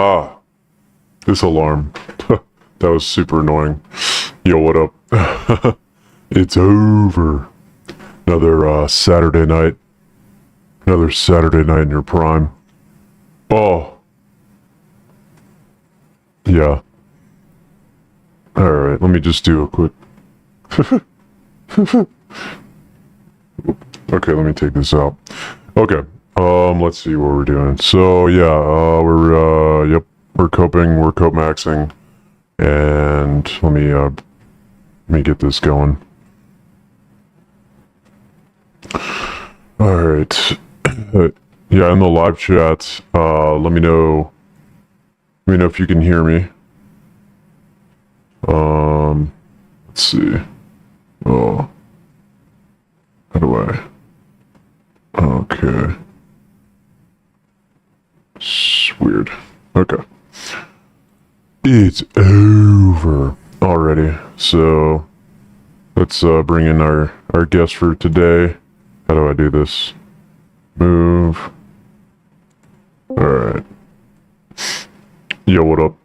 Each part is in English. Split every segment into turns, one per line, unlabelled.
Ah, this alarm. That was super annoying. Yo, what up? It's over. Another Saturday night. Another Saturday night in your prime. Oh. Yeah. Alright, let me just do a quick... Okay, let me take this out. Okay, let's see what we're doing. So, yeah, we're coping, we're cope maxing. And let me get this going. Alright. Yeah, in the live chat, let me know if you can hear me. Let's see. Oh. How do I? Okay. It's weird. Okay. It's over already. So, let's bring in our guest for today. How do I do this? Move. Alright. Yo, what up?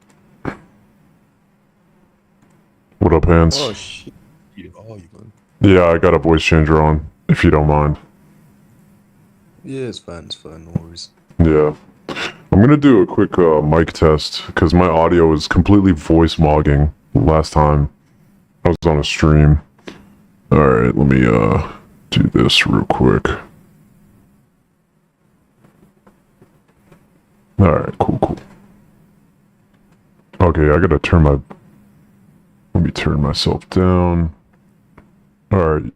What up, Hans?
Oh shit. Oh, you going?
Yeah, I got a voice changer on, if you don't mind.
Yeah, it's fine, no worries.
Yeah. I'm gonna do a quick mic test, because my audio is completely voice mogging last time I was on a stream. Alright, let me do this real quick. Alright, cool. Okay, I gotta turn my... Let me turn myself down. Alright.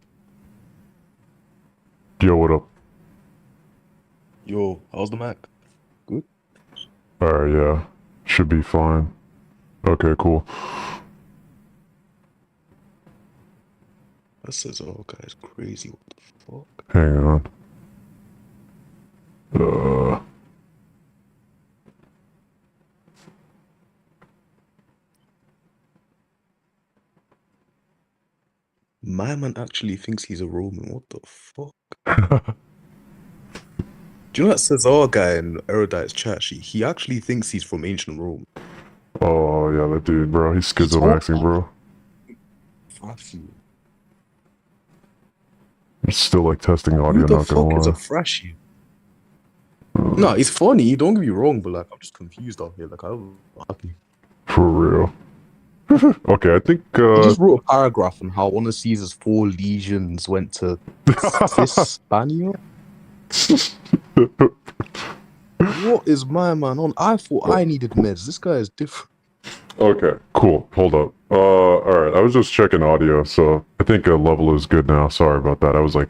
Yo, what up?
Yo, how's the Mac? Good?
Alright, yeah. Should be fine. Okay, cool.
That says, oh, guys, crazy. What the fuck?
Hang on.
My man actually thinks he's a Roman. What the fuck? Do you know that Cesar guy in Erudite's chat? He actually thinks he's from ancient Rome.
Oh, yeah, that dude, bro. He's schizomaxing, bro.
Fuck you.
It's still like testing audio,
Who the
not gonna
fuck is a
lie.
Frashy? No, it's funny. Don't get me wrong, but like I'm just confused out here. Like I don't happy.
For real. Okay, I think,
He just wrote a paragraph on how one of Caesar's 4 legions went to Hispania. What is my man on? I thought I needed meds. This guy is different.
Okay, cool. Hold up. Alright, I was just checking audio, so I think a level is good now. Sorry about that. I was like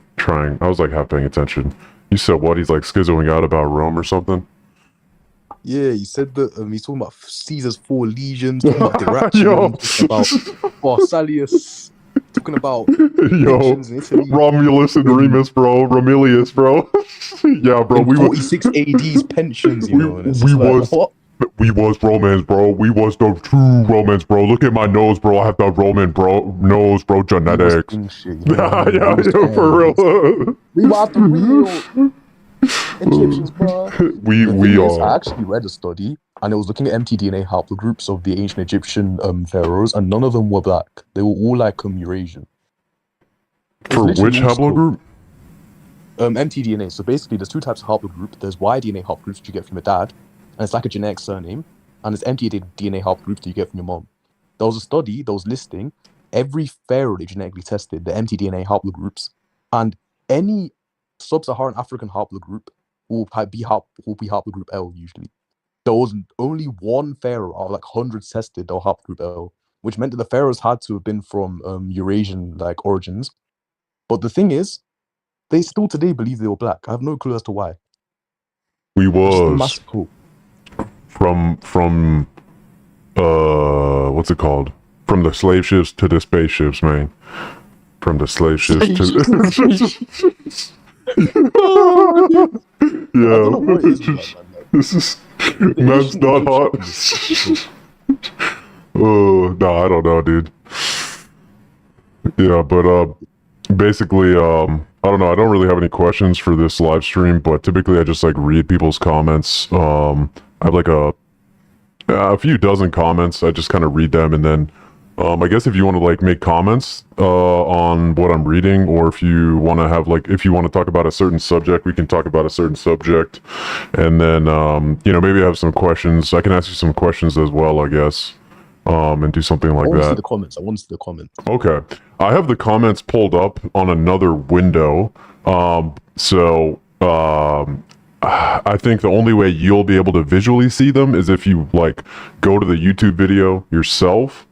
half paying attention. You said what? He's like schizoing out about Rome or something?
Yeah, he said that he's talking about Caesar's 4 legions, talking about Dyrrhachium, talking about Pharsalius, talking about
Yo,
nations in Italy.
Romulus and Remus, bro. Romilius, bro. Yeah, bro.
In 46 AD's pensions, you know. And it's just like, what?
We was Romans, bro. We was the true Romans, bro. Look at my nose, bro. I have the Roman nose, bro. Genetics.
Shit, you know,
Yeah, for real.
We want the real Egyptians, bro. I actually read a study, and it was looking at mtDNA haplogroups of the ancient Egyptian pharaohs, and none of them were black. They were all like Eurasian.
For which haplogroup?
mtDNA. So basically, there's 2 types of haplogroup. There's Y-DNA haplogroups that you get from your dad, and it's like a genetic surname, and there's mtDNA haplogroups that you get from your mom. There was a study that was listing every pharaoh they genetically tested, the mtDNA haplogroups, and any sub-Saharan African haplogroup will be haplogroup L usually. There was only one pharaoh out of like hundreds tested that were haplogroup L, which meant that the pharaohs had to have been from Eurasian like origins. But the thing is, they still today believe they were black. I have no clue as to why.
We
Just a
was
massive hope.
from what's it called? From the slave ships to the spaceships, man. From the slave ships to yeah.
I don't know what it is with that, man. Like,
This is man's not hot. Oh, no, I don't know, dude. Yeah, but basically, I don't know. I don't really have any questions for this live stream, but typically I just like read people's comments. I have like a A few dozen comments. I just kind of read them, and then I guess if you want to like make comments on what I'm reading, or if you want to have like if you want to talk about a certain subject, we can talk about a certain subject, and then maybe I have some questions. I can ask you some questions as well, I guess, and do something
I
like
want to see
that.
the comments. I want to see the comments.
Okay. I have the comments pulled up on another window. I think the only way you'll be able to visually see them is if you like go to the YouTube video yourself,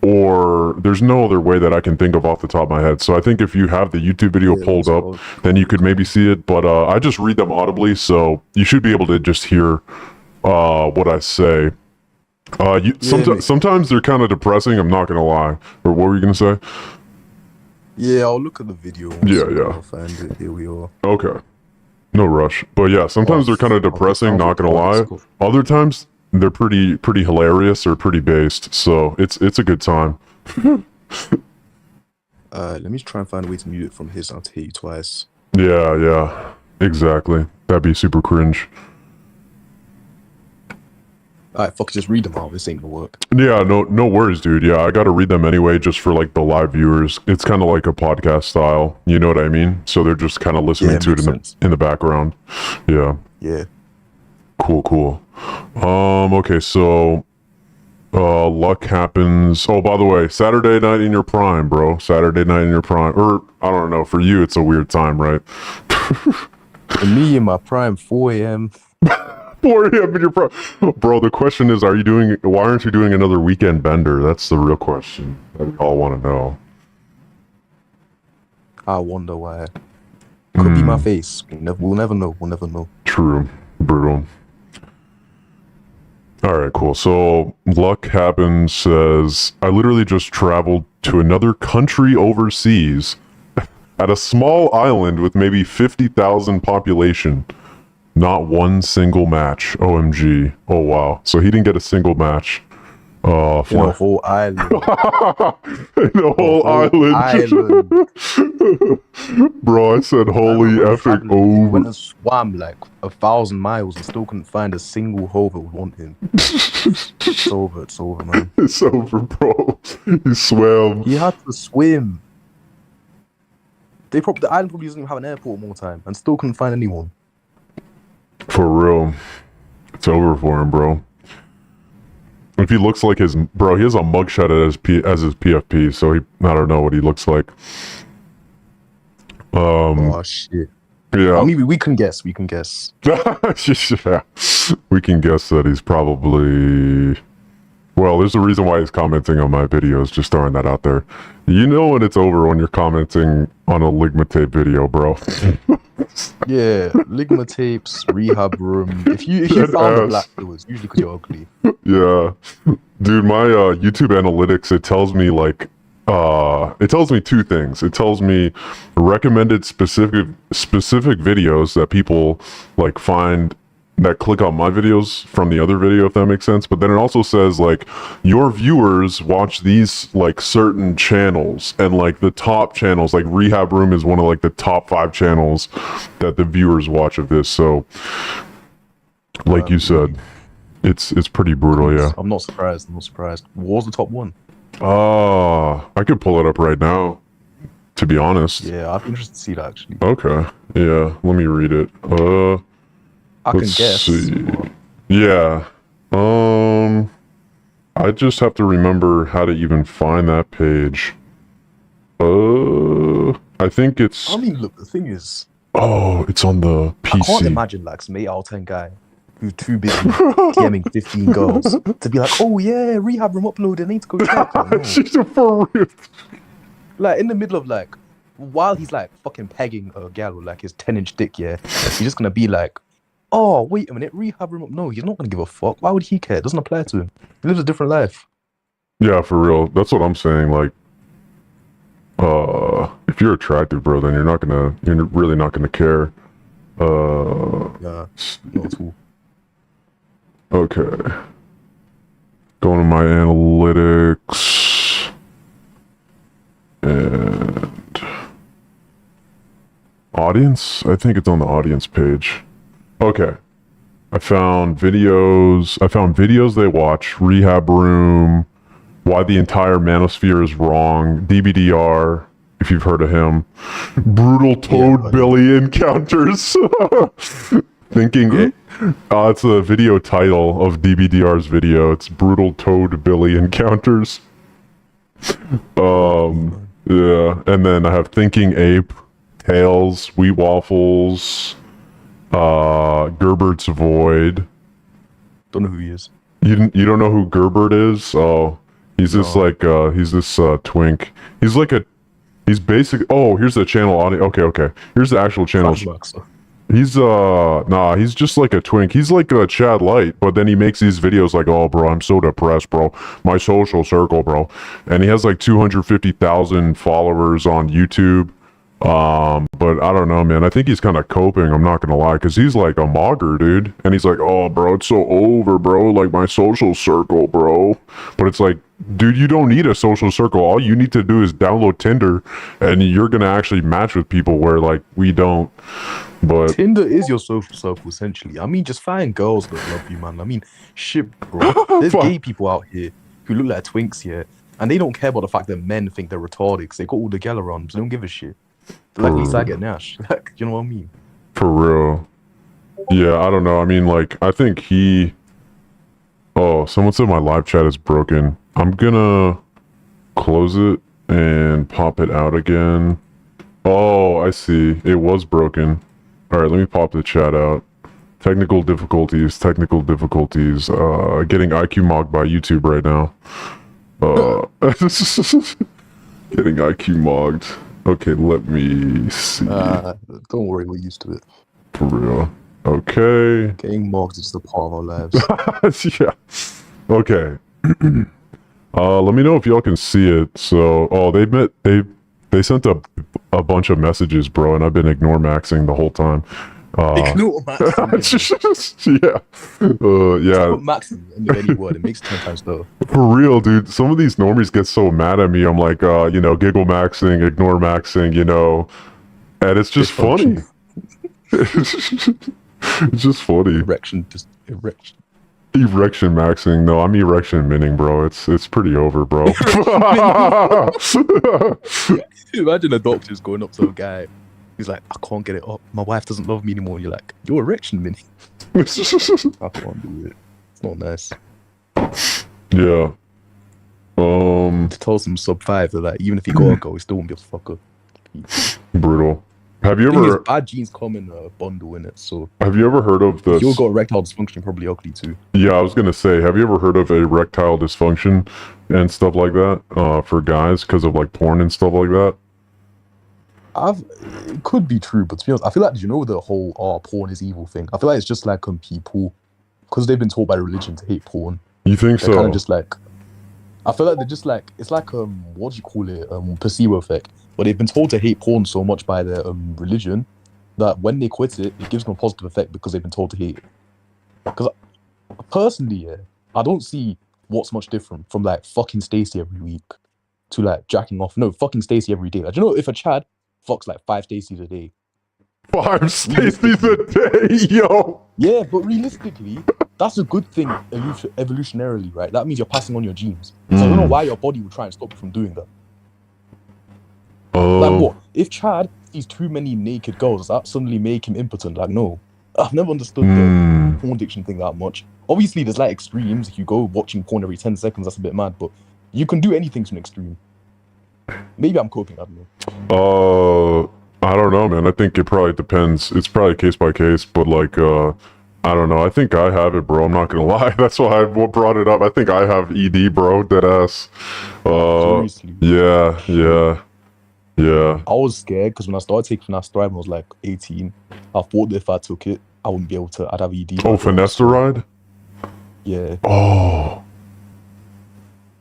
or there's no other way that I can think of off the top of my head. So I think if you have the YouTube video
Yeah,
pulled
let's
up,
go.
then you could maybe see it. But I just read them audibly, so you should be able to just hear what I say.
mate.
Sometimes they're kind of depressing. I'm not gonna lie. Or what were you gonna say?
Yeah, I'll look at the video.
Yeah, yeah.
I'll find it. Here we are.
Okay. No rush. But yeah, sometimes they're kind of depressing, not gonna lie. Other times they're pretty hilarious or pretty based. So it's a good time.
Let me try and find a way to mute it from his. I'll hit you twice.
Yeah. Exactly. That'd be super cringe.
Alright, fuck it, just read them out. This ain't gonna work.
Yeah, no worries, dude. Yeah, I gotta read them anyway, just for like the live viewers. It's kind of like a podcast style. You know what I mean? So they're just kind of listening
Yeah,
to it
makes sense.
in the background. Yeah.
Yeah.
Cool. Okay, so luck happens. Oh, by the way, Saturday night in your prime, bro. Saturday night in your prime. Or I don't know, for you it's a weird time, right?
For me in my prime, 4 a.m.
4 a.m. in your prime. Bro, the question is, why aren't you doing another weekend bender? That's the real question that we all want to know.
I wonder why. Could be my face. We'll never know. We'll never know.
True. Brutal. Alright, cool. So, Luck Happens says, I literally just traveled to another country overseas at a small island with maybe 50,000 population. Not one single match. OMG. Oh, wow. So he didn't get a single match.
In a whole island.
The whole island. Bro, I said holy effing
He went
over.
and swam like 1,000 miles and still couldn't find a single hoe that would want him. It's over, man.
It's over, bro. He swam.
He had to swim. The island probably doesn't even have an airport more time and still couldn't find anyone.
For real. It's over for him, bro. If he looks like he has a mugshot as his PFP, so I don't know what he looks like.
Oh shit.
Yeah.
I mean, we can guess.
Yeah. We can guess that he's probably... Well, there's a reason why he's commenting on my videos, just throwing that out there. You know when it's over when you're commenting on a Ligma tape video, bro.
Yeah, Ligma tapes, rehab room. If you found a black, it was usually because you're ugly.
Yeah. Dude, my YouTube analytics, it tells me like it tells me two things. It tells me recommended specific videos that people like find that click on my videos from the other video, if that makes sense. But then it also says like your viewers watch these like certain channels, and like the top channels, like Rehab Room is one of like the top 5 channels that the viewers watch of this. So like you said, it's pretty brutal. Yeah.
I'm not surprised. What was the top one?
I could pull it up right now, to be honest.
Yeah, I'd be interested to see that actually.
Okay. Yeah, let me read it.
I can
Let's
guess.
see. Yeah. I just have to remember how to even find that page. I think it's...
I mean, look, the thing is,
Oh, it's on the
I can't
PC.
imagine like some 8 out of 10 guy who's too busy DMing 15 girls to be like, oh yeah, Rehab Room uploaded, I need to go check. Like, no.
She's for real.
Like in the middle of like, while he's like fucking pegging a gal with like his 10-inch dick, yeah, he's just gonna be like, oh, wait a minute, Rehab Room up. No, he's not gonna give a fuck. Why would he care? It doesn't apply to him. He lives a different life.
Yeah, for real. That's what I'm saying. Like, if you're attractive, bro, then you're really not gonna care.
Yeah, not at all.
Okay. Going to my analytics. And audience? I think it's on the audience page. Okay. I found videos they watch, Rehab Room, Why the Entire Manosphere is Wrong, DBDR, if you've heard of him, Brutal Toad Billy Encounters, Thinking. It's a video title of DBDR's video. It's Brutal Toad Billy Encounters. Yeah, and then I have Thinking Ape, Tails, Wheat Waffles, Gerbert's Void.
Don't know who he is.
You don't know who Gerbert is? Oh, he's this twink. He's basic. Oh, here's the channel audio. Okay. Here's the actual channel. He's he's just like a twink. He's like a Chad Light, but then he makes these videos like, oh, bro, I'm so depressed, bro. My social circle, bro. And he has like 250,000 followers on YouTube. But I don't know, man. I think he's kind of coping. I'm not gonna lie, because he's like a mogger, dude. And he's like, oh, bro, it's so over, bro. Like my social circle, bro. But it's like, dude, you don't need a social circle. All you need to do is download Tinder, and you're gonna actually match with people where like we don't. But
Tinder is your social circle, essentially. I mean, just find girls that love you, man. I mean, shit, bro. There's gay people out here who look like twinks here, and they don't care about the fact that men think they're retarded because they got all the gal around them, so they don't give a shit. Like, at least I get Nash. Like, you know what I mean?
For real. Yeah, I don't know. I mean, like, I think he... Oh, someone said my live chat is broken. I'm gonna close it and pop it out again. Oh, I see. It was broken. Alright, let me pop the chat out. Technical difficulties. Getting IQ mocked by YouTube right now. Getting IQ mocked. Okay, let me see.
Don't worry, we're used to it.
For real. Okay.
Getting mocked is just a part of our lives.
Yeah. Okay. Let me know if y'all can see it. So, they sent a bunch of messages, bro, and I've been ignore maxing the whole time.
Ignore maxing.
Yeah. Yeah.
Put maxing in the any word. It makes 10 times better.
For real, dude. Some of these normies get so mad at me. I'm like, giggle maxing, ignore maxing, and it's just funny. It's just funny.
Erection.
Erection maxing. No, I'm erection minning, bro. It's pretty over, bro.
Imagine a doctor's going up to a guy. He's like, I can't get it up. My wife doesn't love me anymore. You're like, you're erection minning. I can't do it. It's not nice.
Yeah.
To tell some sub 5 that like, even if he got a go, he still won't be able to fuck up.
Brutal. Have you
The thing
ever?
is, bad genes come in a bundle in it, so
Have you ever heard of this?
if you got erectile dysfunction, probably ugly too.
Yeah, I was gonna say, have you ever heard of erectile dysfunction and stuff like that for guys because of like porn and stuff like that?
It could be true, but to be honest, I feel like, you know, the whole porn is evil thing. I feel like it's just like people, because they've been taught by religion to hate porn.
You think
They're
so?
kind of just like, I feel like they're just like, it's like what do you call it? Placebo effect. But they've been told to hate porn so much by their religion that when they quit it, it gives them a positive effect because they've been told to hate it. Because personally, yeah, I don't see what's much different from like fucking Stacey every week to like jacking off. No, fucking Stacey every day. Like, you know, if a Chad fucks like 5 Staceys a day.
5 Staceys a day, yo.
Yeah, but realistically, that's a good thing evolutionarily, right? That means you're passing on your genes. So I don't know why your body would try and stop you from doing that. Like what? If Chad sees too many naked girls, does that suddenly make him impotent? Like, no. I've never understood the porn addiction thing that much. Obviously, there's like extremes. If you go watching porn every 10 seconds, that's a bit mad, but you can do anything to an extreme. Maybe I'm coping, I don't know.
I don't know, man. I think it probably depends. It's probably case by case, but like, I don't know. I think I have it, bro. I'm not gonna lie. That's why I brought it up. I think I have ED, bro. Deadass.
Seriously?
Yeah.
I was scared because when I started taking finasteride when I was like 18, I thought that if I took it, I wouldn't be able to. I'd have ED.
Oh, finasteride?
Yeah.
Oh.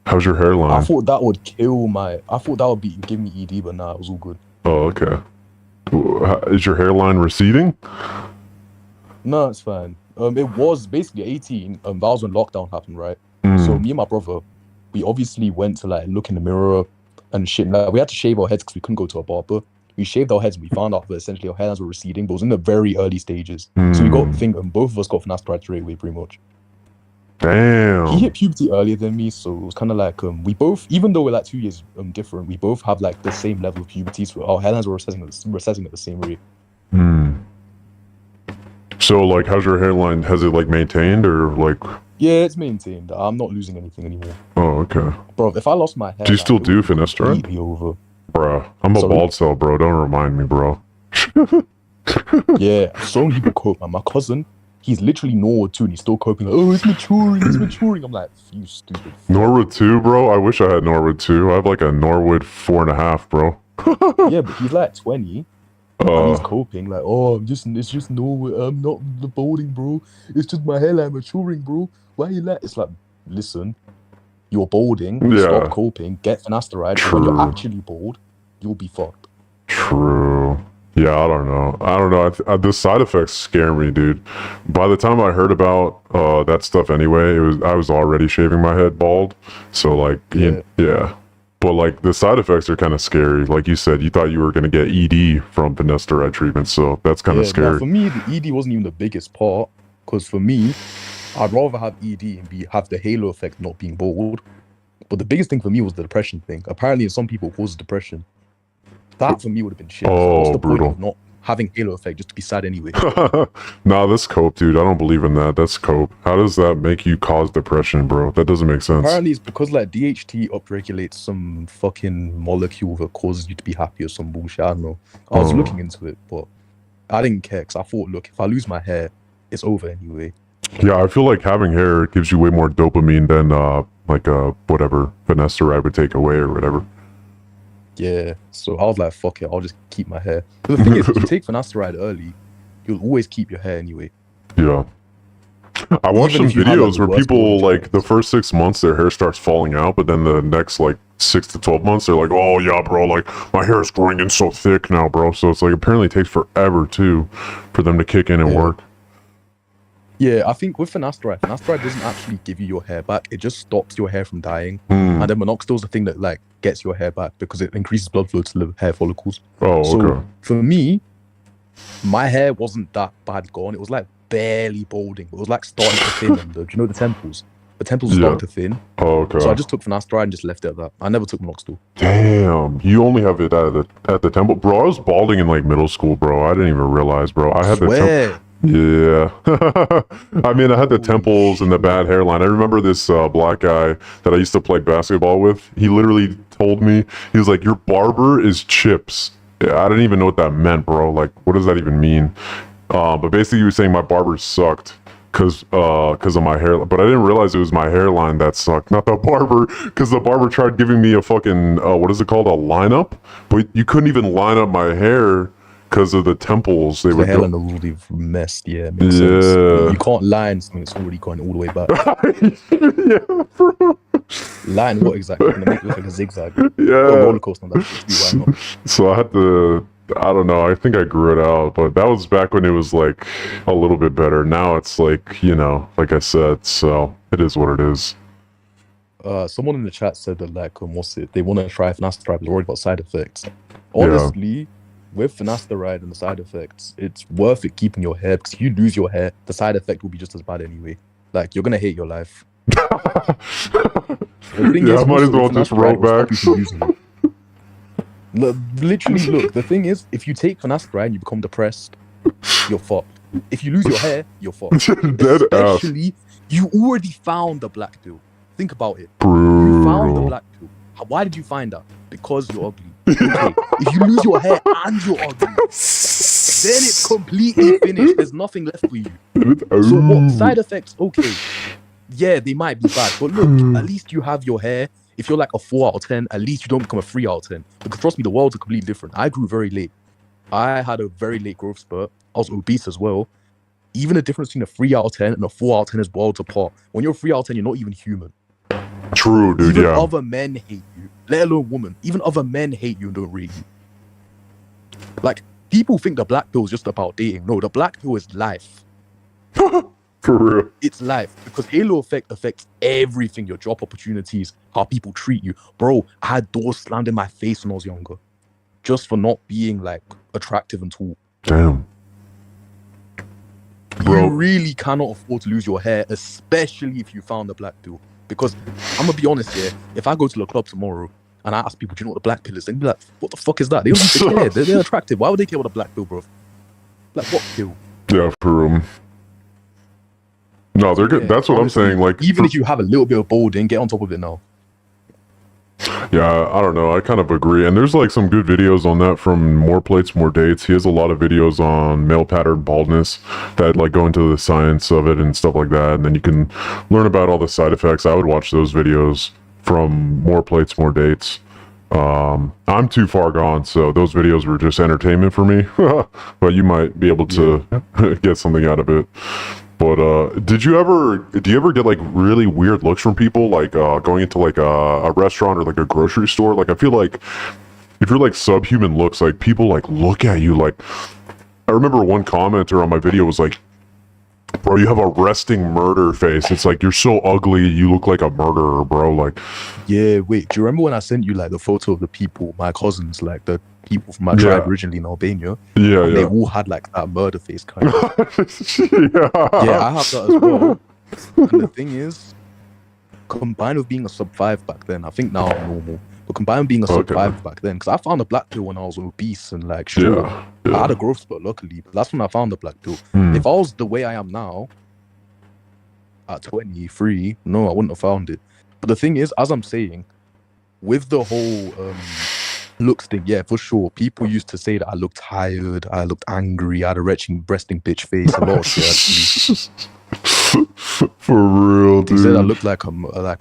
How's your hairline?
I thought that would kill I thought that would give me ED, but nah, it was all good.
Oh, okay. Is your hairline receding?
No, it's fine. It was basically 18. That was when lockdown happened, right? So me and my brother, we obviously went to like look in the mirror and shit. Like, we had to shave our heads because we couldn't go to a barber. We shaved our heads and we found out that essentially our hairlines were receding, but it was in the very early stages. So we got to think, both of us got finasteride straight away, pretty much.
Damn.
He hit puberty earlier than me, so it was kind of like we both, even though we're like 2 years different, we both have like the same level of puberty. So our hairlines were recessing at the same rate.
So like, how's your hairline? Has it like maintained or like?
Yeah, it's maintained. I'm not losing anything anymore.
Oh, okay.
Bro, if I lost my hair,
Do you still do finasteride?
Completely over.
Bruh, I'm a
Sorry?
bald cell, bro. Don't remind me, bro.
Yeah, so many people cope, man. My cousin, he's literally Norwood too, and he's still coping. Like, oh, it's maturing, it's maturing. I'm like, you stupid.
Norwood 2, bro. I wish I had Norwood 2. I have like a Norwood 4.5, bro.
Yeah, but he's like 20. And he's coping like, oh, it's just Norwood. I'm not the balding, bro. It's just my hairline maturing, bro. Why you like? It's like, listen, you're balding.
Yeah.
Stop coping. Get finasteride. And when you're
True.
actually bald, you'll be fucked.
True. Yeah, I don't know. The side effects scare me, dude. By the time I heard about that stuff anyway, I was already shaving my head bald. So like, yeah. But like the side effects are kind of scary. Like you said, you thought you were gonna get ED from finasteride treatment, so that's kind of scary.
Now for me, the ED wasn't even the biggest part, because for me, I'd rather have ED and have the halo effect not being bald. But the biggest thing for me was the depression thing. Apparently, in some people, it causes depression. That for me would have been shit.
Oh,
what's the
brutal.
point of not having halo effect just to be sad anyway?
Nah, that's cope, dude. I don't believe in that. That's cope. How does that make you cause depression, bro? That doesn't make sense.
Apparently, it's because like DHT upregulates some fucking molecule that causes you to be happy or some bullshit. I don't know. I was looking into it, but I didn't care because I thought, look, if I lose my hair, it's over anyway.
Yeah, I feel like having hair gives you way more dopamine than whatever finasteride would take away or whatever.
Yeah, so I was like, fuck it, I'll just keep my hair. But the thing is, if you take finasteride early, you'll always keep your hair anyway.
Yeah. I watched some
Even if you have,
videos
like,
where
the worst
people,
balding
like, the first 6 months, their hair starts falling out, but then the next, like, 6 to 12 months, they're like, oh, yeah, bro, like, my hair is growing in so thick now, bro. So it's, like, apparently it takes forever, too, for them to kick in and work.
Yeah, I think with finasteride doesn't actually give you your hair back. It just stops your hair from dying. And then minoxidil is the thing that, like, gets your hair back because it increases blood flow to the hair follicles.
Oh,
So
okay.
for me, my hair wasn't that bad gone. It was like barely balding. It was like starting to thin. And do you know the temples? The temples were starting to thin.
Oh, okay.
So I just took finasteride and just left it at that. I never took minoxidil.
Damn, you only have it at the temple, bro. I was balding in like middle school, bro. I didn't even realize, bro. I had the
Swear.
yeah. I mean, I had the temples and the bad hairline. I remember this black guy that I used to play basketball with. He literally told me, he was like, "Your barber is chips." Yeah, I didn't even know what that meant, bro. Like, what does that even mean? But basically, he was saying my barber sucked because of my hair. But I didn't realize it was my hairline that sucked, not the barber. Because the barber tried giving me a fucking what is it called, a lineup? But you couldn't even line up my hair because of the temples. They
The
would go.
hairline was already messed. Yeah, makes sense. You can't line something that's already going all the way back.
Yeah, bro.
Line what exactly? Gonna make it look like a zigzag.
Yeah.
Roller coaster. That's why not.
So I had to. I don't know. I think I grew it out, but that was back when it was like a little bit better. Now it's like, like I said, so it is what it is.
Someone in the chat said that like, what's it? They want to try finasteride, but worried about side effects. Honestly, with finasteride and the side effects, it's worth it keeping your hair because if you lose your hair, the side effect will be just as bad anyway. Like you're gonna hate your life.
Yeah, I might as well just roll back.
Literally, look. The thing is, if you take finasteride and you become depressed, you're fucked. If you lose your hair, you're fucked.
Dead ass.
Especially, you already found the black pill. Think about it. You found the
Brutal.
black pill. Why did you find that? Because you're ugly. Okay. If you lose your hair and you're ugly, then it's completely finished. There's nothing left for you. So what side effects? Okay, yeah, they might be bad, but look, at least you have your hair. If you're like a 4 out of 10, at least you don't become a 3 out of 10. Because trust me, the world's completely different. I grew very late. I had a very late growth spurt. I was obese as well. Even the difference between a 3 out of 10 and a 4 out of 10 is worlds apart. When you're a 3 out of 10, you're not even human.
True, dude.
Even
Yeah.
other men hate you, let alone women. Even other men hate you and don't rate you. Like, people think the black pill is just about dating. No, the black pill is life.
For real.
It's life because halo effect affects everything, your job opportunities, how people treat you. Bro, I had doors slammed in my face when I was younger. just for not being like attractive and tall.
Damn.
You
Bro.
really cannot afford to lose your hair, especially if you found a black pill. Because I'm gonna be honest here, if I go to the club tomorrow and I ask people, do you know what the black pill is? They'd be like, what the fuck is that? They don't even care. They're attractive. Why would they care what a black pill, bro? Like, what pill?
Yeah, for no, they're good.
Yeah,
That's what
honestly,
I'm saying. Like,
even if you have a little bit of balding, get on top of it now.
yeah, I don't know. I kind of agree. And there's like some good videos on that from More Plates, More Dates. He has a lot of videos on male pattern baldness that like go into the science of it and stuff like that. And then you can learn about all the side effects. I would watch those videos from More Plates, More Dates. I'm too far gone, so those videos were just entertainment for me. But you might be able to get something out of it. But do you ever get like really weird looks from people, like going into like a restaurant or like a grocery store? Like I feel like if you're like subhuman looks, like people like look at you like. I remember one commenter on my video was like, "Bro, you have a resting murder face. It's like you're so ugly, you look like a murderer, bro." Like,
Yeah, wait, do you remember when I sent you like the photo of the people, my cousins, like the people from my tribe originally in Albania?
yeah,
They
yeah,
all had like that murder face kind of.
yeah.
Yeah, I have that as well. And the thing is, combined with being a sub 5 back then, I think now I'm normal, but combined with being a sub
Okay.
5 back then, because I found a black pill when I was obese and like short.
Yeah,
I
yeah.
had a growth spurt, luckily, but that's when I found the black pill.
Hmm.
If I was the way I am now, at 23, no, I wouldn't have found it. But the thing is, as I'm saying, with the whole looks thing, yeah, for sure, people used to say that I looked tired, I looked angry, I had a retching, resting bitch face, a lot of shit actually.
For real,
They said I
dude.
looked like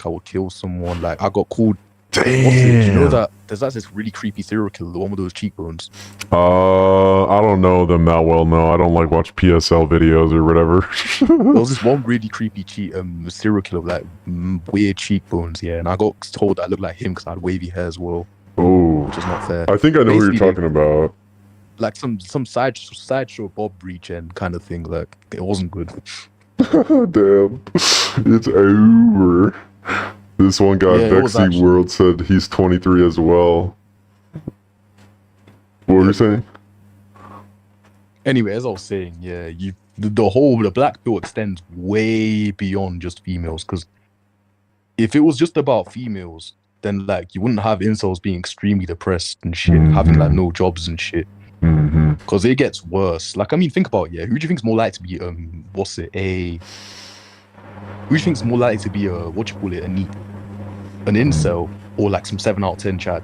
I would kill someone. Like I got called.
Damn.
What's it? You know that there's this really creepy serial killer, the one with those cheekbones.
I don't know them that well. No, I don't like watch PSL videos or whatever.
There was this one really creepy serial killer with like weird cheekbones. Yeah, and I got told I looked like him because I had wavy hair as well,
Oh,
which is not fair.
I think I know who you're
Basically,
talking about.
Like some sideshow Bob Breach kind of thing. Like it wasn't good.
Damn, it's over. This one guy,
Yeah, it was
Vexy
actually.
World, said he's 23 as well. What were you saying?
Anyway, as I was saying, yeah, the black pill extends way beyond just females. Because if it was just about females, then like you wouldn't have incels being extremely depressed and shit, having like no jobs and shit.
Mm-hmm.
Because it gets worse. Like I mean, think about it, yeah. Who do you think's more likely to be Who do you think's more likely to be a NEET, an incel, or like some 7 out of 10 Chad,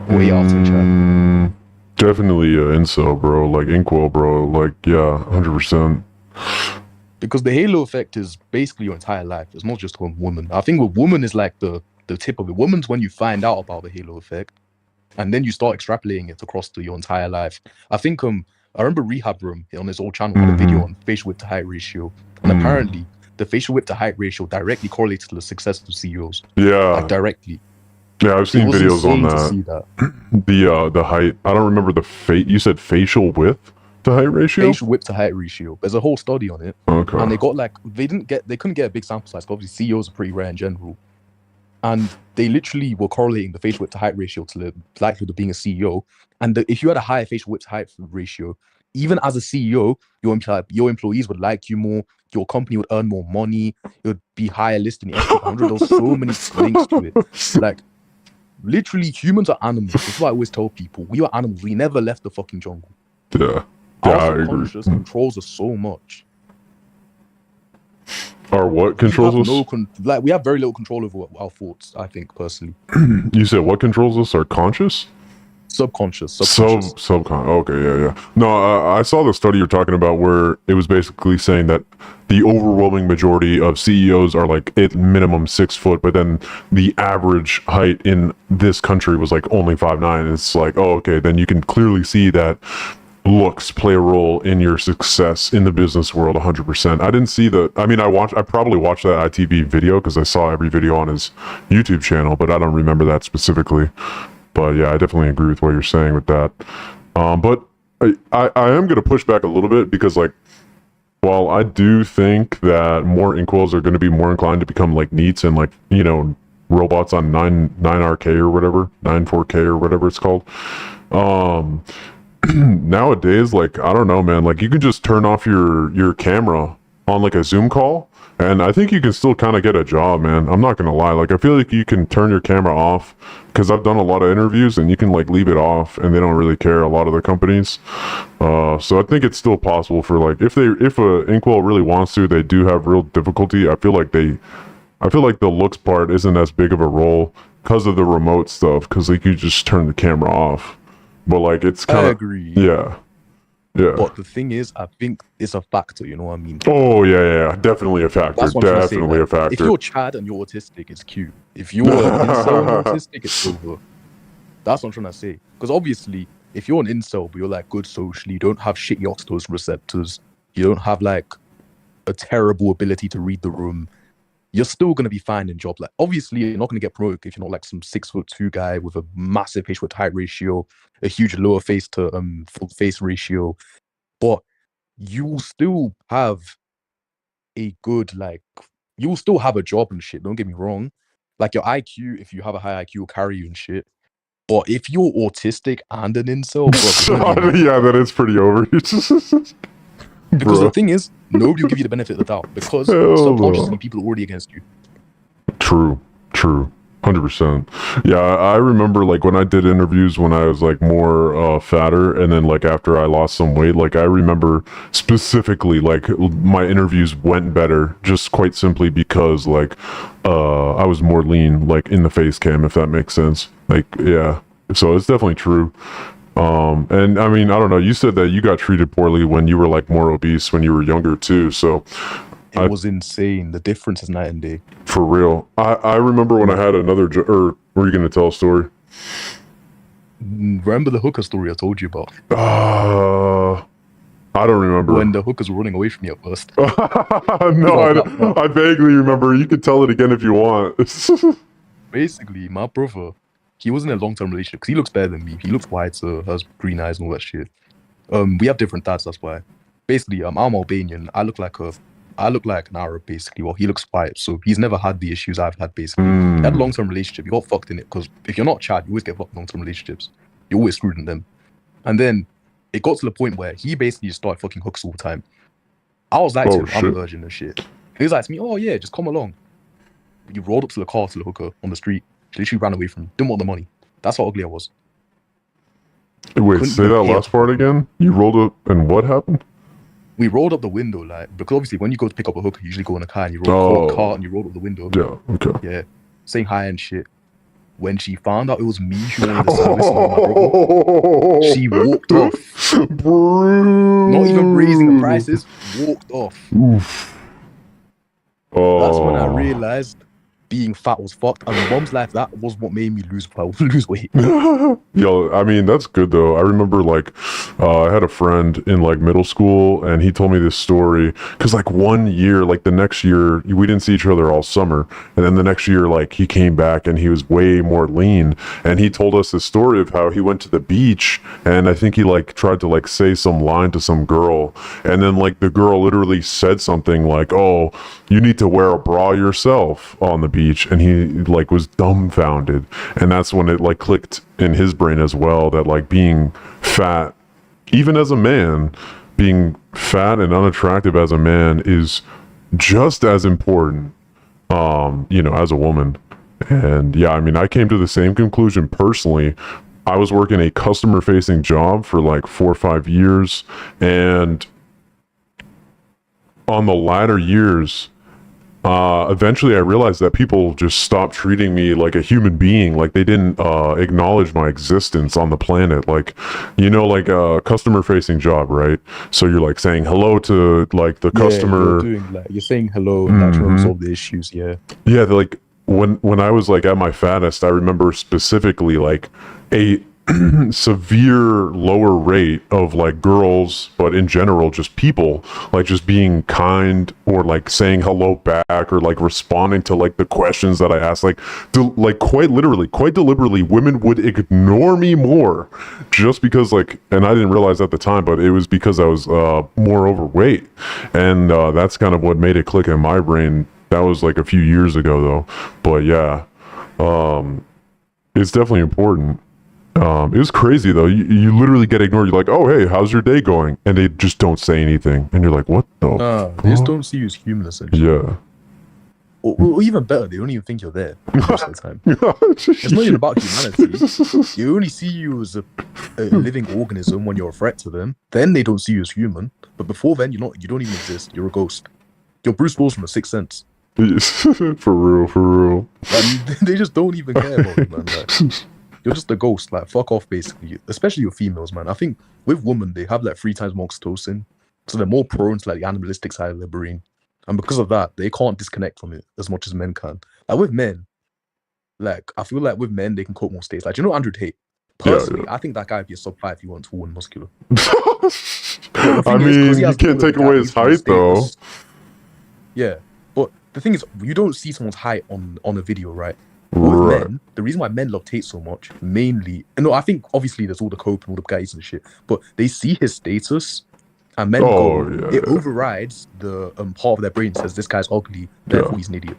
or 8 out of 10 Chad?
Definitely incel, bro. Like Inkwell, bro. Like, yeah, 100%.
Because the halo effect is basically your entire life. It's not just one woman. I think with woman is like the tip of it. Woman's when you find out about the halo effect, and then you start extrapolating it across to your entire life. I think I remember Rehab Room on his old channel had a video on facial width to height ratio, and apparently the facial width to height ratio directly correlates to the success of CEOs.
Yeah.
Like directly.
Yeah, I've seen
It was
videos on
insane to
that.
see that.
The height. I don't remember you said facial width to height ratio?
Facial width to height ratio. There's a whole study on it.
Okay.
And they got like they couldn't get a big sample size. 'Cause obviously CEOs are pretty rare in general. And they literally were correlating the facial width to height ratio to the likelihood of being a CEO. And if you had a higher facial width to height ratio, even as a CEO, your employees would like you more. Your company would earn more money. It would be higher listed in the S&P 100. There's so many links to it. Like, literally, humans are animals. That's what I always tell people. We are animals. We never left the fucking jungle.
Yeah. Yeah, I
Our
agree.
subconscious controls us so much.
Or what controls
we
us?
have we have very little control over our thoughts, I think, personally.
You said what controls us? Our conscious?
Subconscious.
Okay, yeah. No, I saw the study you're talking about where it was basically saying that the overwhelming majority of CEOs are like at minimum 6 foot, but then the average height in this country was like only 5'9". It's like, oh, okay, then you can clearly see that looks play a role in your success in the business world 100%. I didn't see I probably watched that ITV video because I saw every video on his YouTube channel, but I don't remember that specifically. But yeah, I definitely agree with what you're saying with that. But I am going to push back a little bit because like, while I do think that more inkwells are going to be more inclined to become like NEETs and like, you know, robots on 9RK or whatever, 94K or whatever it's called. Nowadays, like, I don't know, man, like, you can just turn off your camera on like a Zoom call, and I think you can still kind of get a job, man. I'm not gonna lie, like, I feel like you can turn your camera off, because I've done a lot of interviews and you can like leave it off and they don't really care, a lot of the companies. So I think it's still possible for, like, if Inkwell really wants to, they do have real difficulty. I feel like the looks part isn't as big of a role because of the remote stuff, because like you just turn the camera off. But like, it's
I
kind of,
agree.
yeah.
But the thing is, I think it's a factor, you know what I mean?
Oh yeah, definitely a factor.
That's what I'm trying to say,
Definitely a
like,
factor.
if you're Chad and you're autistic, it's cute. If you're incel and autistic, it's over. That's what I'm trying to say. Because obviously, if you're an incel, but you're like good socially, you don't have shitty oxytocin receptors, you don't have like a terrible ability to read the room, you're still gonna be fine in job. Like, obviously, you're not gonna get promoted if you're not like some 6'2" guy with a massive facial height ratio, a huge lower face to full face ratio. But you will still have a good, like, you will still have a job and shit. Don't get me wrong. Like, your IQ, if you have a high IQ, will carry you and shit. But if you're autistic and an incel, bro, it's gonna be
Yeah, that is pretty over.
because
Bro.
the thing is, nobody will give you the benefit of the doubt because
Hell
subconsciously
no.
people are already against you.
True. 100%. Yeah, I remember like when I did interviews when I was like more fatter, and then like after I lost some weight, like I remember specifically like my interviews went better just quite simply because like I was more lean, like in the face cam, if that makes sense. Like, yeah. So it's definitely true. And I mean, I don't know, you said that you got treated poorly when you were like more obese when you were younger too, so
It was insane. The difference is night and day.
for real. I remember when I had another or were you gonna tell a story?
Remember the hooker story I told you about?
I don't remember.
When the hookers were running away from me at first.
No, I vaguely remember. You could tell it again if you want.
Basically, my brother, he was in a long-term relationship because he looks better than me. He looks whiter, has green eyes and all that shit. We have different dads, that's why. Basically, I'm Albanian. I look like an Arab, basically. Well, he looks white, so he's never had the issues I've had, basically. He had a long-term relationship. He got fucked in it because if you're not Chad, you always get fucked in long-term relationships. You're always screwed in them. And then it got to the point where he basically just started fucking hooks all the time. I was like, to him, I'm a virgin and shit. He was like to me, oh yeah, just come along. You rolled up to the car to the hooker on the street. She literally ran away from me. Didn't want the money. That's how ugly I was.
Wait,
Couldn't
say
even
that
pay
last
off.
part again. You rolled up, and what happened?
We rolled up the window, like, because obviously when you go to pick up a hooker, you usually go in a car and you roll the car and you roll up the window.
Yeah. Okay.
Yeah, saying hi and shit. When she found out it was me who wanted the service, not my brother, she walked off. Not even raising the prices, walked off.
Oof.
That's when I realized being fat was fucked, and my mom's life, that was what made me lose weight.
Yo, I mean, that's good though. I remember like I had a friend in like middle school, and he told me this story because like one year, like the next year, we didn't see each other all summer, and then the next year, like he came back and he was way more lean, and he told us this story of how he went to the beach, and I think he like tried to like say some line to some girl, and then like the girl literally said something like, "Oh, you need to wear a bra yourself" on the beach, and he like was dumbfounded, and that's when it like clicked in his brain as well that like being fat, even as a man, being fat and unattractive as a man is just as important as a woman. And yeah, I mean, I came to the same conclusion personally. I was working a customer facing job for like 4 or 5 years, and on the latter years, eventually I realized that people just stopped treating me like a human being. Like they didn't acknowledge my existence on the planet. Like, like a customer facing job, right? So you're like saying hello to like the customer.
You're saying hello and trying to resolve the issues, yeah.
Yeah, like when I was like at my fattest, I remember specifically like a severe lower rate of like girls, but in general just people like just being kind or like saying hello back or like responding to like the questions that I asked. Like quite literally, quite deliberately, women would ignore me more just because like, and I didn't realize at the time, but it was because I was more overweight, and that's kind of what made it click in my brain. That was like a few years ago though. But yeah, It's definitely important. It was crazy though. You literally get ignored. You're like, oh hey, how's your day going? And they just don't say anything, and you're like, what the?
They just don't see you as human, essentially.
Yeah.
Or even better, they don't even think you're there most of the time. It's not even about humanity. They only see you as a living organism when you're a threat to them. Then they don't see you as human. But before then, you're not. You don't even exist. You're a ghost. You're Bruce Willis from The Sixth Sense.
For real.
Like, they just don't even care about you, man. Like, you're just a ghost. Like, fuck off, basically. Especially your females, man. I think with women, they have like 3 times more oxytocin, so they're more prone to like the animalistic side of their brain. And because of that, they can't disconnect from it as much as men can. Like with men, like I feel like with men they can cope more states. Like, do you know Andrew Tate? Personally, I think that guy would be a sub 5 if he wasn't tall and muscular.
I mean, you can't take away his height though.
Yeah, but the thing is, you don't see someone's height on a video, right? With men, the reason why men love Tate so much, mainly, and no, I think obviously there's all the cope and all the guys and shit, but they see his status. And men it overrides the part of their brain that says this guy's ugly, therefore he's an idiot.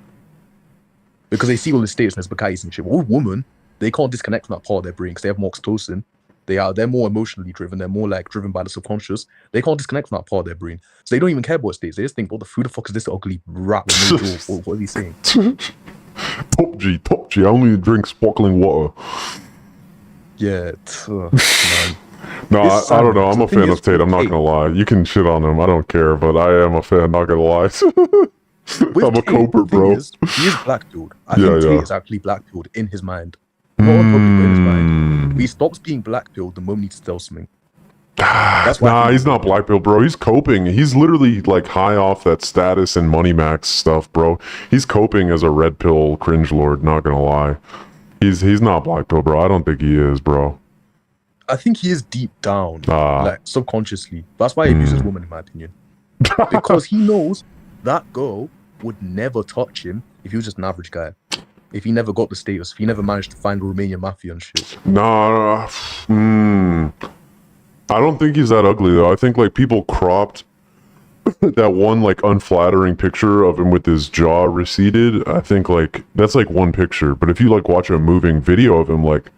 Because they see all his status and his bakais and shit. But with women, they can't disconnect from that part of their brain because they have more oxytocin. They're more emotionally driven. They're more like driven by the subconscious. They can't disconnect from that part of their brain. So they don't even care about states. They just think, what the fuck is this ugly rat with no jaw? What are they saying?
Top G. I only drink sparkling water.
Yeah, man.
No, I don't know. I'm a fan of Tate. I'm not gonna lie. You can shit on him. I don't care, but I am a fan. Not gonna lie. I'm a coper, bro.
He is black-pilled. I think Tate is actually black-pilled in his mind. Not on purpose, but in his mind. If he stops being black-pilled, the moment he needs to tell something.
That's why he's not black-pilled, bro. He's coping. He's literally like high off that status and money max stuff, bro. He's coping as a red pill cringe lord. Not gonna lie. He's not black-pilled, bro. I don't think he is, bro.
I think he is deep down, like subconsciously. That's why he abuses women, in my opinion. Because he knows that girl would never touch him if he was just an average guy. If he never got the status, if he never managed to find the Romanian mafia and shit.
No. I don't think he's that ugly, though. I think, like, people cropped that one, like, unflattering picture of him with his jaw receded. I think, like, that's, like, one picture. But if you, like, watch a moving video of him, like,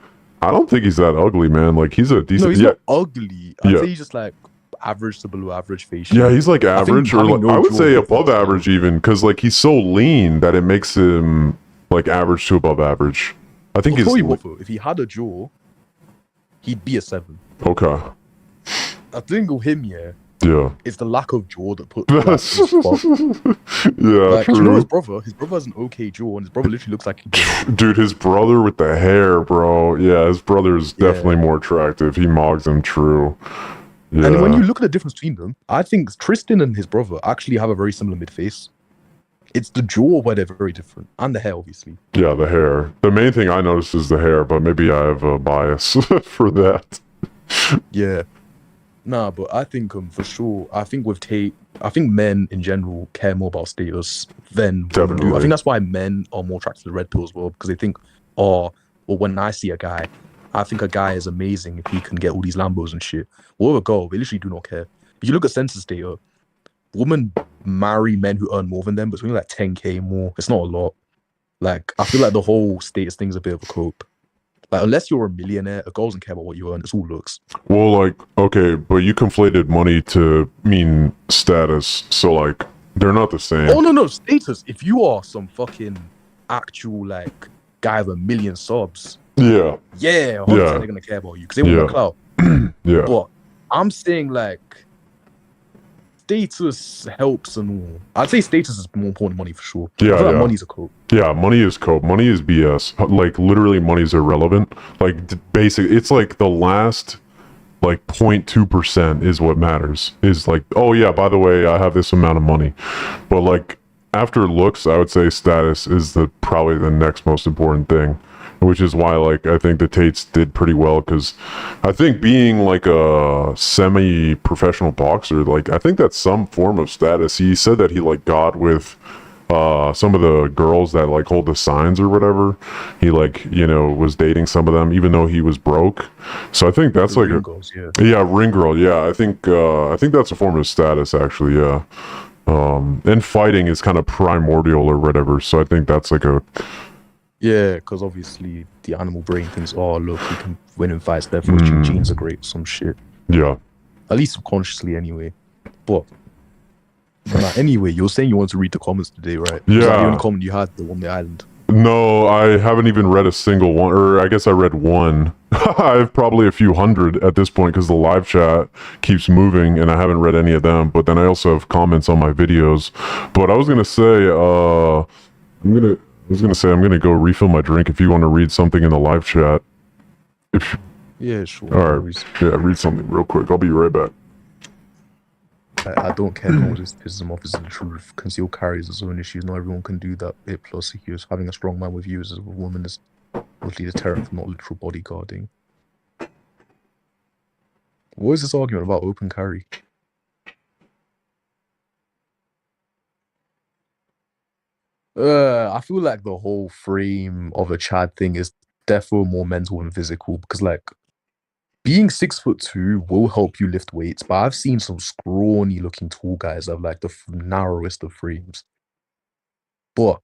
I don't think he's that ugly, man. Like, he's a decent...
No, he's not ugly. I'd say he's just, like, average to below average face.
Yeah, he's, like, average. Or like, I would say above average, even. Because, like, he's so lean that it makes him, like, average to above average. I think he's...
If he had a jaw, he'd be a 7.
Okay.
I think with him, it's the lack of jaw that put
yeah,
like,
true.
You know his brother has an okay jaw, and his brother literally looks like
dude, his brother with the hair, bro. Yeah, his brother is definitely more attractive. He mogs him, true. Yeah.
And when you look at the difference between them, I think Tristan and his brother actually have a very similar mid-face. It's the jaw where they're very different, and the hair, obviously.
Yeah, the hair. The main thing I noticed is the hair, but maybe I have a bias for that.
Yeah. Nah, but I think for sure, I think with Tate, I think men in general care more about status than women do. I think that's why men are more attracted to the red pill as well, because they think, well, when I see a guy, I think a guy is amazing if he can get all these Lambos and shit. Or a girl, they literally do not care. If you look at census data, women marry men who earn more than them, but it's only like 10k more. It's not a lot. Like, I feel like the whole status thing's a bit of a cope. Like, unless you're a millionaire, a girl doesn't care about what you earn. It's all looks.
Well, like, okay, but you conflated money to mean status. So, like, they're not the same.
Oh, no. Status. If you are some fucking actual, like, guy with 1 million subs.
Yeah.
Yeah, 100% they're going to care about you because they want the clout.
Yeah.
But I'm saying, like, status helps and all. I'd say status is more important than money for sure.
Yeah,
I feel like money's a cope.
Yeah, money is cope. Money is BS. Like, literally, money's irrelevant. Like, basic. It's like the last, like, 0.2% is what matters. Is like, oh yeah, by the way, I have this amount of money. But like, after looks, I would say status is probably the next most important thing. Which is why, like, I think the Tates did pretty well, because I think being, like, a semi-professional boxer, like, I think that's some form of status. He said that he, like, got with some of the girls that, like, hold the signs or whatever. He, like, you know, was dating some of them, even though he was broke. So I think that's, like, ring girl, yeah. I think that's a form of status, actually, yeah. And fighting is kind of primordial or whatever, so I think that's, like,
Yeah, because obviously the animal brain thinks, oh, look, we can win in fights, therefore genes are great, some shit.
Yeah.
At least subconsciously, anyway. But nah, anyway, you were saying you wanted to read the comments today, right? Was that the only
Yeah.
comment you had on the island?
No, I haven't even read a single one, or I guess I read one. I have probably a few hundred at this point because the live chat keeps moving and I haven't read any of them. But then I also have comments on my videos. But I was gonna say, I'm gonna go refill my drink if you want to read something in the live chat. If
Yeah, sure.
all
no
right,
worries.
yeah, read something real quick. I'll be right back.
I don't care as long as it pisses him off is the truth. Concealed carry is his own issues. Not everyone can do that bit. Plus, he was having a strong man with you as a woman is mostly deterrent from not literal bodyguarding. What is this argument about open carry? I feel like the whole frame of a Chad thing is definitely more mental than physical because, like, being 6'2" will help you lift weights, but I've seen some scrawny looking tall guys that have like the narrowest of frames. But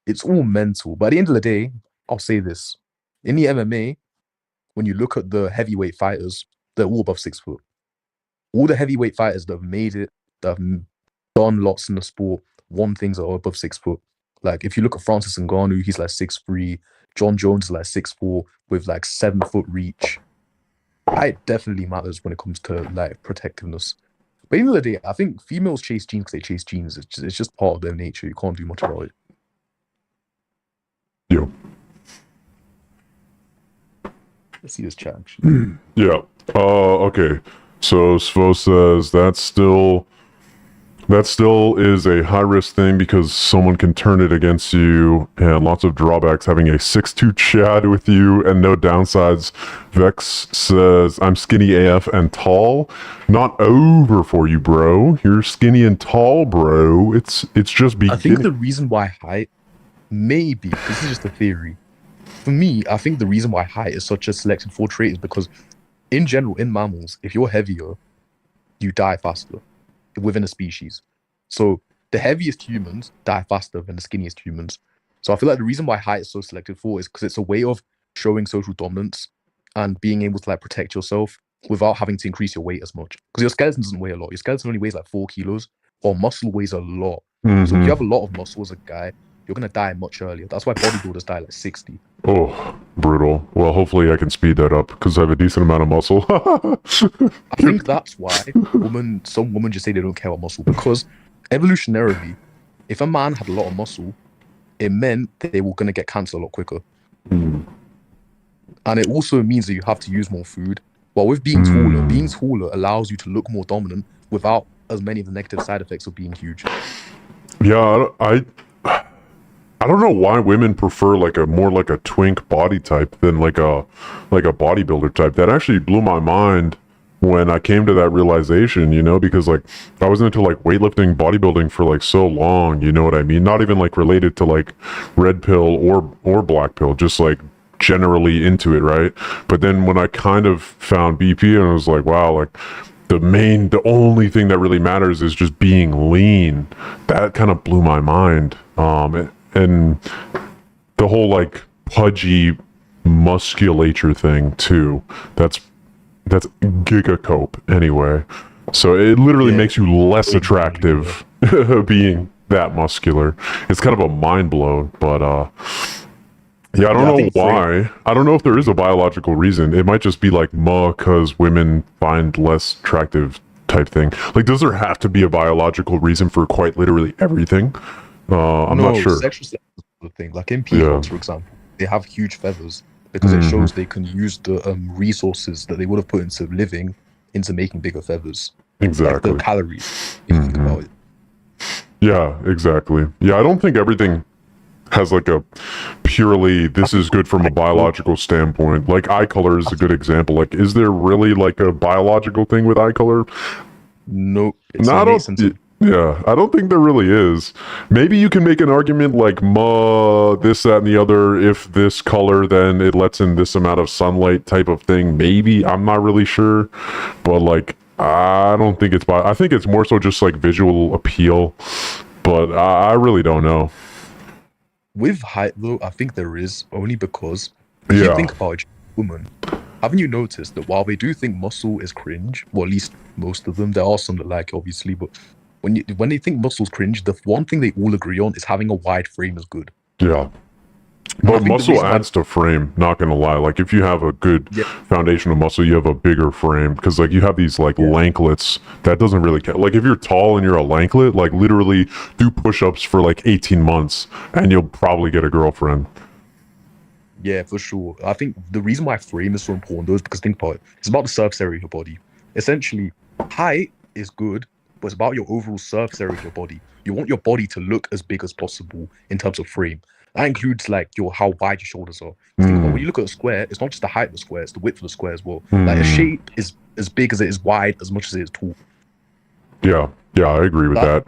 it's all mental. But at the end of the day, I'll say this. In the MMA, when you look at the heavyweight fighters, they're all above 6 foot. All the heavyweight fighters that have made it, that have done lots in the sport, won things that are above 6 foot. Like if you look at Francis Ngannou, he's like 6'3". John Jones is like 6'4" with like 7 foot reach. Height definitely matters when it comes to like protectiveness. But at the end of the day, I think females chase genes because they chase genes. It's just part of their nature. You can't do much about it.
Yo.
Let's see this chat actually.
Yeah. Okay. So Svo says that still is a high risk thing because someone can turn it against you and lots of drawbacks having a 6'2" Chad with you and no downsides. Vex says, I'm skinny AF and tall. Not over for you, bro. You're skinny and tall, bro. It's just beginning.
I think the reason why height, maybe, this is just a theory. For me, I think the reason why height is such a selected for trait is because in general, in mammals, if you're heavier, you die faster within a species. So the heaviest humans die faster than the skinniest humans. So I feel like the reason why height is so selected for is because it's a way of showing social dominance and being able to like protect yourself without having to increase your weight as much. Because your skeleton doesn't weigh a lot. Your skeleton only weighs like 4 kilos, while muscle weighs a lot. So if you have a lot of muscle as a guy, you're gonna die much earlier. That's why bodybuilders die like 60.
Oh, brutal. Well, hopefully I can speed that up because I have a decent amount of muscle.
I think that's why some women just say they don't care about muscle because evolutionarily, if a man had a lot of muscle, it meant they were going to get cancer a lot quicker. And it also means that you have to use more food. Well, with being taller allows you to look more dominant without as many of the negative side effects of being huge.
Yeah, I don't know why women prefer like a twink body type than like a bodybuilder type. That actually blew my mind when I came to that realization, you know, because like I was into like weightlifting, bodybuilding for like so long, you know what I mean? Not even like related to like red pill or black pill, just like generally into it, right? But then when I kind of found BP and I was like, wow, like the only thing that really matters is just being lean. That kind of blew my mind. And the whole like pudgy musculature thing too. That's gigacope anyway. So it literally makes you less attractive being that muscular. It's kind of a mind blow, but yeah, I don't know why. I don't know if there is a biological reason. It might just be like because women find less attractive type thing. Like, does there have to be a biological reason for quite literally everything? I'm not sure.
Sexual selection is the thing. Like in peacocks, for example, they have huge feathers because it shows they can use the resources that they would have put into living into making bigger feathers.
Exactly.
Like the calories, if you think about it.
Yeah, exactly. Yeah, I don't think everything has like a purely this is good from a biological standpoint. Like eye color is a good example. Like, is there really like a biological thing with eye color?
Nope.
Yeah, I don't think there really is. Maybe you can make an argument like this, that, and the other. If this color, then it lets in this amount of sunlight type of thing. Maybe. I'm not really sure. But like, I don't think it's I think it's more so just like visual appeal. But I really don't know.
With height, though, I think there is, only because if you think about it, women, haven't you noticed that while they do think muscle is cringe, well, at least most of them, there are some that like it, obviously, but when they think muscle's cringe, the one thing they all agree on is having a wide frame is good.
Yeah.
And I
But
think the
muscle
reason
adds to frame, not gonna lie. Like if you have a good
Yeah.
foundation of muscle, you have a bigger frame. Because like you have these like lanklets that doesn't really count. Like if you're tall and you're a lanklet, like literally do push-ups for like 18 months and you'll probably get a girlfriend.
Yeah, for sure. I think the reason why frame is so important though is because think about it. It's about the surface area of your body. Essentially, height is good, but it's about your overall surface area of your body. You want your body to look as big as possible in terms of frame. That includes like how wide your shoulders are. Think about when you look at a square, it's not just the height of the square, it's the width of the square as well. Like a shape is as big as it is wide, as much as it is tall.
Yeah, I agree with that.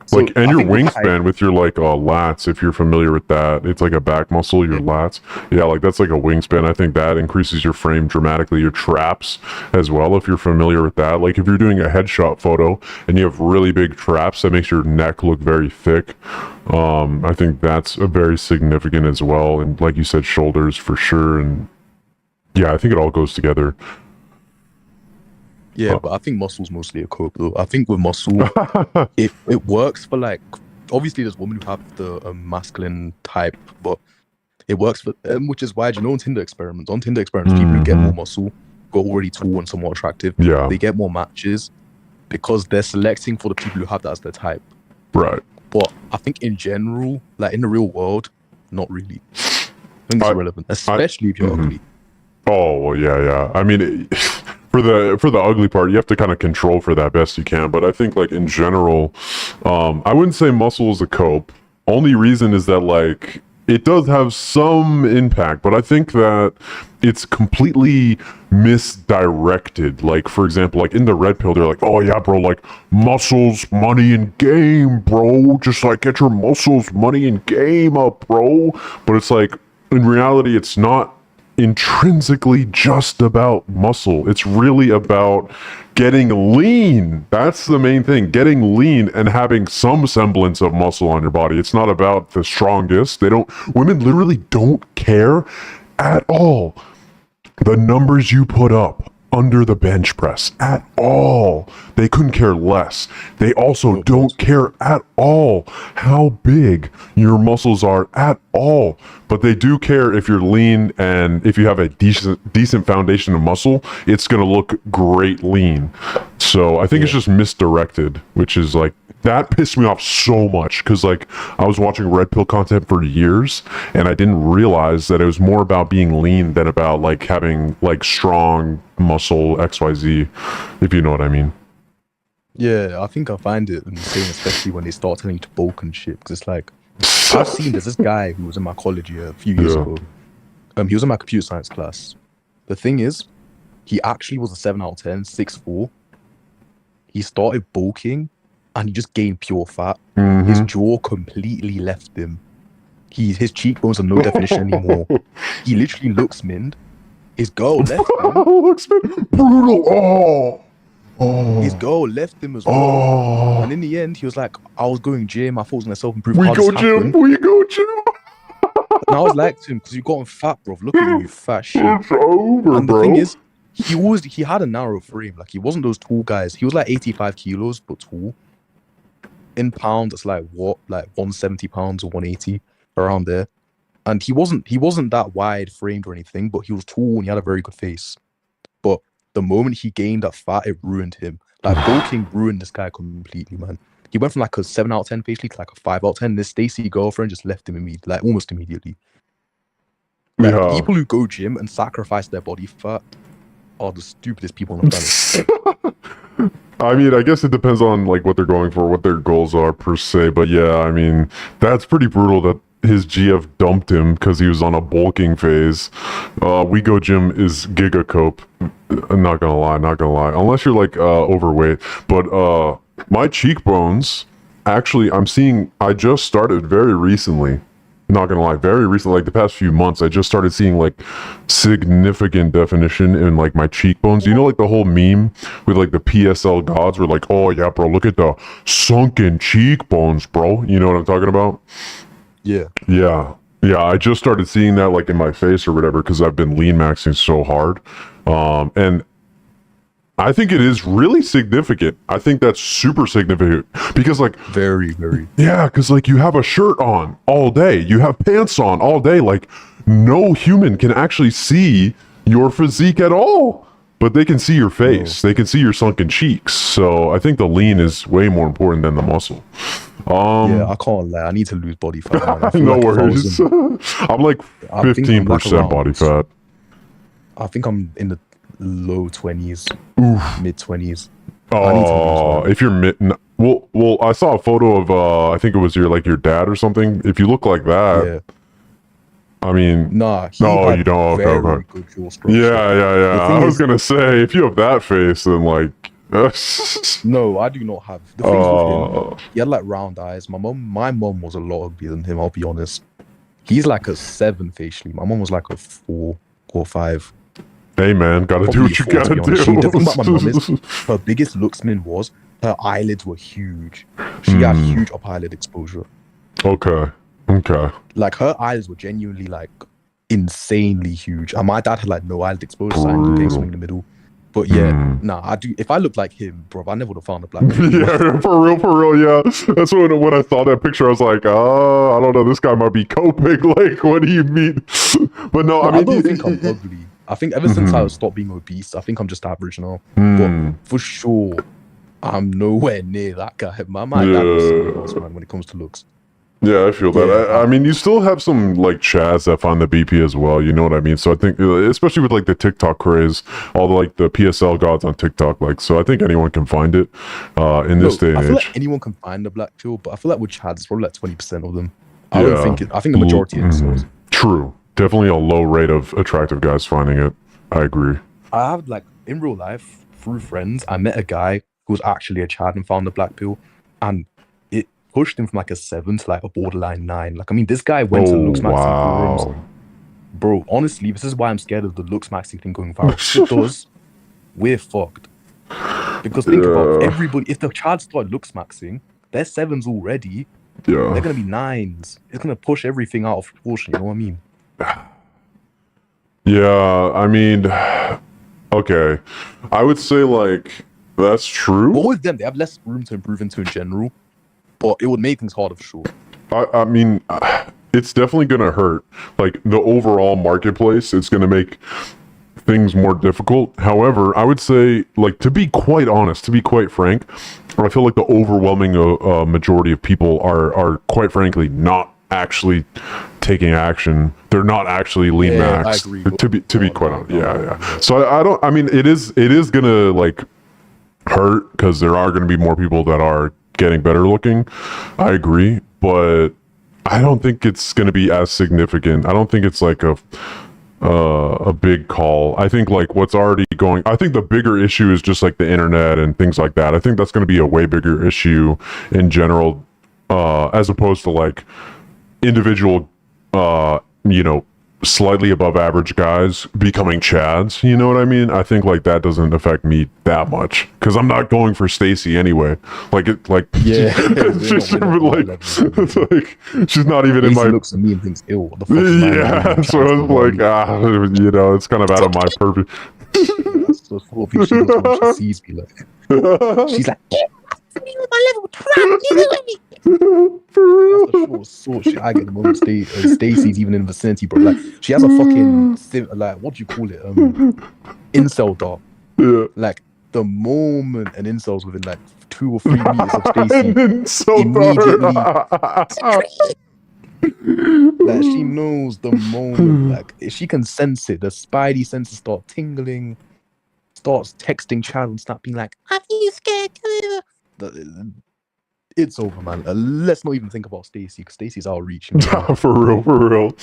So
Like, and
I
your
think with height-
wingspan with your like lats, if you're familiar with that, it's like a back muscle, your lats. Yeah, like that's like a wingspan. I think that increases your frame dramatically. Your traps as well, if you're familiar with that. Like if you're doing a headshot photo and you have really big traps, that makes your neck look very thick. I think that's a very significant as well. And like you said, shoulders for sure. And yeah, I think it all goes together.
Yeah, but I think muscle's mostly a cope though. I think with muscle, it works for like, obviously there's women who have the masculine type, but it works for them, which is why, you know, on Tinder experiments, people who get more muscle, go already tall and somewhat attractive,
Yeah,
they get more matches because they're selecting for the people who have that as their type.
right.
But I think in general, like in the real world, not really. I think it's irrelevant, especially if you're ugly.
Oh well, yeah. I mean, for the ugly part, you have to kind of control for that best you can. But I think like in general, I wouldn't say muscle is a cope. Only reason is that like it does have some impact, but I think that it's completely misdirected. Like for example, like in the red pill, they're like, oh yeah, bro, like muscles, money, and game, bro. Just like get your muscles, money, and game up, bro. But it's like in reality, it's not intrinsically just about muscle. It's really about getting lean. That's the main thing. Getting lean and having some semblance of muscle on your body. It's not about the strongest. Women literally don't care at all the numbers you put up under the bench press at all. They couldn't care less. They also don't care at all how big your muscles are at all. But they do care if you're lean, and if you have a decent foundation of muscle, it's going to look great lean. So I think it's just misdirected, which is like, that pissed me off so much because like I was watching red pill content for years and I didn't realize that it was more about being lean than about like having like strong muscle XYZ, if you know what I mean.
Yeah, I think I find it insane, especially when they start telling you to bulk and shit. Because it's like, there's this guy who was in my college a few years ago. He was in my computer science class. The thing is, he actually was a 7 out of 10, 6'4". He started bulking and he just gained pure fat. His jaw completely left him. His cheekbones are no definition anymore. He literally looks minned. His girl left him.
Looks brutal.
His girl left him as well. And in the end, he was like, I was going gym. I thought I was going to self-improve.
We go gym.
And I was like to him, because you've gotten fat, bro. Look at you, fat shit.
It's over,
And
bro.
the thing is, he had a narrow frame. Like, he wasn't those tall guys. He was like 85 kilos, but tall. In pounds, it's like what? Like 170 pounds or 180, around there. And he wasn't that wide framed or anything, but he was tall and he had a very good face. But the moment he gained that fat, it ruined him. Like bulking ruined this guy completely, man. He went from like a 7 out of 10 basically to like a 5 out of 10. This Stacy girlfriend just left him immediately, like almost immediately. Like, people who go gym and sacrifice their body fat are the stupidest people on the planet.
I mean, I guess it depends on like what they're going for, what their goals are per se. But yeah, I mean, that's pretty brutal that his GF dumped him because he was on a bulking phase. We Go Gym is gigacope. I'm not gonna lie. Unless you're like overweight. But my cheekbones, actually, I just started very recently. Not gonna lie, very recently, like the past few months, I just started seeing like significant definition in like my cheekbones. You know, like the whole meme with like the PSL gods were like, oh yeah, bro, look at the sunken cheekbones, bro. You know what I'm talking about?
Yeah.
Yeah. Yeah, I just started seeing that like in my face or whatever because I've been lean maxing so hard. And I think it is really significant. I think that's super significant because like
Very, very.
yeah, because like you have a shirt on all day, you have pants on all day. Like no human can actually see your physique at all, but they can see your face. They can see your sunken cheeks. So I think the lean is way more important than the muscle.
Yeah, I can't lie. I need to lose body fat. Man. I feel
No
like if I
worries.
was in-
I'm like
I think I'm like
15% body
around-
fat.
I think I'm in the low 20s, mid 20s.
Oh, if you're well, I saw a photo of I think it was your dad or something. If you look like that,
Yeah.
I mean,
Nah, he
No,
had
you don't. Okay,
very
okay.
good jaw structure.
yeah.
thing
I was
is-
gonna say if you have that face, then like,
No, I do not have. The thing is with him,
uh,
he had like round eyes. My mom was a lot uglier than him. I'll be honest. He's like a 7 facially. My mom was like a 4 or 5.
hey man, gotta do
Probably
what you
a 4, to
gotta
be honest. The thing about my mom is
do.
her biggest looksman was her eyelids were huge. She had huge upper eyelid exposure.
Okay.
Like her eyes were genuinely like insanely huge. And my dad had like no eyelid exposure, so I ended up getting something in the middle. But yeah, nah, I do. If I looked like him, bro, I never would have found a black.
Yeah, for real, yeah. That's when I saw that picture, I was like, I don't know, this guy might be coping. Like, what do you mean? But no, I
I
mean,
don't think I'm ugly. I think ever since I stopped being obese, I think I'm just average now.
Hmm.
But for sure, I'm nowhere near that guy. My dad was something else, man, when it comes to looks.
Yeah, I feel that.
Yeah.
I mean, you still have some like Chaz that find the BP as well. You know what I mean? So I think, especially with like the TikTok craze, all the like the PSL gods on TikTok, like, so I think anyone can find it in this day and
I feel
age.
like anyone can find a black pill, but I feel like with Chad, it's probably like 20% of them. I
Yeah.
don't think it, I think the majority is.
True. Definitely a low rate of attractive guys finding it. I agree.
I have like in real life through friends, I met a guy who was actually a Chad and found the black pill, and it pushed him from like a 7 to like a borderline 9. Like I mean, this guy went to looks maxing forums.
wow.
Bro, honestly, this is why I'm scared of the looks maxing thing going viral. If it does, we're fucked. Because think about
Yeah.
everybody. If the Chad start looks maxing, they're 7s already.
Yeah.
They're gonna be 9s. It's gonna push everything out of proportion. You know what I mean?
Yeah, I mean, okay. I would say like that's true.
But with them, they have less room to improve into in general. But it would make things harder for sure.
I mean, it's definitely gonna hurt. Like the overall marketplace, it's gonna make things more difficult. However, I would say, like, to be quite honest, to be quite frank, I feel like the overwhelming majority of people are quite frankly not actually taking action. They're not actually lean
Yeah, I
max.
agree.
To be quite honest, yeah. So I don't. I mean, it is gonna like hurt because there are gonna be more people that are getting better looking. I agree, but I don't think it's gonna be as significant. I don't think it's like a big call. I think like what's already going. I think the bigger issue is just like the internet and things like that. I think that's gonna be a way bigger issue in general, as opposed to like individual, slightly above average guys becoming Chads. You know what I mean? I think like that doesn't affect me that much because I'm not going for Stacy anyway. Like it, like
Yeah,
she's
we're not
like,
that level.
it's like she's not even in
Casey
my.
looks at me and thinks, "Ew, what the fuck?" Is
Yeah, so I was like, it's kind of out of my purview.
That's the sort of thing she does when she sees me. Like, she's like, "My level trap,
For real.
That's the short sort shit I get the moment Stacy's even in the vicinity, bro. Like she has a fucking like what do you call it? Incel dart.
Yeah.
Like the moment an incel's within like 2 or 3 meters of Stacy,
And so
immediately-
hard.
like she knows the moment. Like if she can sense it, the spidey senses start tingling. Starts texting Chad and start being like, "Are you scared?" It's over, man. Let's not even think about Stacy because Stacy's out of reach. You know?
For real.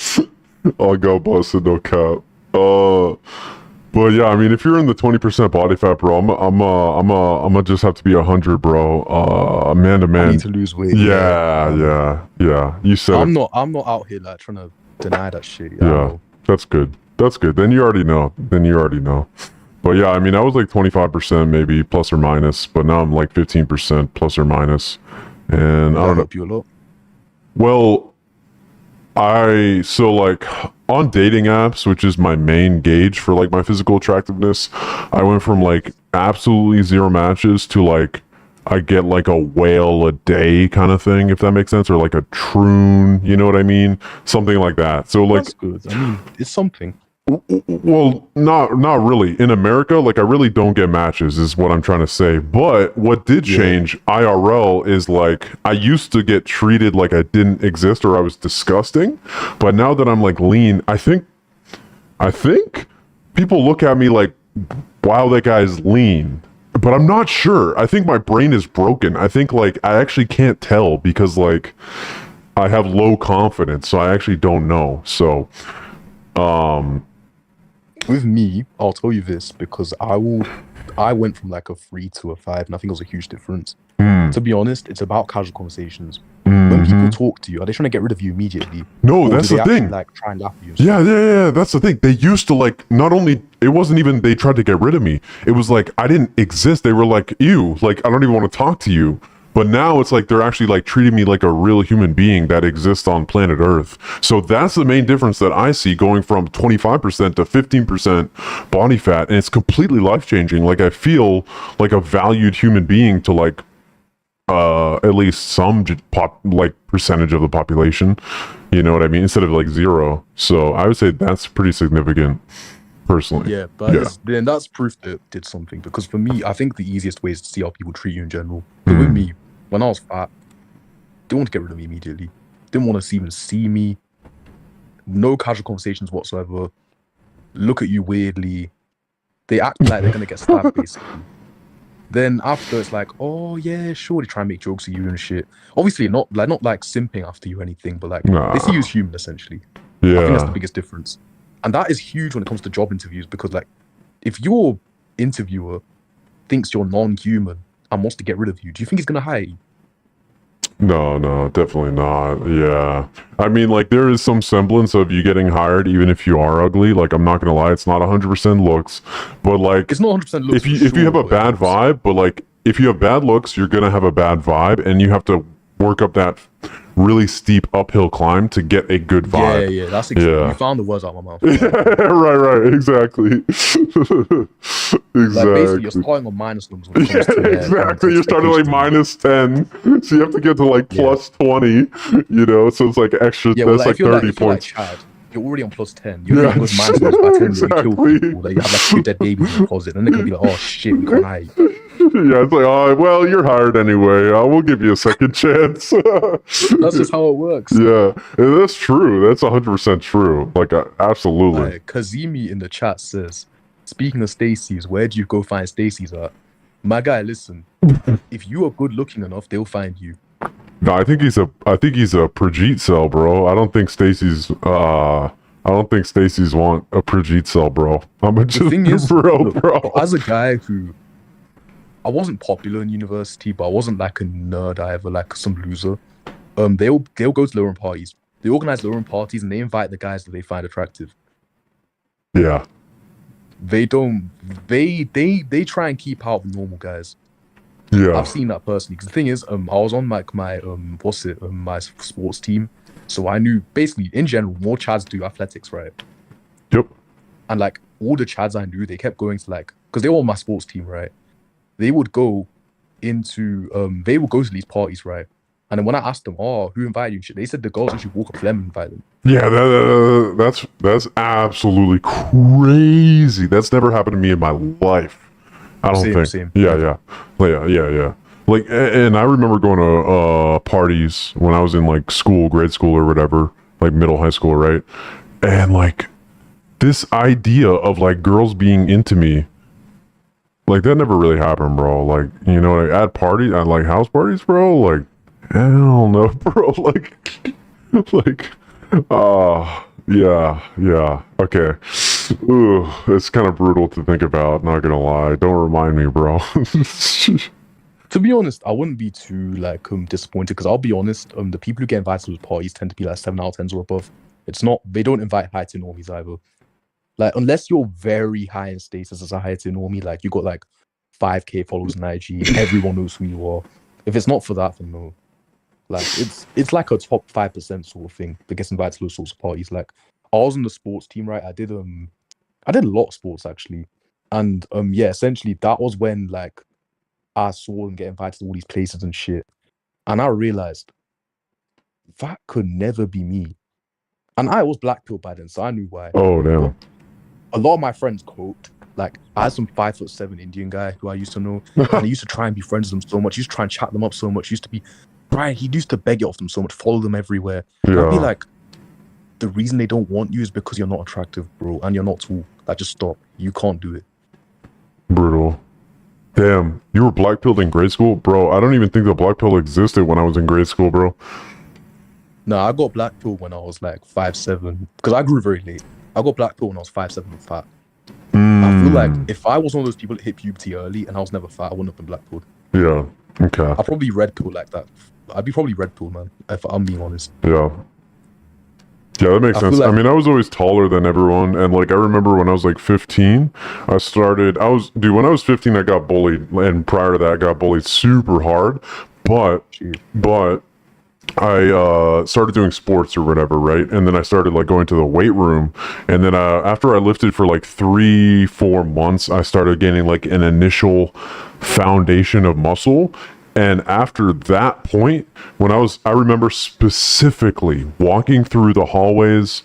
I'll go busted, no cap. But yeah, I mean, if you're in the 20% body fat, bro, I'm just have to be 100, bro. Man to
I
man.
need to lose weight.
Yeah. You said
I'm
it.
not out here like trying to deny that shit.
Yeah, that's good. Then you already know. But yeah, I mean, I was like 25% maybe plus or minus, but now I'm like 15% plus or minus. And I don't know.
help you a lot.
Well, So like on dating apps, which is my main gauge for like my physical attractiveness, I went from like absolutely zero matches to like I get like a whale a day kind of thing, if that makes sense, or like a troon, you know what I mean? Something like that. So like,
That's good. I mean, it's something.
well, not really. In America, like I really don't get matches, is what I'm trying to say. But what did
Yeah.
change IRL is like I used to get treated like I didn't exist or I was disgusting. But now that I'm like lean, I think people look at me like, wow, that guy's lean. But I'm not sure. I think my brain is broken. I think like I actually can't tell because like I have low confidence, so I actually don't know. So
With me, I'll tell you this because I went from like a 3 to a 5, and I think it was a huge difference. To be honest, it's about casual conversations. When people talk to you, are they trying to get rid of you immediately?
no,
Or
that's
do they
the
actually
thing.
like try and laugh at you?
Yeah, that's the thing. They used to like not only it wasn't even they tried to get rid of me. It was like I didn't exist. They were like, ew, like I don't even want to talk to you. But now it's like they're actually like treating me like a real human being that exists on planet Earth. So that's the main difference that I see going from 25% to 15% body fat. And it's completely life changing. Like I feel like a valued human being to like at least some like percentage of the population, you know what I mean, instead of like zero. So I would say that's pretty significant personally.
Yeah, but
Yeah.
then that's proof that it did something. Because for me, I think the easiest way is to see how people treat you in general. But with me, when I was fat, didn't want to get rid of me immediately. Didn't want to even see me. No casual conversations whatsoever. Look at you weirdly. They act like they're gonna get stabbed, basically. Then after it's like, oh yeah, sure, they try and make jokes of you and shit. Obviously, not like simping after you or anything, but like
Nah.
they see you as human essentially. I think that's the
Yeah.
biggest difference, and that is huge when it comes to job interviews because like, if your interviewer thinks you're non-human and wants to get rid of you, do you think he's gonna hire you?
No, definitely not. Yeah. I mean, like, there is some semblance of you getting hired even if you are ugly. Like, I'm not gonna lie, it's not 100% looks. But, like,
It's not 100% looks.
if you have a bad vibe, but, like, if you have bad looks, you're gonna have a bad vibe, and you have to work up that really steep uphill climb to get a good vibe.
Yeah, that's
Yeah.
you found the words out of my mouth.
right, exactly.
Like basically, you're
exactly.
starting on minus numbers when it
Yeah,
comes to
exactly. You're starting like
expectations.
-10, so you have to get to like
Yeah.
plus 20. You know, so it's like extra.
Yeah, well,
that's
like,
like 30
if you're like
points.
Chad, you're already on plus 10. You're
Yeah,
already on good minus numbers by telling them you kill
exactly.
people. That you have like 2 dead babies in the closet, and they're gonna be like, oh shit, we can't hire you.
Yeah, it's like, oh, well, you're hired anyway. We'll give you a second chance.
That's just how it works.
Yeah, and that's true. That's 100% true. Like, absolutely.
Like, Kazimi in the chat says, speaking of Stacy's, where do you go find Stacy's at? My guy, listen, if you are good looking enough, they'll find you.
No, I think he's a Prejeet cell, bro. I don't think Stacy's want a Prejeet cell, bro. I'm
The
just
thing is,
bro.
look, as a guy who, I wasn't popular in university, but I wasn't like a nerd either, like some loser. They'll go to lowering parties. They organize lowering parties and they invite the guys that they find attractive.
Yeah.
They don't. They try and keep out the normal guys.
Yeah.
I've seen that personally. Because the thing is, I was on like my my sports team, so I knew basically in general more Chads do athletics, right?
Yep.
And like all the Chads I knew, they kept going to like because they were on my sports team, right? They would go into they would go to these parties, right? And then when I asked them, oh, who invited you? And shit, they said the girls actually walk up to them and invite them.
Yeah, that's absolutely crazy. That's never happened to me in my life. I don't think.
Same.
Yeah. Like, and I remember going to parties when I was in like school, grade school or whatever, like middle high school, right? And like this idea of like girls being into me, like that never really happened, bro. Like, you know, like, at parties, at like house parties, bro. Like, I don't know, bro. Like, yeah. Okay. Ooh, it's kind of brutal to think about. Not gonna lie. Don't remind me, bro.
To be honest, I wouldn't be too like disappointed because I'll be honest, the people who get invited to those parties tend to be like 7 out of 10s or above. It's not they don't invite high to normies either. Like unless you're very high in status as a high to normie, like you got like 5K followers on IG, everyone knows who you are. If it's not for that, then no. Like it's like a top 5% sort of thing that gets invited to those sorts of parties. Like I was in the sports team, right? I did a lot of sports actually. And yeah, essentially that was when like I saw them get invited to all these places and shit. And I realized that could never be me. And I was black pill by then, so I knew why.
Oh
But
damn.
a lot of my friends coped. Like I had some 5'7" Indian guy who I used to know, and I used to try and be friends with them so much. Used to try and chat them up so much. Used to be Brian. He used to beg it off them so much, follow them everywhere. And I'd be
Yeah.
like, the reason they don't want you is because you're not attractive, bro, and you're not tall. Like just stop. You can't do it.
Brutal. Damn, you were black pilled in grade school, bro. I don't even think the black pill existed when I was in grade school, bro.
No, I got black pill when I was like 5'7", because I grew very late. I got black pill when I was 5'7" and fat. I feel like if I was one of those people that hit puberty early and I was never fat, I wouldn't have been black pilled.
Yeah. Okay.
I'd probably be red pill like that. I'd be probably red pill, man, if I'm being honest.
Yeah. Yeah, that makes
I feel
sense. I
like-
mean, I was always taller than everyone, and like I remember when I was like 15, when I was 15, I got bullied, and prior to that, I got bullied super hard. But I started doing sports or whatever, right? And then I started like going to the weight room, and then after I lifted for like 3-4 months, I started gaining like an initial foundation of muscle. And after that point, I remember specifically walking through the hallways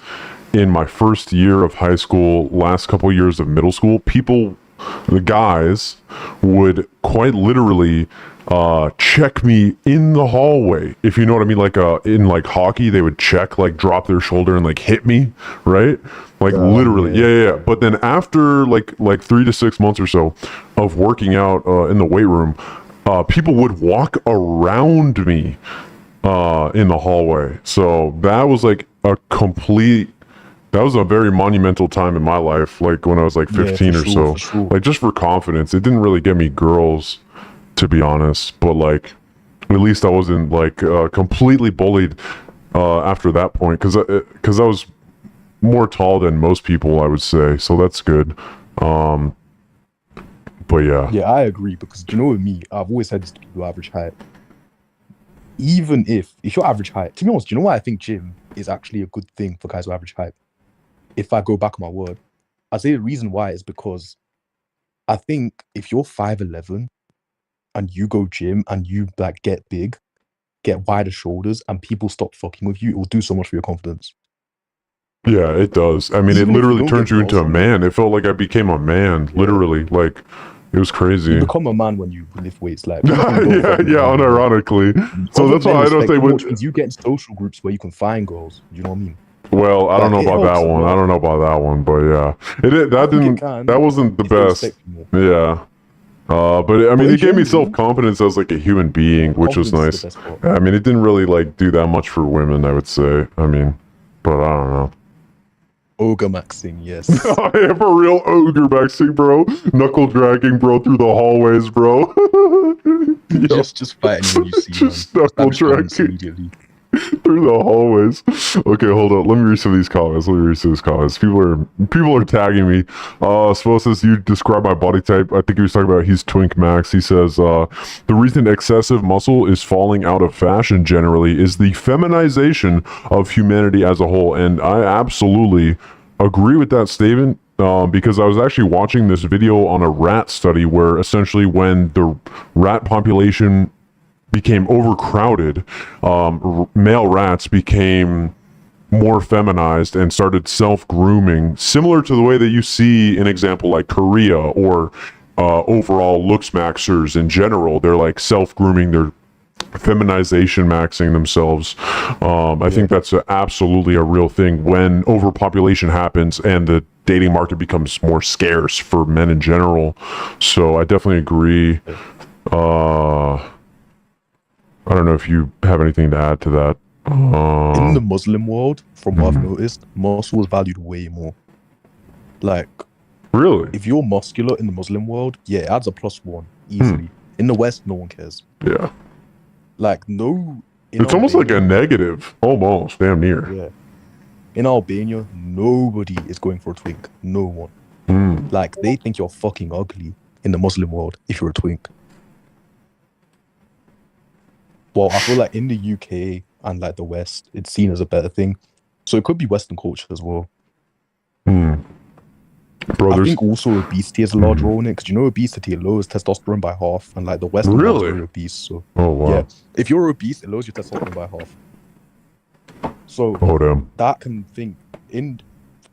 in my first year of high school, last couple years of middle school, the guys would quite literally check me in the hallway, if you know what I mean. Like in like hockey, they would check, like drop their shoulder and like hit me, right? Like literally, yeah. But then after like 3 to 6 months or so of working out in the weight room, people would walk around me in the hallway. So that was like that was a very monumental time in my life, like when I was like 15
for
or
sure,
so.
for sure.
Like just for confidence. It didn't really get me girls, to be honest, but like at least I wasn't like completely bullied after that point, because I was more tall than most people, I would say. So that's good. But yeah.
Yeah, I agree, because you know with me, I've always said this to people average height. Even if you're average height, to be honest, you know why I think gym is actually a good thing for guys with average height? If I go back on my word, I'd say the reason why is because I think if you're 5'11" and you go gym and you like get big, get wider shoulders, and people stop fucking with you, it will do so much for your confidence.
Yeah, it does. I mean,
Even
it
if you
literally
don't
turns
get
you into
girls
a
from
man. It felt like I became a man, literally. Like, it was crazy.
You become a man when you lift weights, like
Yeah, unironically. So that's why I don't think
which means you get in social groups where you can find girls. You know what I mean?
Well, I don't know
Like, it
about that
helps a
one. I
lot.
don't know about that one, but yeah, that wasn't the
if they
best.
respect you more.
Yeah. But I mean,
But
it
in
gave me
general,
self-confidence as like a human being, which was
confidence
nice.
is the best part.
I mean, it didn't really like do that much for women, I would say. I mean, but I don't know.
Ogre maxing, yes.
I am a real ogre maxing, bro. Knuckle dragging, bro, through the hallways, bro. Yo,
just fight anyone you see,
just
man.
knuckle
Establish dominance
dragging
immediately.
through the hallways. Okay, hold on. Let me read some of these comments. People are tagging me. Spo says, you describe my body type. I think he was talking about he's Twink Max. He says, the reason excessive muscle is falling out of fashion generally is the feminization of humanity as a whole. And I absolutely agree with that statement. Because I was actually watching this video on a rat study where essentially when the rat population became overcrowded, male rats became more feminized and started self-grooming, similar to the way that you see an example like Korea or overall looks maxers in general. They're like self-grooming, they're feminization maxing themselves. I think that's absolutely a real thing when overpopulation happens and the dating market becomes more scarce for men in general. So I definitely agree. I don't know if you have anything to add to that.
In the Muslim world, from what I've noticed, muscle is valued way more. Like,
Really?
if you're muscular in the Muslim world, yeah, it adds a +1 easily. In the West, no one cares.
Yeah.
Like, no.
It's almost like a negative. Almost. Damn near.
Yeah. In Albania, nobody is going for a twink. No one. Like, they think you're fucking ugly in the Muslim world if you're a twink. Well, I feel like in the UK and like the West, it's seen as a better thing. So it could be Western culture as well.
Hmm. Bro,
I
there's
think also obesity has a large role in it, because obesity lowers testosterone by half, and like the Western world's
Really?
very obese. So
oh wow.
yeah, if you're obese, it lowers your testosterone by half. So
Oh damn.
that can think in.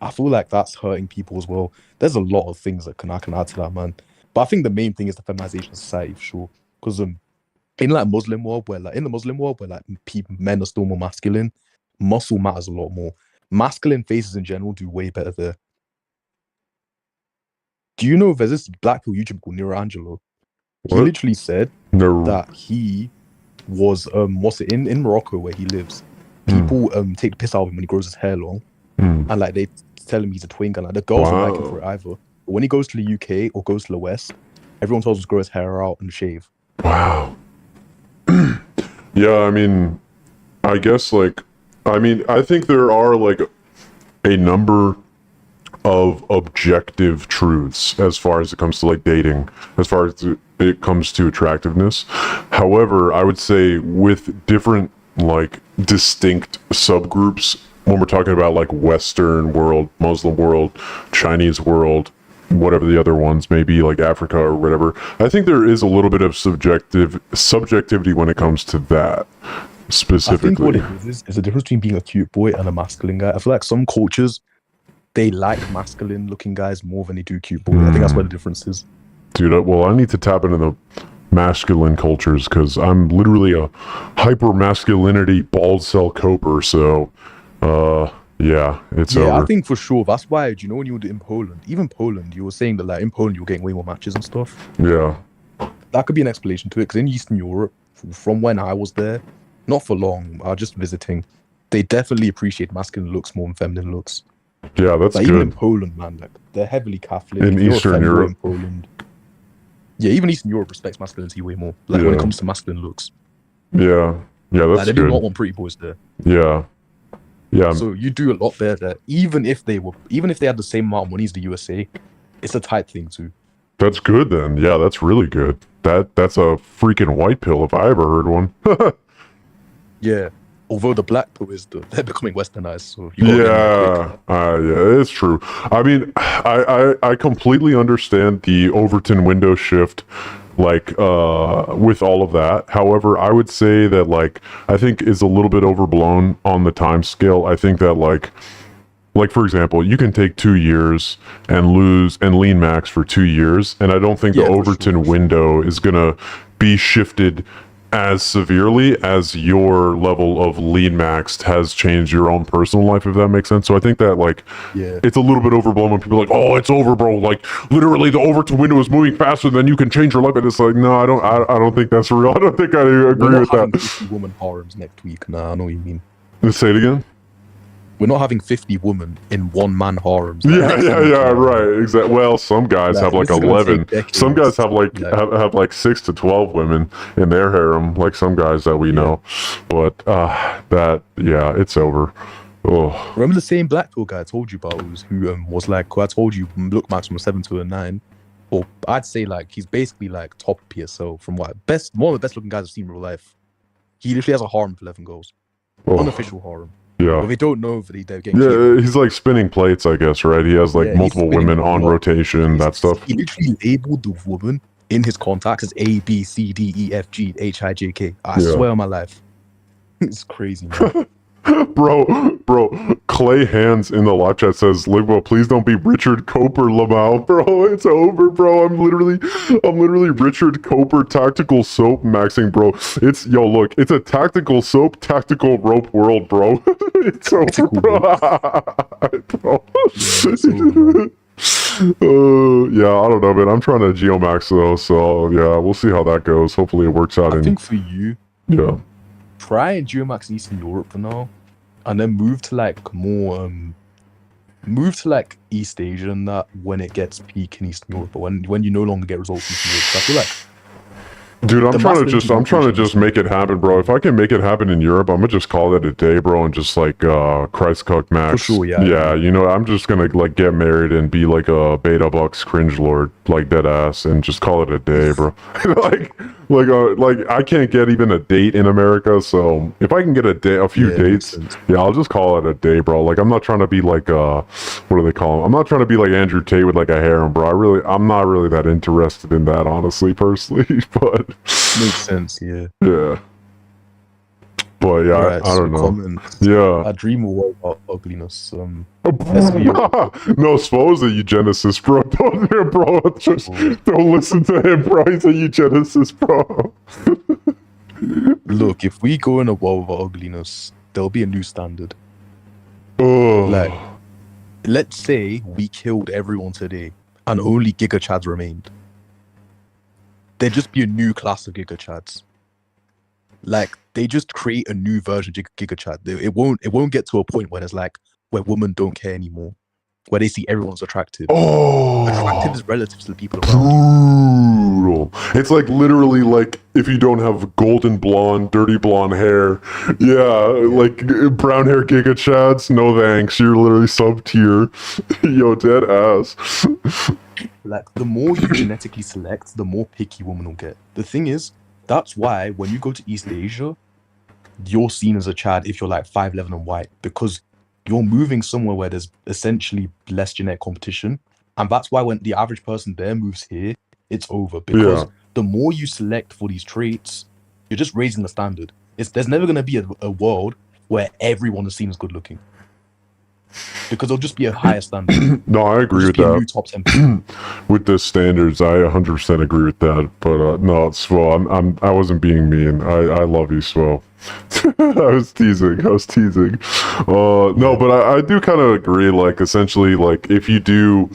I feel like that's hurting people as well. There's a lot of things that I can add to that, man. But I think the main thing is the feminization of society for sure. Because in like Muslim world, where like men are still more masculine, muscle matters a lot more. Masculine faces in general do way better there. Do you know there's this Blackpool YouTuber called Nero Angelo? He
What?
literally said
No.
that he was in Morocco where he lives.
Hmm.
People take the piss out of him when he grows his hair long,
Hmm.
and like they tell him he's a twink, and like the girls don't like him
Wow.
for it either. But when he goes to the UK or goes to the West, everyone tells him to grow his hair out and shave.
Wow. Yeah, I mean, I guess I think there are like a number of objective truths as far as it comes to like dating, as far as it comes to attractiveness. However, I would say with different like distinct subgroups, when we're talking about like Western world, Muslim world, Chinese world, whatever the other ones may be, like Africa or whatever, I think there is a little bit of subjectivity when it comes to that specifically.
I think what it is the difference between being a cute boy and a masculine guy. I feel like some cultures, they like masculine looking guys more than they do cute boys. I think that's where the difference is.
Dude, well, I need to tap into the masculine cultures because I'm literally a hyper masculinity bald cell coper. So, yeah, it's over.
I think for sure. That's why, do you know when you were in Poland, even Poland, you were saying that like in Poland you were getting way more matches and stuff.
Yeah.
That could be an explanation to it, because in Eastern Europe, from when I was there, not for long, I was just visiting, they definitely appreciate masculine looks more than feminine looks.
Yeah, that's
Like even in
good.
Poland, man, like they're heavily Catholic.
In
If you're a
Eastern
femboy
Europe.
in Poland, yeah, even Eastern Europe respects masculinity way more. Like when
Yeah.
it comes to masculine looks,
Yeah. Yeah,
like
that's
they do not
good.
want pretty boys there.
Yeah. Yeah.
So you do a lot better. Even if they had the same amount of money as the USA, it's a tight thing too.
That's good then. Yeah, that's really good. That's a freaking white pill if I ever heard one.
Yeah. Although the black pill is they're becoming westernized, so you gotta get them quick.
Yeah, it's true. I mean, I completely understand the Overton window shift, like with all of that. However, I would say that like I think is a little bit overblown on the time scale. I think that like for example, you can take 2 years and lose and lean max for 2 years, and I don't think
Yeah,
the
for
Overton
sure.
window is gonna be shifted as severely as your level of lean maxed has changed your own personal life, if that makes sense. So I think that like
Yeah.
it's a little bit overblown when people are like, oh, it's over, bro. Like literally the Overton window is moving faster than you can change your life. And it's like, no, I don't think that's real. I don't think I
We're
agree
not
with
having
that.
50 woman harems next week. Nah, I know what you mean.
Let's say it again.
We're not having 50 women in one man harems.
Yeah, right. Exactly. Well, some guys
Like,
have like
this is gonna
11.
take
Some guys have like
decades.
have like 6 to 12 women in their harem, like some guys that we know. But it's over. Oh,
Remember the same black pill guy I told you about, who was like, who I told you look max from a 7 to a 9, or I'd say like he's basically like top PSO from one of the best looking guys I've seen in real life. He literally has a harem of 11 girls,
oh,
unofficial harem.
yeah.
But they don't know that they're getting
Yeah, he's like spinning plates, I guess, right? He has like
Yeah, he's
multiple
spinning
women
a
on
lot.
rotation, that stuff.
He literally labeled the woman in his contacts as A, B, C, D, E, F, G, H, I, J, K. I
Yeah.
swear on my life. It's crazy, man.
Bro, Clay Hands in the live chat says, Ligbo, please don't be Richard Coper Lamau. Bro, it's over, bro. I'm literally Richard Coper tactical soap maxing, bro. It's a tactical soap, tactical rope world, bro. It's over,
Tactical
bro. Bro.
Yeah, it's over, man.
Yeah, I don't know, man. I'm trying to geomax though, so yeah, we'll see how that goes. Hopefully it works out.
I think for you,
Yeah.
try and geomax in Eastern Europe for now, and then move to like East Asia and that when it gets peak in Eastern Europe, but when you no longer get results in Eastern Europe. So I feel like
Dude, I'm
The
trying to
masculinity
just
appreciation.
make it happen, bro. If I can make it happen in Europe, I'm gonna just call it a day, bro, and just like Christ Cook Max.
sure, yeah.
Yeah, you know, I'm just gonna like get married and be like a Beta Bucks cringe lord, like dead ass, and just call it a day, bro. like I can't get even a date in America, so if I can get a few
Yeah, makes
dates,
sense.
yeah, I'll just call it a day, bro. Like I'm not trying to be like what do they call him? I'm not trying to be like Andrew Tate with like a harem, bro. I'm not really that interested in that, honestly, personally. But
Makes sense, yeah.
yeah, but yeah,
Alright,
I
so
don't know.
comments.
Yeah.
I dream of world about ugliness. SVO.
No, Spo's a eugenicist, bro. Don't, bro, just don't listen to him, bro. He's a eugenicist, bro.
Look, if we go in a world of ugliness, there'll be a new standard.
Oh.
Like, let's say we killed everyone today and only Giga Chads remained. There'd just be a new class of Giga Chads. Like, they just create a new version of Giga Chad. It won't get to a point where it's like where women don't care anymore, where they see everyone's attractive. Attractive is relative to the people around you.
Brutal. It's like literally like if you don't have golden blonde, dirty blonde hair, yeah, like brown hair Giga Chads, no thanks. You're literally sub tier. Yo, dead ass.
Like, the more you genetically select, the more picky women will get. The thing is, that's why when you go to East Asia, you're seen as a Chad if you're like 5'11" and white, because you're moving somewhere where there's essentially less genetic competition. And that's why when the average person there moves here, it's over. Because the more you select for these traits, you're just raising the standard. There's never going to be a world where everyone is seen as good looking. Because there'll just be a higher standard.
No, I agree with
Be a
that.
new top 10.
With the standards, I 100% agree with that. But no, Swo, I wasn't being mean. I love you, Swo. I was teasing. No, but I do kind of agree. Like, essentially, like if you do,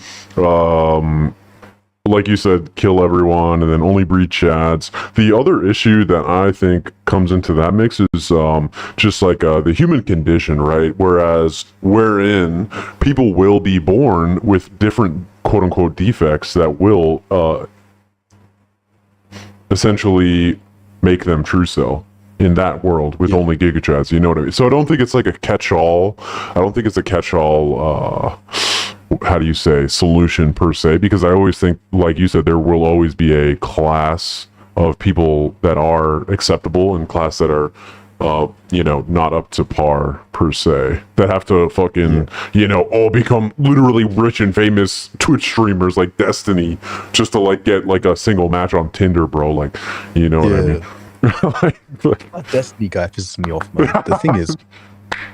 like you said, kill everyone and then only breed Chads. The other issue that I think comes into that mix is just like the human condition, right? Wherein people will be born with different quote unquote defects that will essentially make them true cell in that world with only Giga Chads. You know what I mean? So I don't think it's like a catch-all. I don't think it's a catch-all how do you say, solution per se, because I always think, like you said, there will always be a class of people that are acceptable and class that are not up to par per se, that have to fucking all become literally rich and famous Twitch streamers like Destiny just to like get like a single match on Tinder, bro. Like, you know what I mean?
That Destiny guy pisses me off, man. The thing is,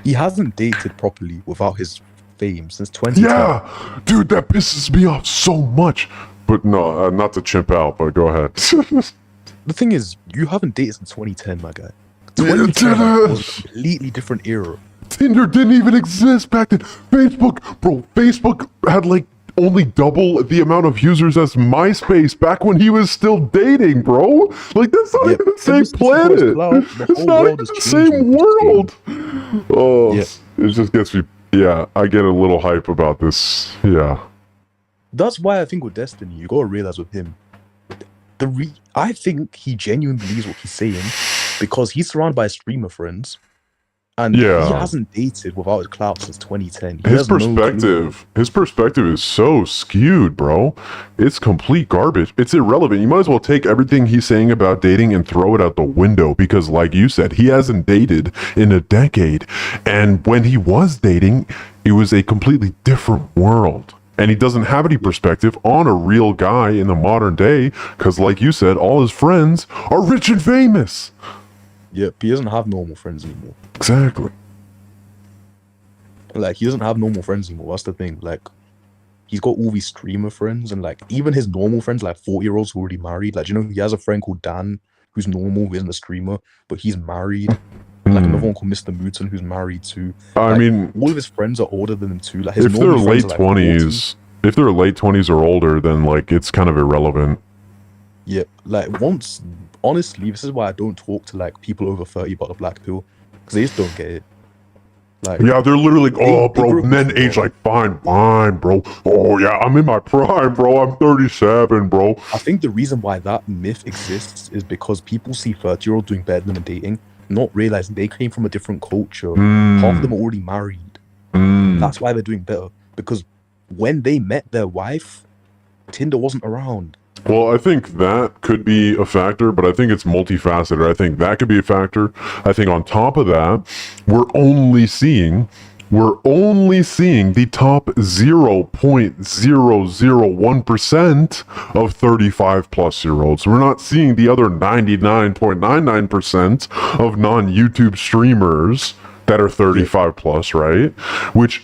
he hasn't dated properly without his fame since 2010.
Yeah, dude, that pisses me off so much. But no, not to chimp out, but go ahead.
The thing is, you haven't dated since 2010, my guy. 2010 was a completely different era.
Tinder didn't even exist back then. Facebook had like only double the amount of users as MySpace back when he was still dating, bro. Like, that's not even the same planet. It's not even the same world. Oh, it just gets me. Yeah, I get a little hype about this. Yeah.
That's why I think with Destiny, you gotta realize with him, I think he genuinely believes what he's saying because he's surrounded by streamer friends. And he hasn't dated without his clout since 2010.
His perspective is so skewed, bro. It's complete garbage. It's irrelevant. You might as well take everything he's saying about dating and throw it out the window because, like you said, he hasn't dated in a decade. And when he was dating, it was a completely different world. And he doesn't have any perspective on a real guy in the modern day because, like you said, all his friends are rich and famous.
Yep, he doesn't have normal friends anymore.
Exactly.
Like, he doesn't have normal friends anymore. That's the thing. Like, he's got all these streamer friends, and like, even his normal friends, like 40-year-olds who are already married. Like, he has a friend called Dan who's normal, who isn't a streamer, but he's married. Like, another one called Mr. Muton who's married too.
I mean,
all of his friends are older than him too. Like, his
if they're late 20s, if they're late 20s or older, then like it's kind of irrelevant.
Yep. Like, honestly, this is why I don't talk to like people over 30 about the black pill, because they just don't get it. Like,
yeah, they're literally like, bro, men age like fine, bro. Oh yeah, I'm in my prime, bro. I'm 37, bro.
I think the reason why that myth exists is because people see 30-year-olds doing better than them in dating, not realizing they came from a different culture. Half of them are already married. That's why they're doing better. Because when they met their wife, Tinder wasn't around.
Well, I think that could be a factor, but I think it's multifaceted. I think that could be a factor. I think on top of that, we're only seeing the top 0.001% of 35 plus year olds. We're not seeing the other 99.99% of non-YouTube streamers that are 35 plus, right?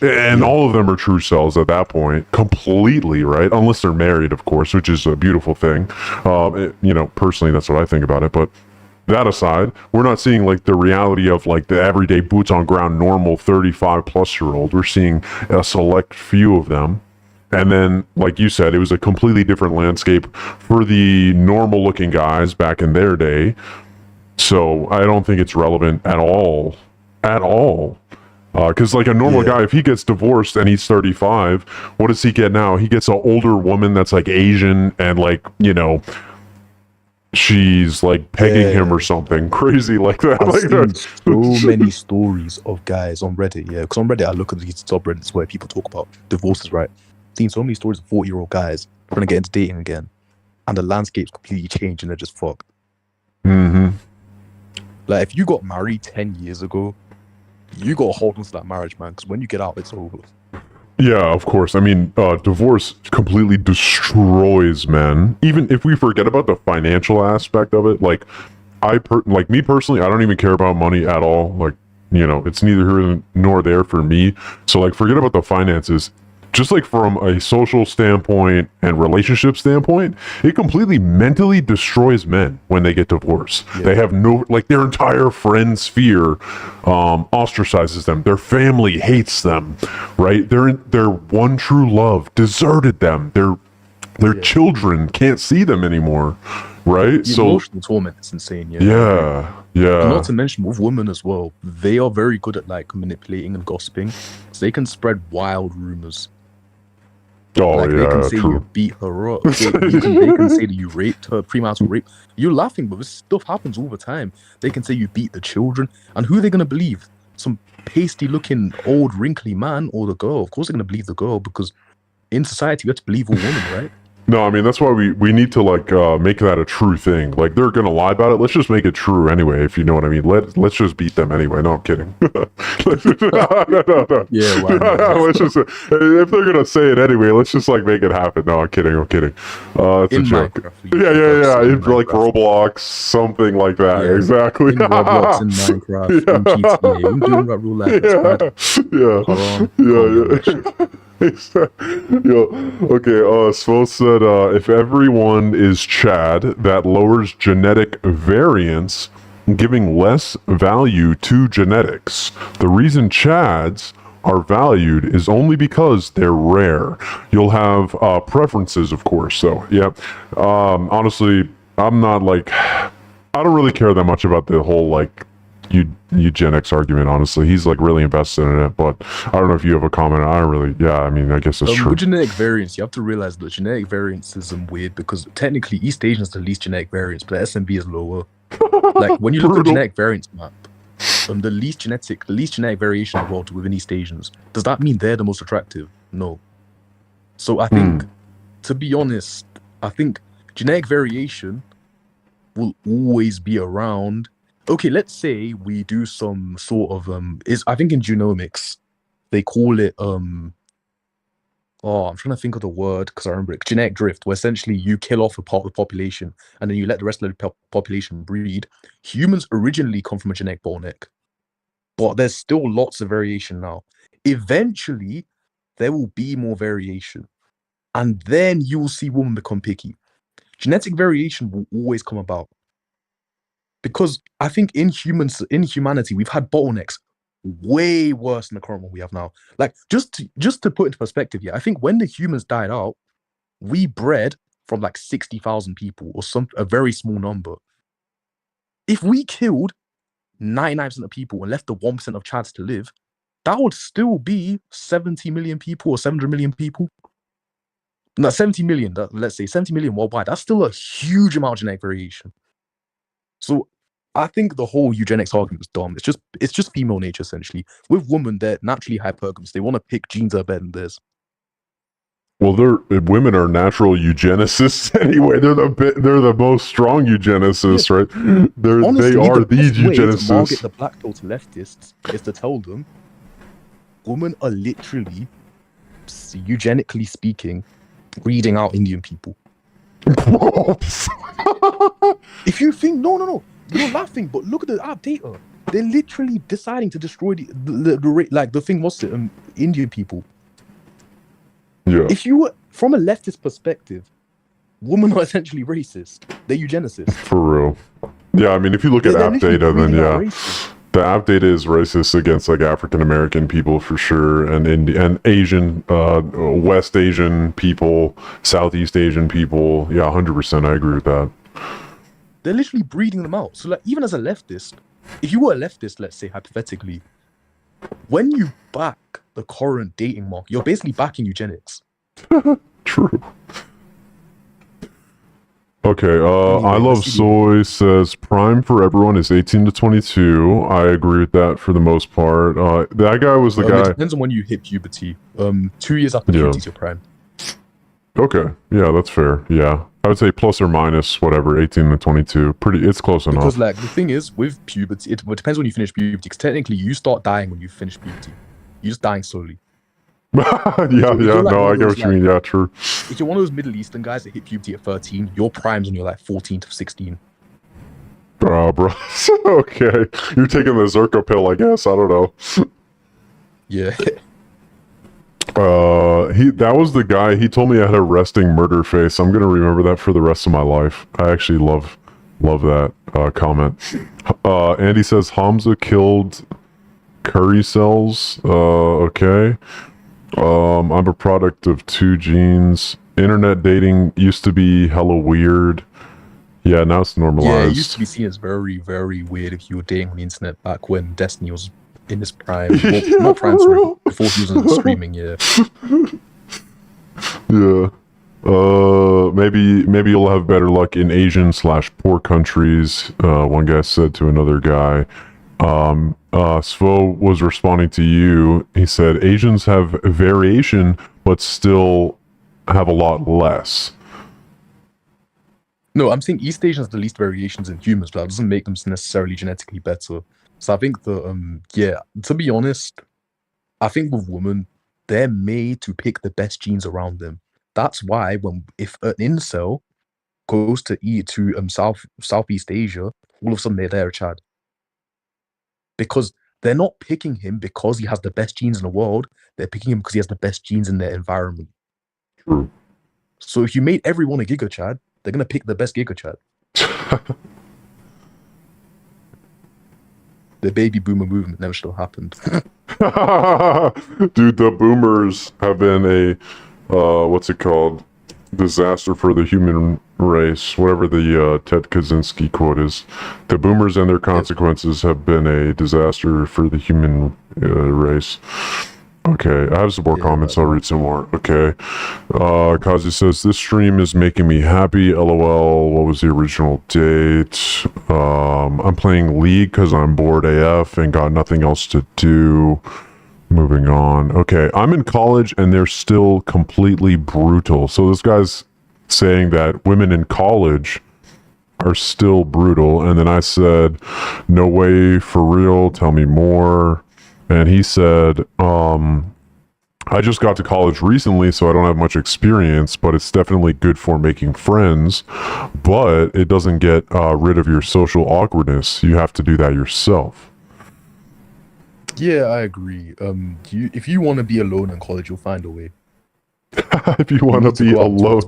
And all of them are true cells at that point, completely, right? Unless they're married, of course, which is a beautiful thing. Personally, that's what I think about it. But that aside, we're not seeing like the reality of like the everyday boots on ground, normal 35 plus year old. We're seeing a select few of them. And then, like you said, it was a completely different landscape for the normal looking guys back in their day. So I don't think it's relevant at all. At all. Because like a normal guy, if he gets divorced and he's 35, what does he get now? He gets an older woman that's like Asian and like, she's like pegging him or something crazy like that.
I've
like
seen so many stories of guys on Reddit, because on Reddit I look at these subreddits where people talk about divorces, right? I've seen so many stories of 40-year-old guys trying to get into dating again, and the landscape's completely changed and they're just fucked.
Mm-hmm.
Like, if you got married 10 years ago, you gotta hold on to that marriage, man, because when you get out, it's over.
Yeah, of course. I mean, divorce completely destroys men. Even if we forget about the financial aspect of it, like me personally, I don't even care about money at all. Like, it's neither here nor there for me. So like, forget about the finances. Just like from a social standpoint and relationship standpoint, it completely mentally destroys men when they get divorced. Yeah. They have their entire friend sphere ostracizes them. Their family hates them, right? Their one true love deserted them. Their children can't see them anymore, right?
The emotional torment is insane.
Yeah.
And not to mention with women as well, they are very good at like manipulating and gossiping. So they can spread wild rumors.
Oh,
they can say you beat her up. They can say that you raped her, premarital rape. You're laughing, but this stuff happens all the time. They can say you beat the children. And who are they going to believe? Some pasty-looking, old, wrinkly man or the girl? Of course they're going to believe the girl, because in society, you have to believe all women, right?
No, I mean, that's why we need to like make that a true thing. Like, they're gonna lie about it. Let's just make it true anyway, if you know what I mean. Let's just beat them anyway. No, I'm kidding. No.
Yeah,
let's just if they're gonna say it anyway, let's just like make it happen. No, I'm kidding. It's a joke. Yeah. In like Roblox, something like that.
Yeah,
exactly.
In Roblox, in Minecraft, in GTA, in doing that real life.
Yeah. Okay, Svo said, if everyone is Chad, that lowers genetic variance, giving less value to genetics. The reason Chads are valued is only because they're rare. You'll have preferences, of course, so, yeah. Honestly, I'm not like... I don't really care that much about the whole, like, eugenics argument, honestly. He's like really invested in it, but I don't know if you have a comment. I don't really. Yeah, I mean, I guess that's true.
With genetic variance, you have to realize that genetic variance is weird, because technically East Asian is the least genetic variance, but the SMV is lower. Like, when you look at genetic variance map, the least genetic variation in the world within East Asians, does that mean they're the most attractive? No. So I think, to be honest, I think genetic variation will always be around. Okay, let's say we do some sort of I think in genomics they call it I'm trying to think of the word because I remember it. Genetic drift, where essentially you kill off a part of the population and then you let the rest of the population breed. Humans originally come from a genetic bottleneck, but there's still lots of variation now. Eventually, there will be more variation, and then you will see women become picky. Genetic variation will always come about. Because I think in humanity, we've had bottlenecks way worse than the current one we have now. Like, just to put into perspective, I think when the humans died out, we bred from like 60,000 people or a very small number. If we killed 99% of people and left the 1% of Chads to live, that would still be 70 million people or 700 million people. No, 70 million, let's say 70 million worldwide. That's still a huge amount of genetic variation. So I think the whole eugenics argument is dumb. It's just female nature, essentially. With women, they're naturally hypergamous. They want to pick genes that are better than theirs.
Well, women are natural eugenicists anyway. They're the most strong eugenicists, right?
Honestly,
they are the
best way to market
eugenicists.
the black pill to leftists is to tell them women are literally, eugenically speaking, breeding out Indian people. If you think no, you're laughing, but look at the app data. They're literally deciding to destroy the thing was Indian people.
Yeah,
If you were from a leftist perspective, women are essentially racist. They're eugenicists.
for real. Yeah, I mean, if you look at
They're
app
literally
data, then
breeding out
yeah,
racists.
the app data is racist against like African American people for sure, and Asian, West Asian people, Southeast Asian people. Yeah, 100%. I agree with that.
They're literally breeding them out. So, like, even as a leftist, if you were a leftist, let's say hypothetically, when you back the current dating market, you're basically backing eugenics.
True. Okay,
Anyway,
I Love
let's see.
Soy says prime for everyone is 18 to 22. I agree with that for the most part. That guy was the
It
guy.
depends on when you hit puberty. 2 years after
Yeah.
puberty is your prime.
Okay, yeah, that's fair. Yeah, I would say plus or minus whatever, 18 to 22. It's close
Because,
enough.
like, the thing is, with puberty, it depends when you finish puberty. Because technically, you start dying when you finish puberty. You're just dying slowly.
Yeah,
you're like
no,
one
I
of
get
those,
what you mean. Yeah, true.
If you're one of those Middle Eastern guys that hit puberty at 13, your prime's when you're like 14 to 16.
Bro. Okay, you're taking the Zerka pill, I guess. I don't know.
Yeah.
That was the guy. He told me I had a resting murder face. I'm gonna remember that for the rest of my life. I actually love that comment. Andy says Hamza killed curry cells. Okay. I'm a product of two genes. Internet dating used to be hella weird. Yeah, now it's normalized.
Yeah, it used to be seen as very, very weird if you were dating on the internet back when Destiny was in his prime. Well,
Yeah,
not prime,
for
sorry,
real.
before he was on streaming, yeah.
Yeah. Maybe you'll have better luck in Asian/poor countries. One guy said to another guy. Svo was responding to you. He said Asians have variation, but still have a lot less.
No, I'm saying East Asians have the least variations in humans, but that doesn't make them necessarily genetically better. So I think yeah, to be honest, I think with women, they're made to pick the best genes around them. That's why if an incel goes to Southeast Asia, all of a sudden they're a Chad. Because they're not picking him because he has the best genes in the world. They're picking him because he has the best genes in their environment.
True.
So if you made everyone a Giga Chad, they're gonna pick the best Giga Chad. The baby boomer movement never should have happened.
Dude, the boomers have been a what's it called? Disaster for the human race. Whatever the Ted Kaczynski quote is. The boomers and their consequences have been a disaster for the human race. Okay, I have some more comments. I'll read some more. Okay. Kazi says, this stream is making me happy. LOL. What was the original date? I'm playing League because I'm bored AF and got nothing else to do. Moving on. Okay, I'm in college and they're still completely brutal. So this guy's saying that women in college are still brutal. And then I said, no way, for real, tell me more. And he said, I just got to college recently, so I don't have much experience, but it's definitely good for making friends, but it doesn't get rid of your social awkwardness. You have to do that yourself.
Yeah, I agree. If you want to be alone in college, you'll find a way.
If you want to be alone.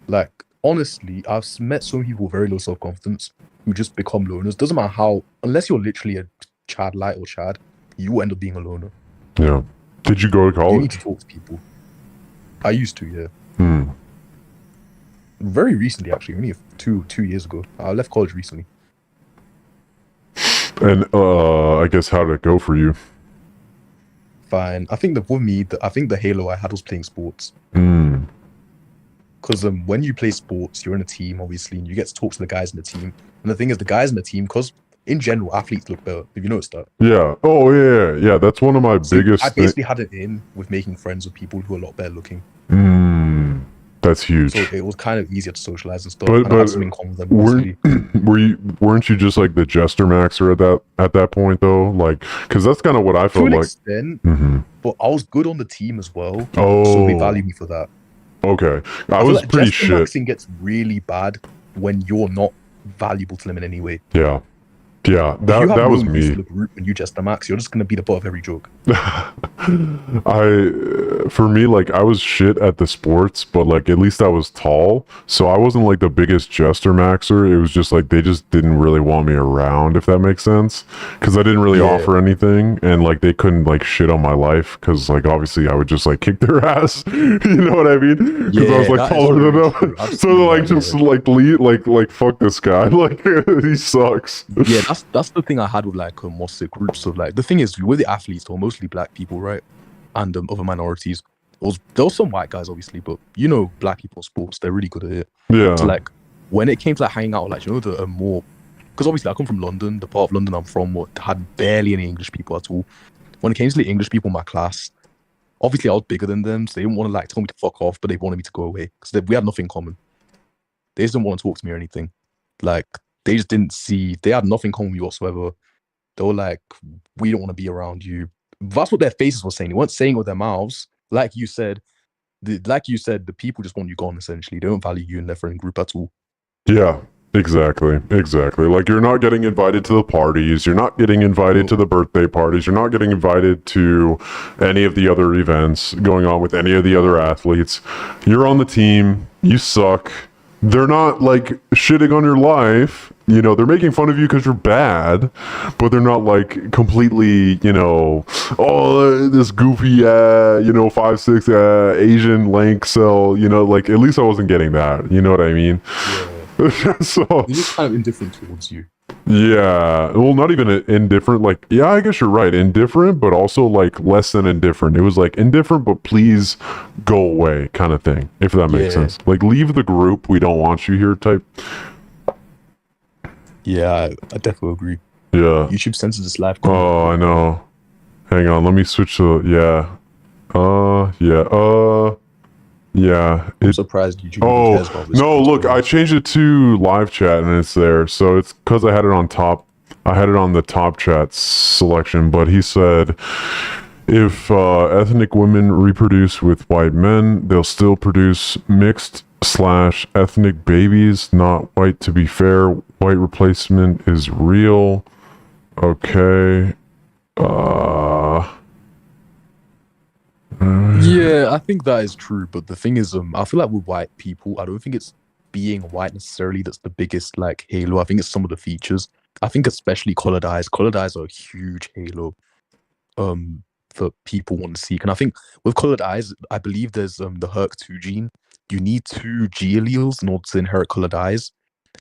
Like, honestly, I've met so many people with very low self-confidence who just become loners. Doesn't matter how, unless you're literally a Chad light or Chad, you will end up being a loner.
Yeah. Did you go to college?
You need to talk to people. I used to, yeah. Very recently, actually, only two years ago. I left college recently.
And I guess how did it go for you?
Fine. I think with me, I think the halo I had was playing sports. Because when you play sports, you're in a team, obviously, and you get to talk to the guys in the team. And the thing is, the guys in the team, because in general, athletes look better. Have you noticed that?
Yeah. Oh yeah. That's one of my
So
biggest.
I basically had it in with making friends with people who are a lot better looking.
That's huge.
So it was kind of easier to socialize and stuff.
But-
and I
but
had something in common with them, obviously.
weren't you just like the jester maxer at that point though? Like, because that's kind of what I
To
felt
an
like.
extent,
Mhm.
but I was good on the team as well.
Oh,
So they value me for that.
okay. I
feel
was
like
pretty
jester
shit.
maxing gets really bad when you're not valuable to them in any way.
Yeah. Yeah,
If you have
that
no
was
use
me.
for the group and you jester max, you're just gonna be the butt of every joke.
For me, like, I was shit at the sports, but like at least I was tall, so I wasn't like the biggest jester maxer. It was just like they just didn't really want me around, if that makes sense, because I didn't really
Yeah.
offer anything, and like they couldn't like shit on my life, because like obviously I would just like kick their ass. You know what I mean? Because I was
Yeah,
like
that is
taller than
very
them,
true. I've
so
seen
they're like
that,
just
yeah.
like lead like fuck this guy, like he sucks.
Yeah, that's the thing I had with like most groups of like the thing is with the athletes, or mostly black people, right, and other minorities. There was some white guys, obviously, but you know, black people in sports, they're really good at it.
Yeah.
So like when it came to like hanging out, like you know, the more because obviously I come from London, the part of London I'm from, had barely any English people at all. When it came to the English people in my class, obviously I was bigger than them, so they didn't want to like tell me to fuck off, but they wanted me to go away because we had nothing in common. They just didn't want to talk to me or anything. Like they just didn't see. They had nothing in common with me whatsoever. They were like, we don't want to be around you. That's what their faces were saying. They weren't saying it with their mouths. Like you said, the people just want you gone, essentially. They don't value you in their friend group at all.
Yeah, exactly. Like you're not getting invited to the parties, you're not getting invited to the birthday parties, you're not getting invited to any of the other events going on with any of the other athletes. You're on the team, you suck. They're not like shitting on your life. You know, they're making fun of you because you're bad, but they're not like completely, you know, oh, this goofy, 5'6", Asian lank cell, you know, like at least I wasn't getting that. You know what I mean?
Yeah.
So
They're just kind of indifferent towards you.
yeah, well, not even indifferent. Like, yeah, I guess you're right, indifferent, but also like less than indifferent. It was like indifferent, but please go away, kind of thing. If that makes
Yeah.
sense. Like, leave the group. We don't want you here. Type.
Yeah, I definitely agree.
Yeah.
YouTube censors this live.
Oh, I know. Hang on, let me switch to yeah. Yeah.
I'm surprised YouTube
Oh
cares about this.
no! Look, I changed it to live chat and it's there. So it's because I had it on top. I had it on the top chat selection. But he said, if ethnic women reproduce with white men, they'll still produce mixed/ethnic babies. Not white, to be fair. White replacement is real. Okay.
Yeah, I think that is true. But the thing is, I feel like with white people, I don't think it's being white necessarily that's the biggest like halo. I think it's some of the features. I think especially colored eyes. Colored eyes are a huge halo. That people want to seek. And I think with colored eyes, I believe there's the HERC2 gene. You need 2 G alleles in order to inherit colored eyes.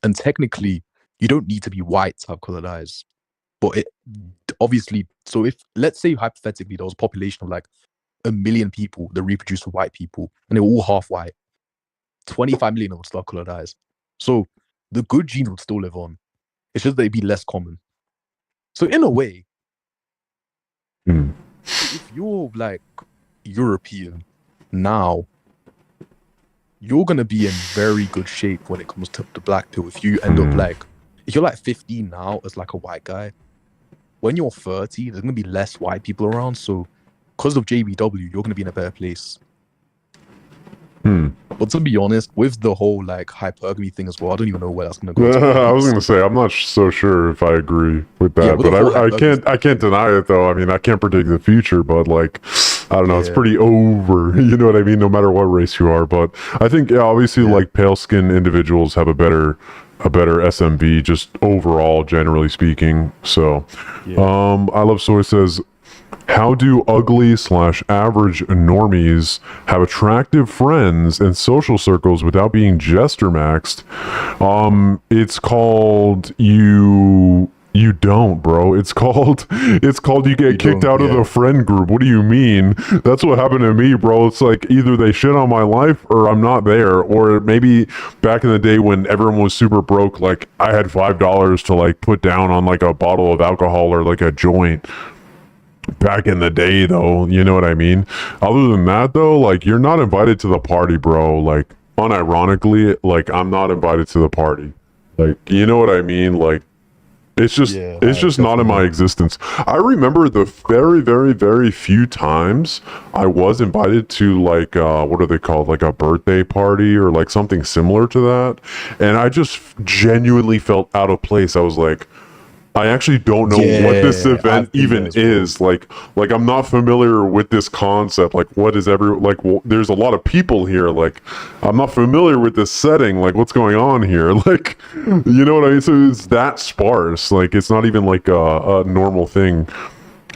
And technically, you don't need to be white to have colored eyes. But it obviously, so if let's say hypothetically there was a population of like 1 million people that reproduced with white people and they were all half white, 25 million would still have colored eyes. So the good genes would still live on. It's just they'd be less common. So in a way,
Hmm.
if you're like European now, you're gonna be in very good shape when it comes to the black pill. If you end up like, if you're like 15 now as like a white guy, when you're 30, there's gonna be less white people around. So because of JBW, you're gonna be in a better place. But to be honest, with the whole like hypergamy thing as well, I don't even know where that's gonna go.
I was gonna say I'm not so sure if I agree with that,
Yeah, with
but
the whole
I can't deny it though. I mean, I can't predict the future, but like I don't know, it's
Yeah.
pretty over. You know what I mean? No matter what race you are, but I think obviously like pale skinned individuals have a better SMV just overall, generally speaking. So, I love soy says, how do ugly/average normies have attractive friends and social circles without being jester maxed? It's called you You don't, bro. It's called you get
You
kicked
don't,
out of
yeah.
the friend group. What do you mean? That's what happened to me, bro. It's like either they shit on my life or I'm not there. Or maybe back in the day when everyone was super broke, like I had $5 to like put down on like a bottle of alcohol or like a joint. Back in the day though, you know what I mean? Other than that though, like you're not invited to the party, bro. Like unironically, like I'm not invited to the party. Like, you know what I mean? Like
Yeah,
it's
I
just not in my
definitely.
existence. I remember the very, very, very few times I was invited to like what are they called? Like a birthday party or like something similar to that. And I just genuinely felt out of place. I was like, I actually don't know what this
Yeah,
event
I've been there
even
as well.
is. Like I'm not familiar with this concept. Like what is there's a lot of people here. Like I'm not familiar with this setting. Like what's going on here? Like you know what I mean? So it's that sparse. Like it's not even like a normal thing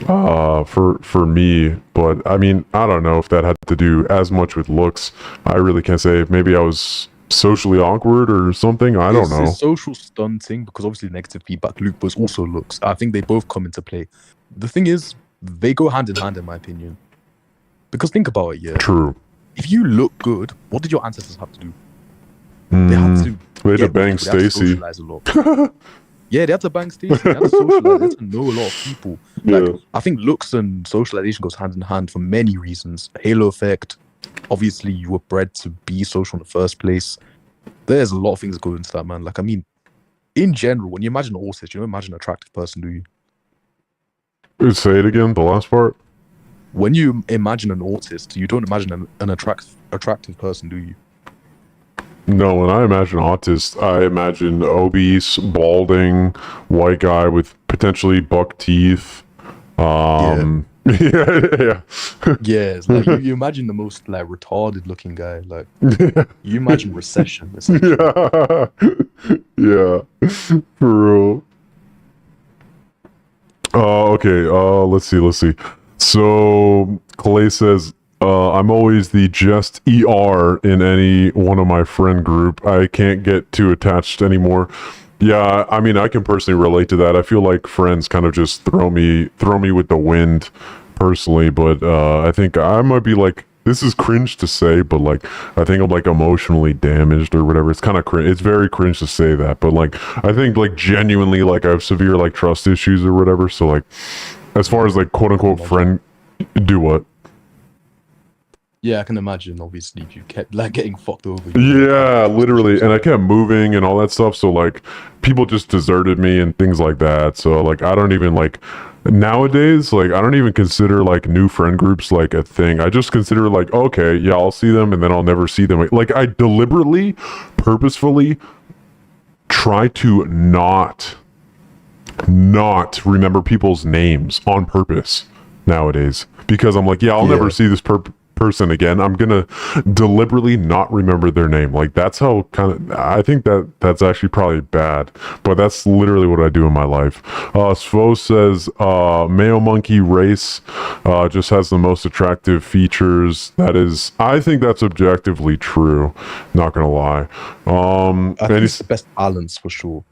for me. But I mean, I don't know if that had to do as much with looks. I really can't say. Maybe I was socially awkward or something. I don't
It's
know.
social stunting because obviously negative feedback loop was also looks. I think they both come into play. The thing is, they go hand in hand, in my opinion. Because think about it, yeah.
True.
If you look good, what did your ancestors have to do? They had to
They had to
get with
bang
people. They had to
Stacy.
socialize a lot. Yeah, they had to bang Stacy. They had to socialize. They had to know a lot of people. Like,
Yeah.
I think looks and socialization goes hand in hand for many reasons. Halo effect. Obviously, you were bred to be social in the first place. There's a lot of things that go into that, man. Like, I mean, in general, when you imagine an autist, you don't imagine an attractive person, do you?
Say it again, the last part.
When you imagine an autist, you don't imagine an attractive person, do you?
No, when I imagine autist, I imagine obese, balding, white guy with potentially buck teeth. Yeah,
Yeah, it's like you imagine the most like retarded looking guy. Like
yeah.
you imagine recession, essentially.
Yeah. Yeah. For real. Okay, let's see. So Clay says, I'm always the just ER in any one of my friend group. I can't get too attached anymore. Yeah, I mean, I can personally relate to that. I feel like friends kind of just throw me with the wind personally, but I think I might be like, this is cringe to say, but like I think I'm like emotionally damaged or whatever. It's kind of cringe. It's very cringe to say that, but like I think like genuinely like I have severe like trust issues or whatever. So like as far as like quote unquote friend, do what?
Yeah, I can imagine. Obviously, if you kept like getting fucked over. You
Yeah,
trust
literally.
issues.
And I kept moving and all that stuff. So like people just deserted me and things like that. So like I don't even like nowadays, like I don't even consider like new friend groups like a thing. I just consider like, okay, yeah, I'll see them and then I'll never see them. Like I deliberately, purposefully try to not remember people's names on purpose nowadays because I'm like, yeah, I'll never
Yeah,
see this person again. I'm gonna deliberately not remember their name. Like that's how kind of I think that's actually probably bad, but that's literally what I do in my life. Svo says male monkey race just has the most attractive features. That is, I think that's objectively true. Not gonna lie.
I think it's the best balance for sure.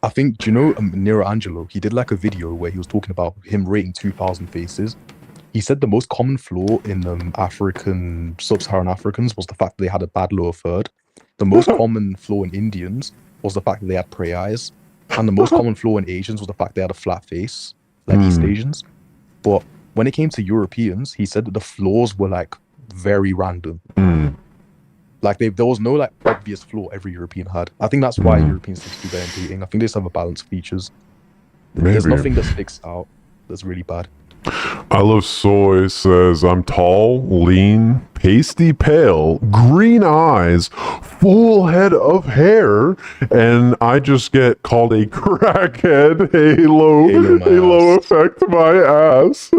I think, do you know Nero Angelo? He did like a video where he was talking about him rating 2,000 faces. He said the most common flaw in African, sub-Saharan Africans was the fact that they had a bad lower third. The most common flaw in Indians was the fact that they had prey eyes. And the most common flaw in Asians was the fact they had a flat face, like East Asians. But when it came to Europeans, he said that the flaws were like very random. Like there was no like obvious flaw every European had. I think that's why Europeans seem to do better in dating. I think they just have a balanced features. There's
Maybe.
nothing that sticks out that's really bad.
I love soy says I'm tall, lean, pasty pale, green eyes, full head of hair, and I just get called a crackhead. Halo
ass.
effect my ass.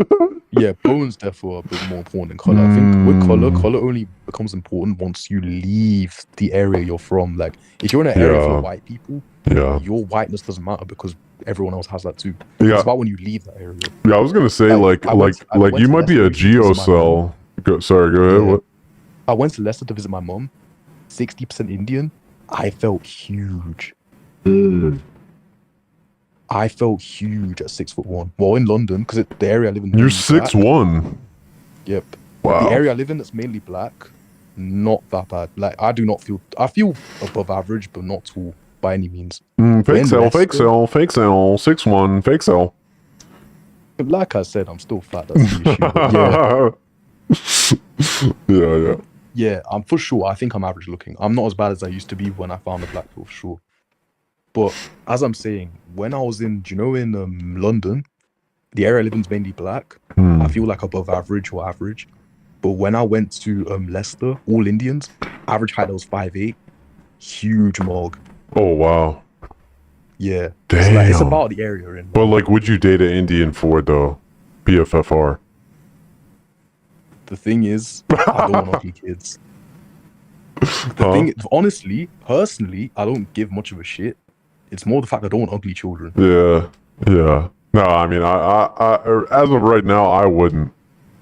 Yeah, bones therefore are a bit more important than color. I think with color only becomes important once you leave the area you're from. Like if you're in an area full of white people,
Yeah.
your whiteness doesn't matter because everyone else has that too.
Yeah.
It's about when you leave that area.
Yeah, I was gonna say
I
like
went
you
to
might be
Leicester
a
recently to visit my mom.
geocell. Sorry, go ahead.
Yeah.
What?
I went to Leicester to visit my mom. 60% Indian. I felt huge. I felt huge at 6'1". Well, in London, because the area I live in.
You're
is mainly black.
6'1".
Yep.
Wow.
The area I live in that's mainly black, not that bad. Like I do not feel. I feel above average, but not tall by any means.
Fake
in
sell, fake
Leicester-
sell, fake sell. 6'1", fake sell.
Like I said, I'm still fat. That's the issue. But yeah,
Yeah.
yeah. I'm for sure. I think I'm average looking. I'm not as bad as I used to be when I found the black belt for sure. But as I'm saying, when I was in, in London, the area I live in is mainly black.
Hmm.
I feel like above average or average. But when I went to Leicester, all Indians, average height was 5'8", huge mog.
Oh wow.
Yeah,
Damn.
it's about the area in.
But like, would you date an Indian for though? BFFR.
The thing is, I don't want ugly kids. The thing, honestly, personally, I don't give much of a shit. It's more the fact I don't want ugly children.
Yeah. No, I mean, I as of right now, I wouldn't.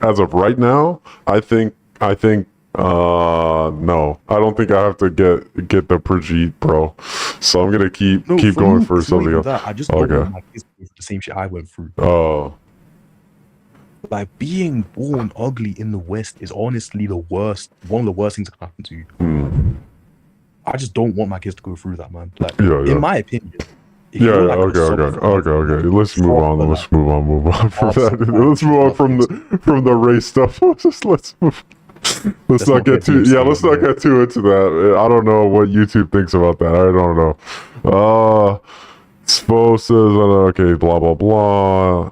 As of right now, I think, no, I don't think I have to get the Brigitte, bro. So I'm gonna keep going for something else.
I just don't
Okay.
want my kids to go through the same shit I went through.
Oh,
Like being born ugly in the West is honestly the worst. One of the worst things that can happen to you.
hmm.
I just don't want my kids to go through that, man. Like,
Yeah.
in my opinion. if
Yeah,
you're like a
okay.
sub-5,
Let's move on.
proper,
Let's move on from
awesome,
that.
man.
Let's move on from the race stuff. Let's move. Let's not get too. Yeah, let's not get too into that. I don't know what YouTube thinks about that. I don't know. Spo says, okay, blah blah blah.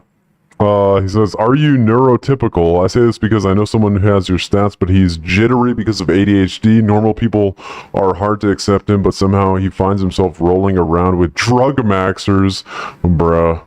He says, "Are you neurotypical?" I say this because I know someone who has your stats, but he's jittery because of ADHD. Normal people are hard to accept him, but somehow he finds himself rolling around with drug maxers, bruh.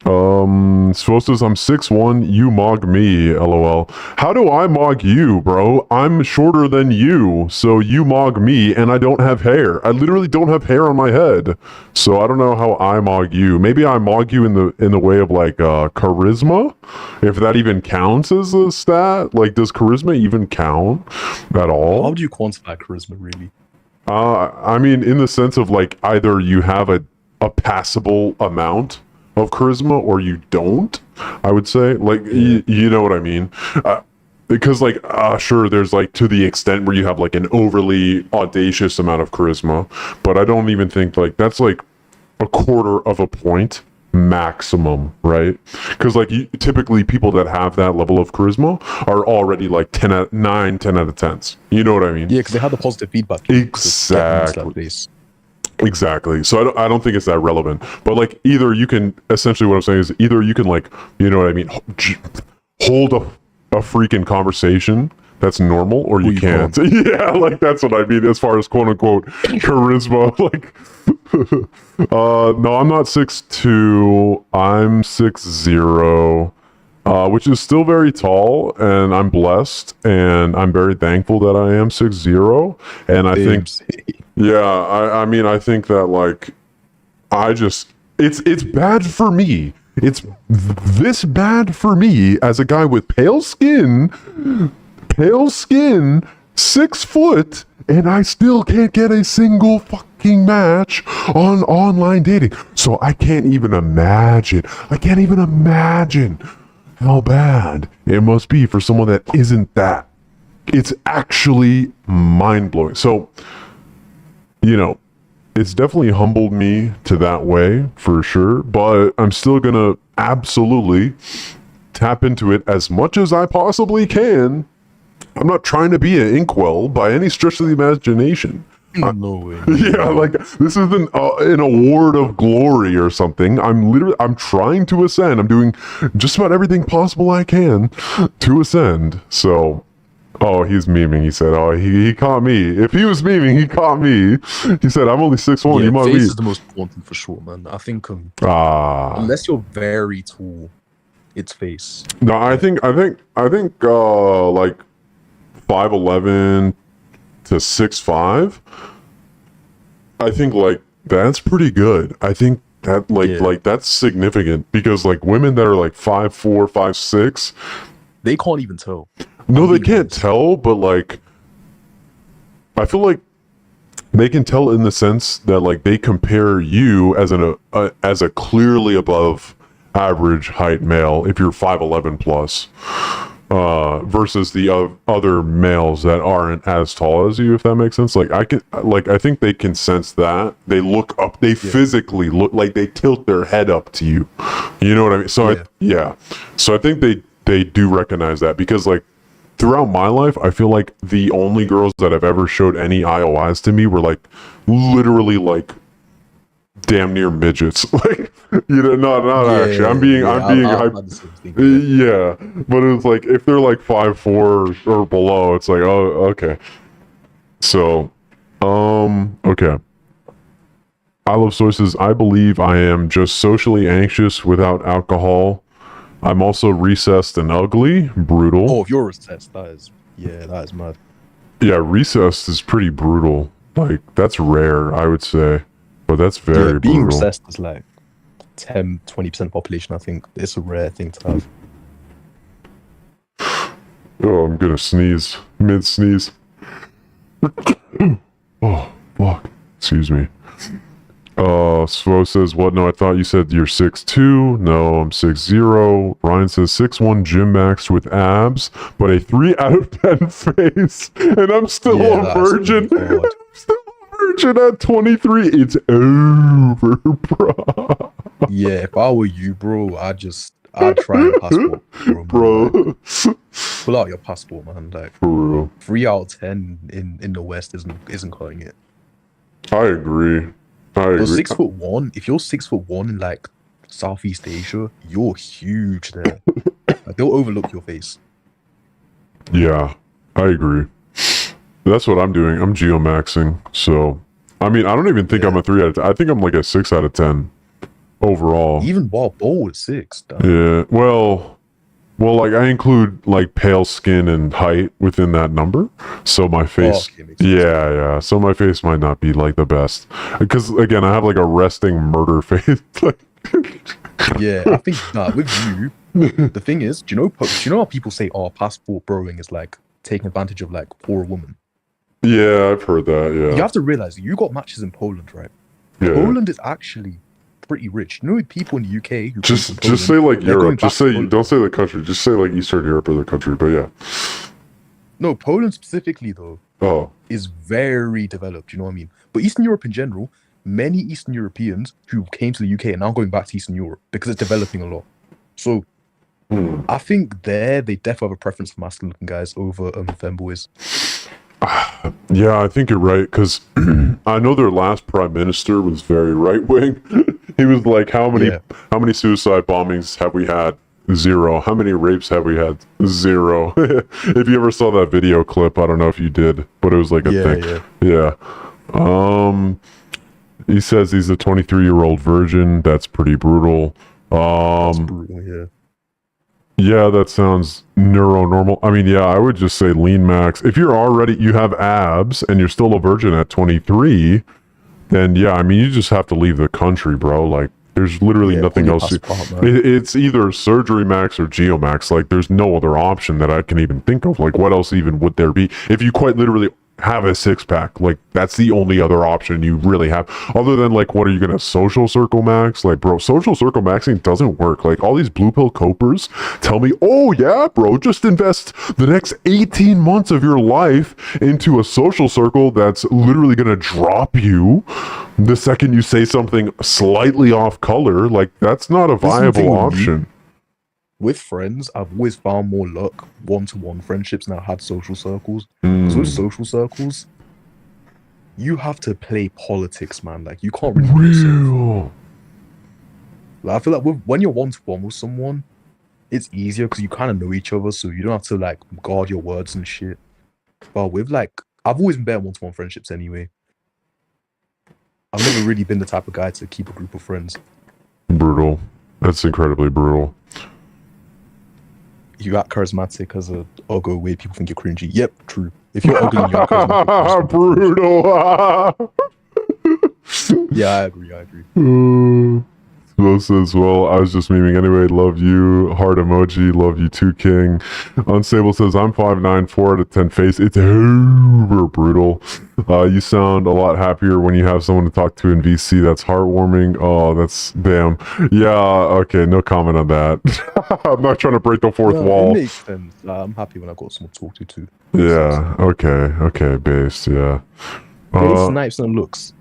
Spo says, "I'm 6'1", you mog me, lol. How do I mog you, bro? I'm shorter than you, so you mog me, and I don't have hair. I literally don't have hair on my head, so I don't know how I mog you. Maybe I mog you in the way of like charisma, if that even counts as a stat. Like, does charisma even count at all?
How do you quantify charisma, really?
I mean, in the sense of like either you have a passable amount of charisma or you don't. I would say, like, you know what I mean. Because like sure, there's like to the extent where you have like an overly audacious amount of charisma, but I don't even think like that's like a quarter of a point maximum, right? Because like typically people that have that level of charisma are already like 10 out of 10s. You know what I mean?
Yeah, because they had the positive feedback.
Exactly. Exactly. So I don't think it's that relevant. But like either you can, essentially what I'm saying is either you can like, you know what I mean, hold a freaking conversation that's normal, or you can't. Yeah, like that's what I mean as far as quote unquote charisma. Like no, I'm not 6'2", I'm 6'0", which is still very tall, and I'm blessed, and I'm very thankful that I am 6'0", and I think yeah, I mean, I think that like, it's bad for me. It's this bad for me as a guy with pale skin, 6 foot, and I still can't get a single fucking match on online dating. So I can't even imagine how bad it must be for someone that isn't that. It's actually mind-blowing. So, you know, it's definitely humbled me to that way for sure, but I'm still gonna absolutely tap into it as much as I possibly can. I'm not trying to be an inkwell by any stretch of the imagination.
No way.
Yeah, like this isn't an award of glory or something. I'm trying to ascend. I'm doing just about everything possible I can to ascend. So, oh, he's memeing. He said, "Oh, he caught me." If he was memeing, he caught me. He said, "I'm only 6'1". You might
face
be.
is the most important for sure, man. I think unless you're very tall, it's face.
No, I think like 5'11" to 6'5". I think like that's pretty good. I think that like that's significant because like women that are like 5'4", 5'6",
they can't even tell.
No, they can't tell, but like I feel like they can tell in the sense that like they compare you as as a clearly above average height male if you're 5'11 plus, versus the other males that aren't as tall as you, if that makes sense. Like I think they can sense that. They look up, they physically look like they tilt their head up to you. You know what I mean? So so I think they do recognize that, because like throughout my life, I feel like the only girls that have ever showed any IOIs to me were like literally like damn near midgets. Like, you know, not actually. I'm being yeah, but it's like if they're like 5'4" or below, it's like, oh, okay. So, okay. I love sources. I believe I am just socially anxious without alcohol. I'm also recessed and ugly, brutal.
Oh, if you're recessed, that is mad.
Yeah, recessed is pretty brutal. Like, that's rare, I would say. But that's very
being
brutal.
recessed is like 10-20% population, I think. It's a rare thing to have.
Oh, I'm gonna sneeze. Mid-sneeze. Oh, fuck. Excuse me. Svo says, what? No, I thought you said you're 6'2". No, I'm 6'0". Ryan says 6'1" gym max with abs, but a 3 out of 10 face. And I'm still a virgin. I'm still a virgin at 23. It's over, bro.
Yeah, if I were you, bro, I'd try a passport, bro. Like, pull out your passport, man. Like,
for real.
3 out of 10 in the West isn't cutting it.
I agree.
You're 6'1". If you're 6'1" in like Southeast Asia, you're huge there. Like, they'll overlook your face.
Yeah, I agree. That's what I'm doing. I'm geomaxing. So, I mean, I don't even think I'm a 3 out of 10. I think I'm like a 6 out of 10 overall.
Even while bold 6.
Yeah. Well, like I include like pale skin and height within that number. So my face, yeah. So my face might not be like the best, because again, I have like a resting murder face.
Yeah, I think with you, the thing is, do you know how people say, "Oh, passport broing is like taking advantage of like poor woman"?
Yeah, I've heard that. Yeah.
You have to realize you got matches in Poland, right?
Yeah.
Poland is actually pretty rich. You know, people in the UK who
just
Poland,
say like Europe. Just say, don't say the country. Just say like Eastern Europe or the country. But yeah.
No, Poland specifically though. Is very developed. You know what I mean? But Eastern Europe in general, many Eastern Europeans who came to the UK are now going back to Eastern Europe because it's developing a lot. So I think they definitely have a preference for masculine looking guys over femboys.
Yeah, I think you're right, because I know their last prime minister was very right wing. He was like, how many suicide bombings have we had? 0. How many rapes have we had? 0. If you ever saw that video clip, I don't know if you did, but it was like a thing. Yeah. He says he's a 23-year-old virgin. That's pretty brutal.
That's brutal, yeah.
Yeah, that sounds neuronormal. I mean, yeah, I would just say lean max. If you have abs and you're still a virgin at 23, then yeah, I mean, you just have to leave the country, bro. Like, there's literally nothing else. It's either surgery max or geomax. Like, there's no other option that I can even think of. Like, what else even would there be? If you quite literally have a 6-pack, like, that's the only other option you really have, other than like, what are you gonna social circle max? Like, bro, social circle maxing doesn't work. Like, all these blue pill copers tell me, oh yeah, bro, just invest the next 18 months of your life into a social circle that's literally gonna drop you the second you say something slightly off color. Like, that's not a viable option.
With friends, I've always found more luck one-to-one friendships than I had social circles. Because with social circles, you have to play politics, man. Like, you can't really do yourself. Like, I feel like when you're one-to-one with someone, it's easier because you kind of know each other, so you don't have to like guard your words and shit. But with like, I've always been better one-to-one friendships anyway. I've never really been the type of guy to keep a group of friends.
Brutal. That's incredibly brutal.
You act charismatic as a ugly way people think you're cringy. Yep, true. If you're ugly, you're charismatic.
Brutal.
Yeah, I agree.
Lo says, well, I was just memeing anyway. Love you. Heart emoji. Love you too, King. Unstable says, I'm 5'9", 4 out of 10 face. It's over brutal. You sound a lot happier when you have someone to talk to in VC. That's heartwarming. Oh, that's damn. Yeah, okay, no comment on that. I'm not trying to break the fourth wall.
It makes sense. I'm happy when I got someone to talk to too.
Yeah, okay, based, yeah.
Base, snipes, and looks.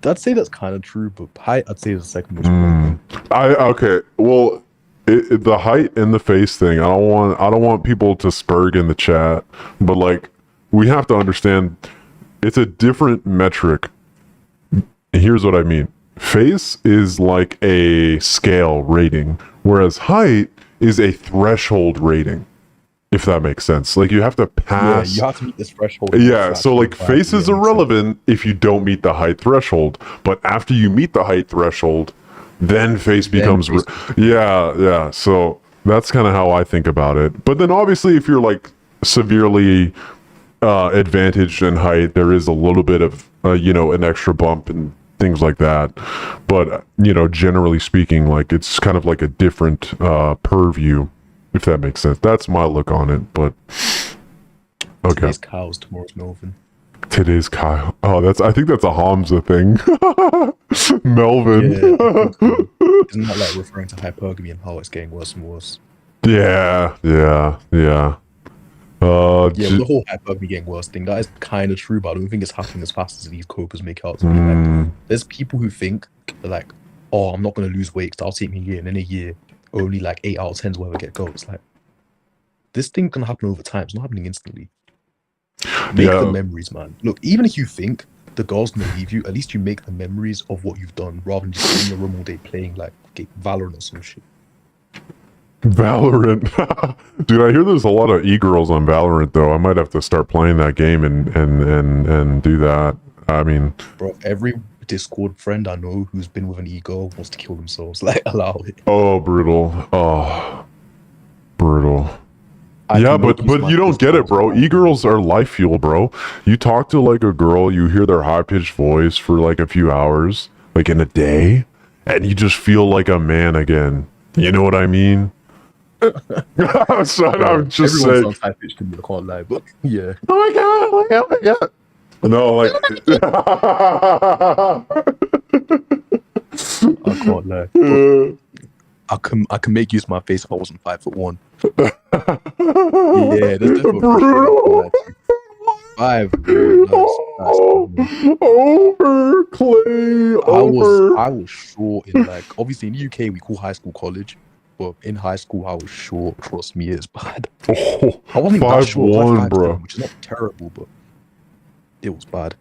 I'd say that's kind of true, but height, I'd say is the second most important thing.
Okay. Well, the height and the face thing. I don't want people to spurg in the chat, but like we have to understand it's a different metric. Here's what I mean. Face is like a scale rating, whereas height is a threshold rating. If that makes sense. Like you have to pass.
Yeah, you have to meet this threshold.
Yeah, so like face is irrelevant if you don't meet the height threshold, but after you meet the height threshold, then face becomes yeah. So that's kind of how I think about it. But then obviously if you're like severely advantaged in height, there is a little bit of an extra bump and things like that. But generally speaking, like it's kind of like a different purview. If that makes sense. That's my look on it, but okay.
Today's Kyle's, tomorrow's Melvin.
Today's Kyle. Oh, I think that's a Hamza thing. Melvin.
Yeah. Isn't that like referring to hypergamy and how it's getting worse and worse?
Yeah.
Yeah, the whole hypergamy getting worse thing, that is kind of true, but I don't think it's happening as fast as these copers make out to be. Like, there's people who think like, oh, I'm not going to lose weight because that'll take me a year, and in a year only like 8 out of 10 is where we get goals. Like, this thing can happen over time. It's not happening instantly. Make the memories, man. Look, even if you think the girl's gonna leave you, at least you make the memories of what you've done rather than just sitting in your room all day playing like Valorant or some shit.
Valorant. Dude, I hear there's a lot of e-girls on Valorant though. I might have to start playing that game and do that. I mean,
bro, every Discord friend I know who's been with an e-girl wants to kill themselves. Like, allow it.
Oh, brutal. Oh, brutal. Yeah, but you don't get it, bro. E-girls are life fuel, bro. You talk to like a girl, you hear their high-pitched voice for like a few hours, like in a day, and you just feel like a man again. You know what I mean? So I'm just saying.
Everyone sounds high-pitched to me, I can't lie, but yeah.
Oh my god! No, like.
I can't lie. I can make use of my face if I wasn't 5'1". Yeah, that's brutal. 5.
Over Clay.
I was short in like obviously in the UK we call high school college, but in high school I was short. Trust me, it's bad.
Oh,
I wasn't even that short,
5'1", bro,
which is not terrible, but it was bad.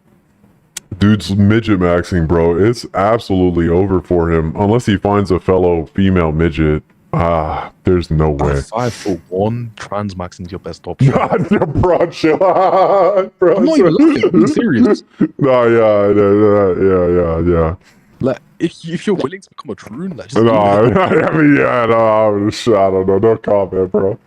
Dude's midget maxing, bro. It's absolutely over for him unless he finds a fellow female midget. There's no way.
5'1", trans maxing's your best option.
Bro, chill. Bro,
I'm not even laughing. I'm being serious.
No, yeah.
Like, if you're willing to become a troon, like, just
No, I don't know. No comment, bro.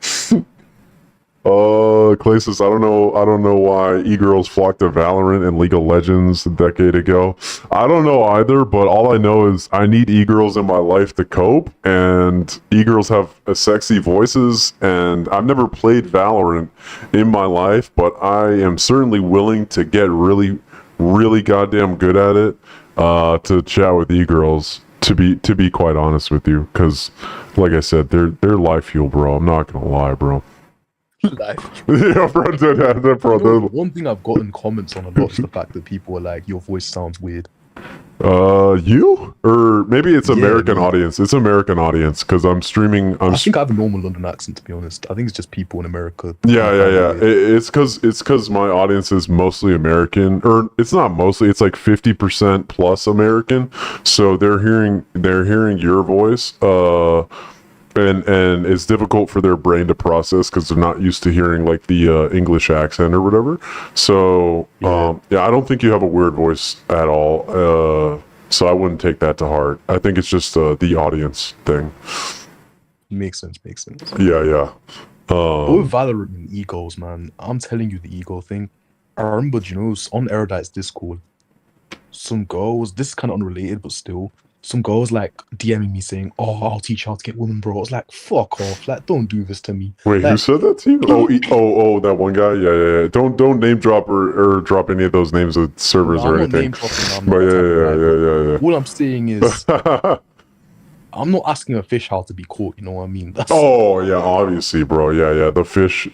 Clay says, I don't know why e-girls flocked to Valorant and League of Legends a decade ago. I don't know either, but all I know is I need e-girls in my life to cope, and e-girls have sexy voices, and I've never played Valorant in my life, but I am certainly willing to get really, really goddamn good at it, to chat with e-girls, to be quite honest with you, because, like I said, they're life fuel, bro. I'm not gonna lie, bro.
Life.
Yeah, bro.
One thing I've gotten comments on a lot is the fact that people are like, your voice sounds weird.
You? Or maybe it's American audience. It's American audience, because I'm streaming.
I think I have a normal London accent, to be honest. I think it's just people in America.
Yeah. It's because my audience is mostly American, or it's not mostly. It's like 50% plus American. So they're hearing your voice. And it's difficult for their brain to process because they're not used to hearing like the English accent or whatever. So I don't think you have a weird voice at all. So I wouldn't take that to heart. I think it's just the audience thing.
Makes sense.
Yeah.
With Valorant and egos, man, I'm telling you the ego thing. I remember, on Erudite's Discord, some girls, this is kind of unrelated, but still, some girls like DMing me saying, "Oh, I'll teach you how to get women, bro." I was like, "Fuck off! Like, don't do this to me."
Wait, who
Like,
said that to you? Oh, that one guy. Yeah. Don't name drop or drop any of those names of servers
I'm
or
not name
anything.
dropping. I'm
But
not that type of guy. All I'm saying is,
yeah.
I'm not asking a fish how to be caught. You know what I mean? That's
Oh yeah, obviously, bro. Yeah. The fish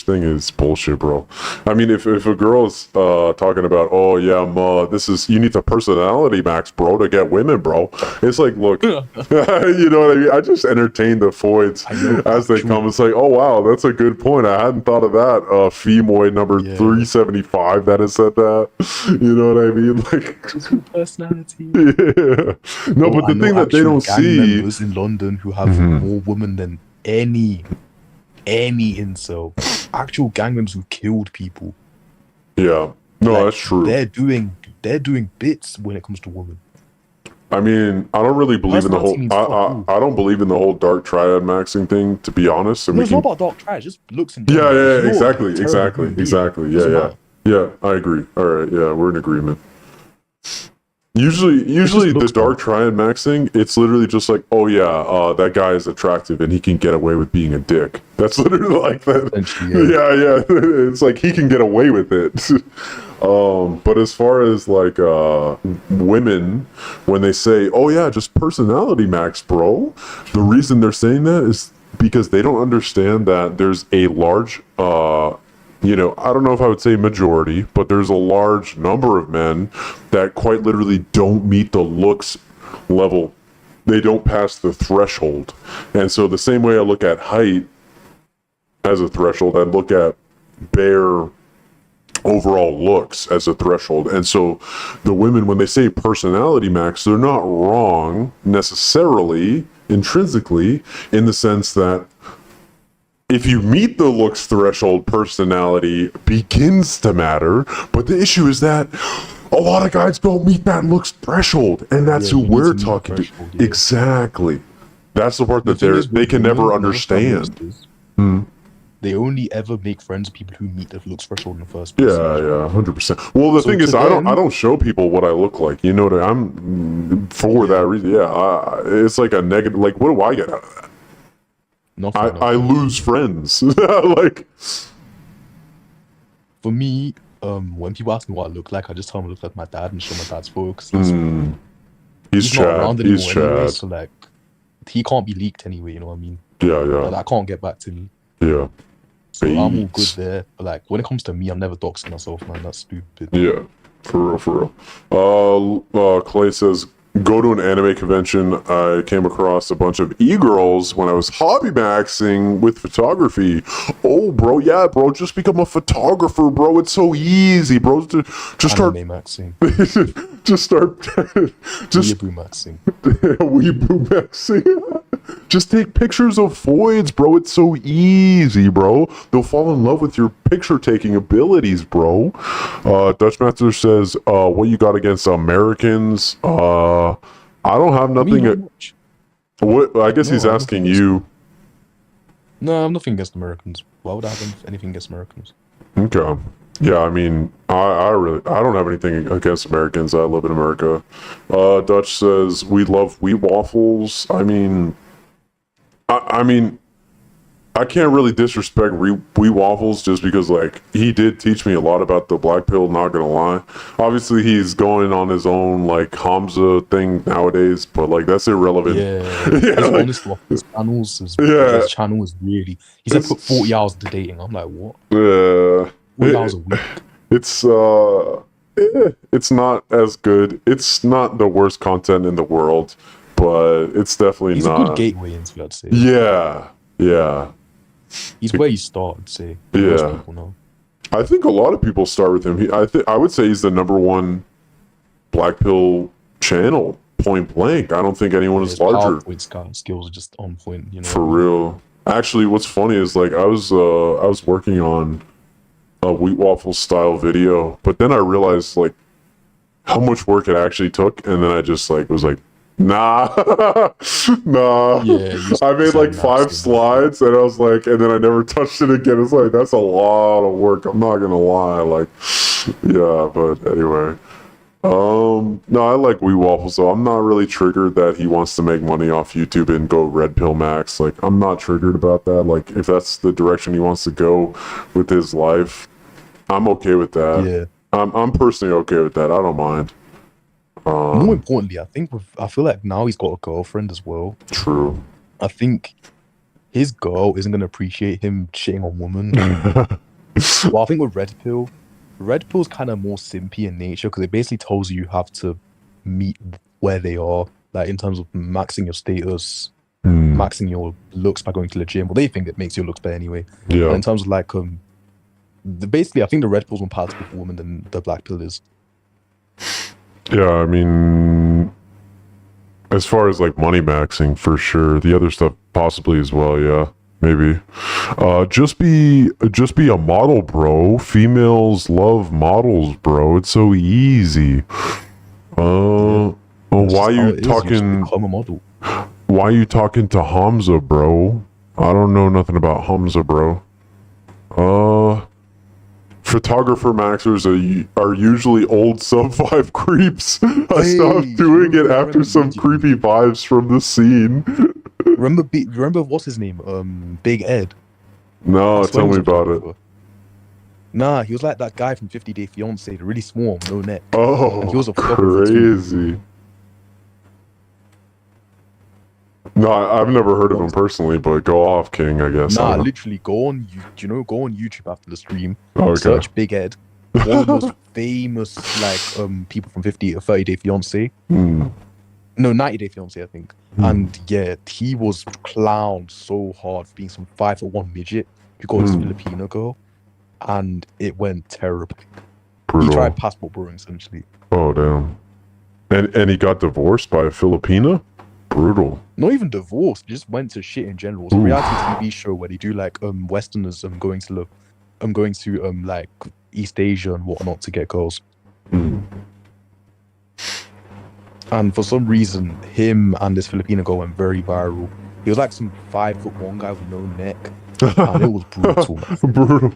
thing is bullshit, bro. I mean, if a girl's talking about, oh yeah, this is you need the personality max, bro, to get women, bro. It's like, look, you know what I mean? I just entertain the foids as they come. It's like, oh wow, that's a good point. I hadn't thought of that. Femoid number 375 that has said that. You know what I mean? Like
personality.
Yeah. No, but the thing that they don't see
members in London who have more women than any incel. Actual gang members who killed people.
Yeah. No,
Like,
that's true.
They're doing bits when it comes to women.
I mean, I don't really believe in the whole.
Personality means
I don't believe in the whole dark triad maxing thing, to be honest. And
No,
we
it's
can.
not about dark trash. Just looks and
Yeah,
If you're
exactly.
doesn't matter.
Yeah, I agree. All right, yeah, we're in agreement. Usually the
looks
dark triad maxing, it's literally just like, oh yeah, that guy is attractive and he can get away with being a dick. That's literally like that.
Essentially,
Yeah. It's like he can get away with it. But as far as like women, when they say, oh yeah, just personality max, bro, the reason they're saying that is because they don't understand that there's a large I don't know if I would say majority, but there's a large number of men that quite literally don't meet the looks level. They don't pass the threshold. And so the same way I look at height as a threshold, I look at bare overall looks as a threshold. And so the women, when they say personality max, they're not wrong necessarily, intrinsically, in the sense that if you meet the looks threshold, personality begins to matter. But the issue is that a lot of guys don't meet that looks threshold, and that's who we're talking to. Yeah. Exactly. That's the part that they can never understand.
They only ever make friends with people who meet the looks threshold in the first place.
Yeah, 100%. Well, the thing is, I don't show people what I look like. You know what I'm for that reason. Yeah, it's like a negative. Like, what do I get out of that? I lose friends. Like,
for me, when people ask me what I look like, I just tell them I look like my dad and show my dad's photos.
He's
not around anymore anyway,
Chad.
so like he can't be leaked anyway. You know what I mean?
Yeah.
Like, that can't get back to me.
Yeah.
So I'm all good there. But like when it comes to me, I'm never doxing myself, man. That's stupid.
Yeah, for real. Clay says, go to an anime convention. I came across a bunch of e-girls when I was hobby maxing with photography. Oh, bro, yeah, bro, just become a photographer, bro. It's so easy, bro. Just start
anime maxing.
just
Weeaboo maxing.
Weeaboo maxing. Just take pictures of voids, bro. It's so easy, bro. They'll fall in love with your picture taking abilities, bro. Dutchmaster says, what you got against Americans? I don't have nothing. What? I guess he's asking you.
No, I have nothing against Americans. Why would I have anything against Americans?
Okay. Yeah, I mean, I don't have anything against Americans. I live in America. Dutch says, we love wheat waffles. I mean, I can't really disrespect wheat waffles just because, like, he did teach me a lot about the black pill, not gonna lie. Obviously, he's going on his own, like, Hamza thing nowadays, but, like, that's irrelevant.
His channel is really... He said put 40 hours into dating. I'm like, what? 40 hours a week.
It's not as good. It's not the worst content in the world, but it's definitely
He's
not.
He's a good gateway into, I'd say.
Yeah.
He's where you start, I'd say.
Yeah.
Most people know.
I think a lot of people start with him. I would say he's the #1 black pill channel, point blank. I don't think anyone is larger.
PowerPoint skills are just on point, you know.
For real. Actually, what's funny is, like, I was working on a wheat waffle style video, but then I realized, like, how much work it actually took, and then I just, like, was like, nah.
Yeah,
I made like 5 slides, and I was like, and then I never touched it again. It's like, that's a lot of work. I'm not gonna lie. Like, yeah, but anyway. No, I like Wee Waffles, so I'm not really triggered that he wants to make money off YouTube and go Red Pill Max. Like, I'm not triggered about that. Like, if that's the direction he wants to go with his life, I'm okay with that.
Yeah.
I'm personally okay with that. I don't mind.
More importantly, I feel like now he's got a girlfriend as well.
True.
I think his girl isn't gonna appreciate him shitting on women. Well, I think with Red Pill's kind of more simpy in nature because it basically tells you have to meet where they are, like in terms of maxing your status, maxing your looks by going to the gym. Well, they think it makes your looks better anyway.
Yeah.
But in terms of like basically, I think the Red Pill's more palatable for women than the Black Pill is.
Yeah, I mean, as far as like money maxing, for sure. The other stuff possibly as well. Yeah, maybe. Just be a model, bro. Females love models, bro. It's so easy.
That's
Why
just how
you
it is. You just
talking?
become a model.
Why you talking to Hamza, bro? I don't know nothing about Hamza, bro. Photographer maxers are usually old sub 5 creeps. I stopped doing it after some creepy vibes from the scene.
Remember what's his name? Big Ed.
No,
I swear
tell
he was
me
a
about it.
photographer. Nah, he was like that guy from 50 Day Fiancé, the really small, no neck.
Oh,
And he was a photographer too.
crazy. No, I've never heard of him personally, but go off, King, I guess.
Nah,
I don't know.
literally go on YouTube after the stream,
Okay.
search Big Ed, one of the most famous like people from 30 Day Fiancé.
Hmm.
No, 90 Day Fiancé, I think. And yeah, he was clowned so hard for being some 5'1" midget who got this Filipino girl, and it went terrible. He
Brutal.
tried passport borrowing essentially.
Oh, damn. And he got divorced by a Filipina? Brutal.
Not even divorced, just went to shit in general. It's a reality TV show where they do like Westerners going to like East Asia and whatnot to get girls. And for some reason, him and this Filipino girl went very viral. He was like some 5'1" guy with no neck. And it was brutal.
Brutal.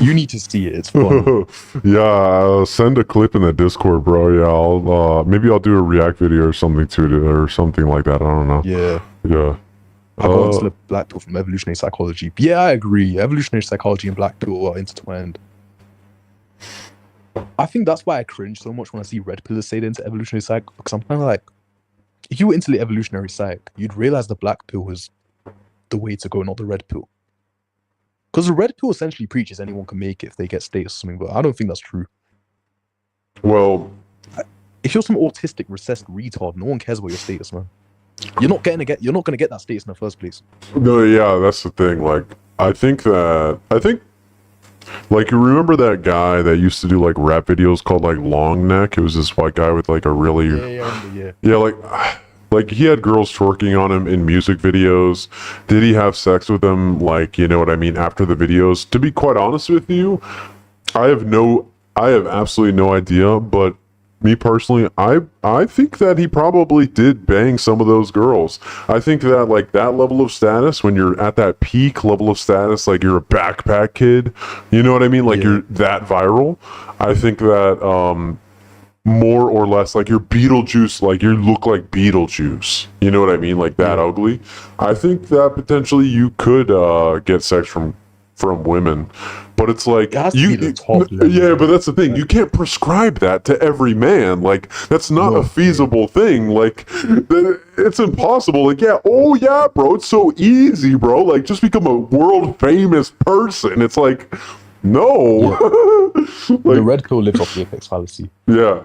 You need to see it. It's fun.
Yeah, send a clip in the Discord, bro. Yeah, maybe I'll do a react video or something to it or something like that. I don't know.
Yeah.
Yeah.
I got into the Black Pill from evolutionary psychology. Yeah, I agree. Evolutionary psychology and Black Pill are intertwined. I think that's why I cringe so much when I see Red Pillers say they're into evolutionary psych, because I'm kind of like, if you were into the evolutionary psych, you'd realize the Black Pill was the way to go, not the Red Pill. Because the Red Pill essentially preaches anyone can make it if they get status or something, but I don't think that's true.
Well,
if you're some autistic, recessed retard, no one cares about your status, man. You're not gonna get that status in the first place.
no, yeah, that's the thing. Like, I think, like, you remember that guy that used to do like rap videos called like Long Neck? It was this white guy with like a really, yeah, like he had girls twerking on him in music videos. Did he have sex with them? Like, you know what I mean? After the videos, to be quite honest with you, I have absolutely no idea, but me personally, I think that he probably did bang some of those girls. I think that like that level of status, when you're at that peak level of status, like you're a backpack kid, you know what I mean? Like you're that viral. I think that more or less like you're Beetlejuice, like you look like Beetlejuice. You know what I mean? Like that ugly. I think that potentially you could get sex from women, but it's like
It has to be the top level.
yeah, but that's the thing, you can't prescribe that to every man. Like that's not a feasible thing. Like it's impossible. Like yeah, oh yeah, bro, it's so easy, bro. Like just become a world famous person. It's like no.
The Red Pill lives off the apex fallacy.
Yeah,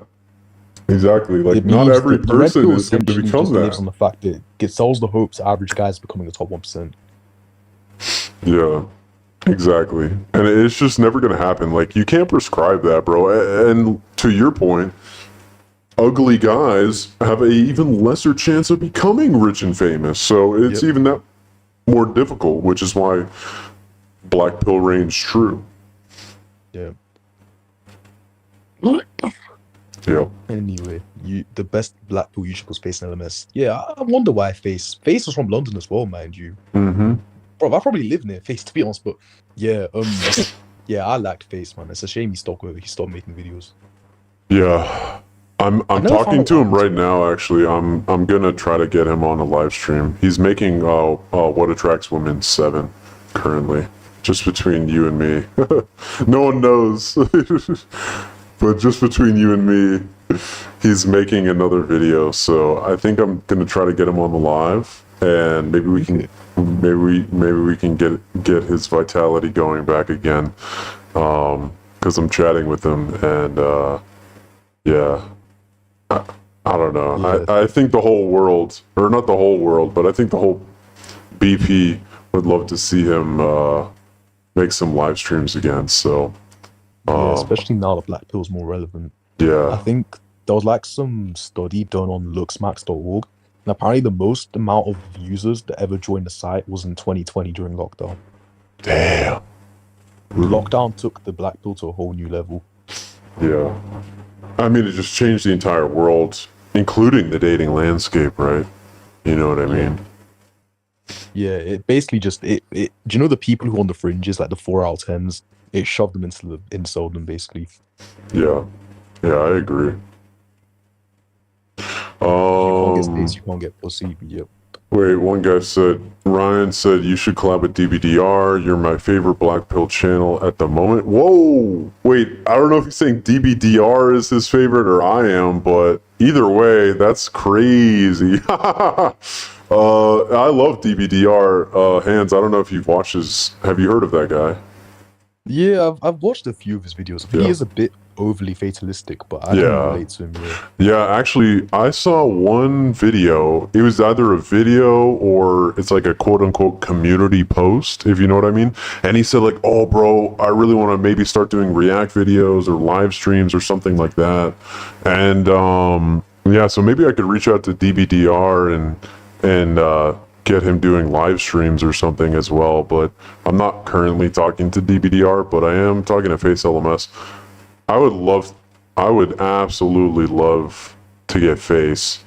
exactly. Like
It
not
means
every
that the Red
person
Pill
is going to
essentially
become
just lives on
that.
the fact that it sells the hopes of average guys becoming the top 1%.
Yeah, exactly. And it's just never going to happen. Like you can't prescribe that, bro. And to your point, ugly guys have a even lesser chance of becoming rich and famous. So it's even that more difficult, which is why Black Pill reigns true.
Yeah.
Yeah.
Anyway, the best Black Pill YouTuber was Face and LMS. Yeah, I wonder why Face was from London as well, mind you.
Mm-hmm.
Bro, I probably live near Face to be honest, but yeah, yeah, I liked Face, man. It's a shame he stopped making videos.
Yeah. I'm
never
talking
found
to
out
him
why
right now. Actually, I'm gonna try to get him on a live stream. He's making What Attracts Women 7 currently, just between you and me. No one knows, but just between you and me, he's making another video. So I think I'm gonna try to get him on the live, and maybe we can maybe we can get his vitality going back again. Because I'm chatting with him, and yeah. I don't know.
Yeah.
I think the whole world, or not the whole world, but I think the whole BP would love to see him make some live streams again. So,
Yeah, especially now that Black Pill's more relevant. I
yeah.
think there was like some study done on looksmax.org, and apparently the most amount of users that ever joined the site was in 2020 during lockdown.
Damn.
Lockdown took the Black Pill to a whole new level.
Yeah. I mean, it just changed the entire world, including the dating landscape, right? You know what I mean?
Yeah, it basically just it do you know the people who are on the fringes, like the 4 out of 10s, it shoved them into the insold them basically.
Yeah. Yeah, I agree.
You can't get space, you can't get pussy, but yep.
Wait, one guy said, Ryan said, you should collab with DBDR. You're my favorite Black Pill channel at the moment. Whoa! Wait, I don't know if he's saying DBDR is his favorite or I am, but either way, that's crazy. I love DBDR. Hands, I don't know if you've watched his. Have you heard of that guy?
Yeah, I've watched a few of his videos.
Yeah.
He is a bit overly fatalistic, but I can
Yeah.
relate to him. Yeah.
Yeah, actually, I saw one video. It was either a video or it's like a quote unquote community post, if you know what I mean. And he said, like, oh, bro, I really want to maybe start doing react videos or live streams or something like that. And yeah, so maybe I could reach out to DBDR and get him doing live streams or something as well. But I'm not currently talking to DBDR, but I am talking to Face LMS. I would absolutely love to get Face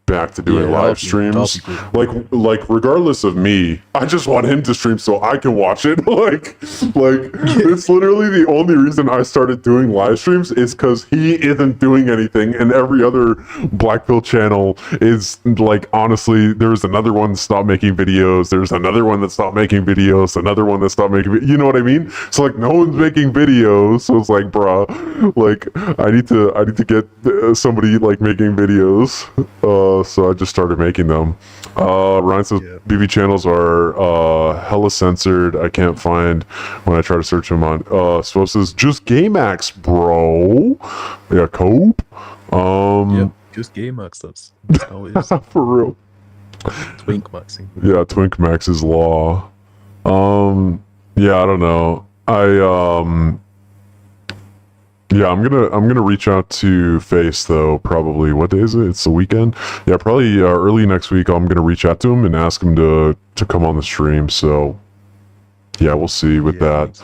back to doing
Yeah,
live
that'd
streams.
be good.
Like regardless of me, I just want him to stream so I can watch it. like it's literally the only reason I started doing live streams is because he isn't doing anything, and every other Black Pill channel is like, honestly, there's another one that stopped making videos, there's another one that stopped making videos, another one that stopped making you know what I mean? So like no one's making videos, so it's like, bruh, like I need to get somebody like making videos. So I just started making them. Ryan says
Yeah.
BB channels are hella censored. I can't find when I try to search them on. Spo says just GameX, bro. Yeah, Cope.
Yeah, just game max. That's how it is.
For real.
Twink maxing.
Yeah, Twink Max's law. Yeah, I don't know. Yeah, I'm gonna reach out to Face though. Probably, what day is it? It's the weekend. Yeah, probably early next week. I'm gonna reach out to him and ask him to come on the stream. So yeah, we'll see with
Yeah,
that.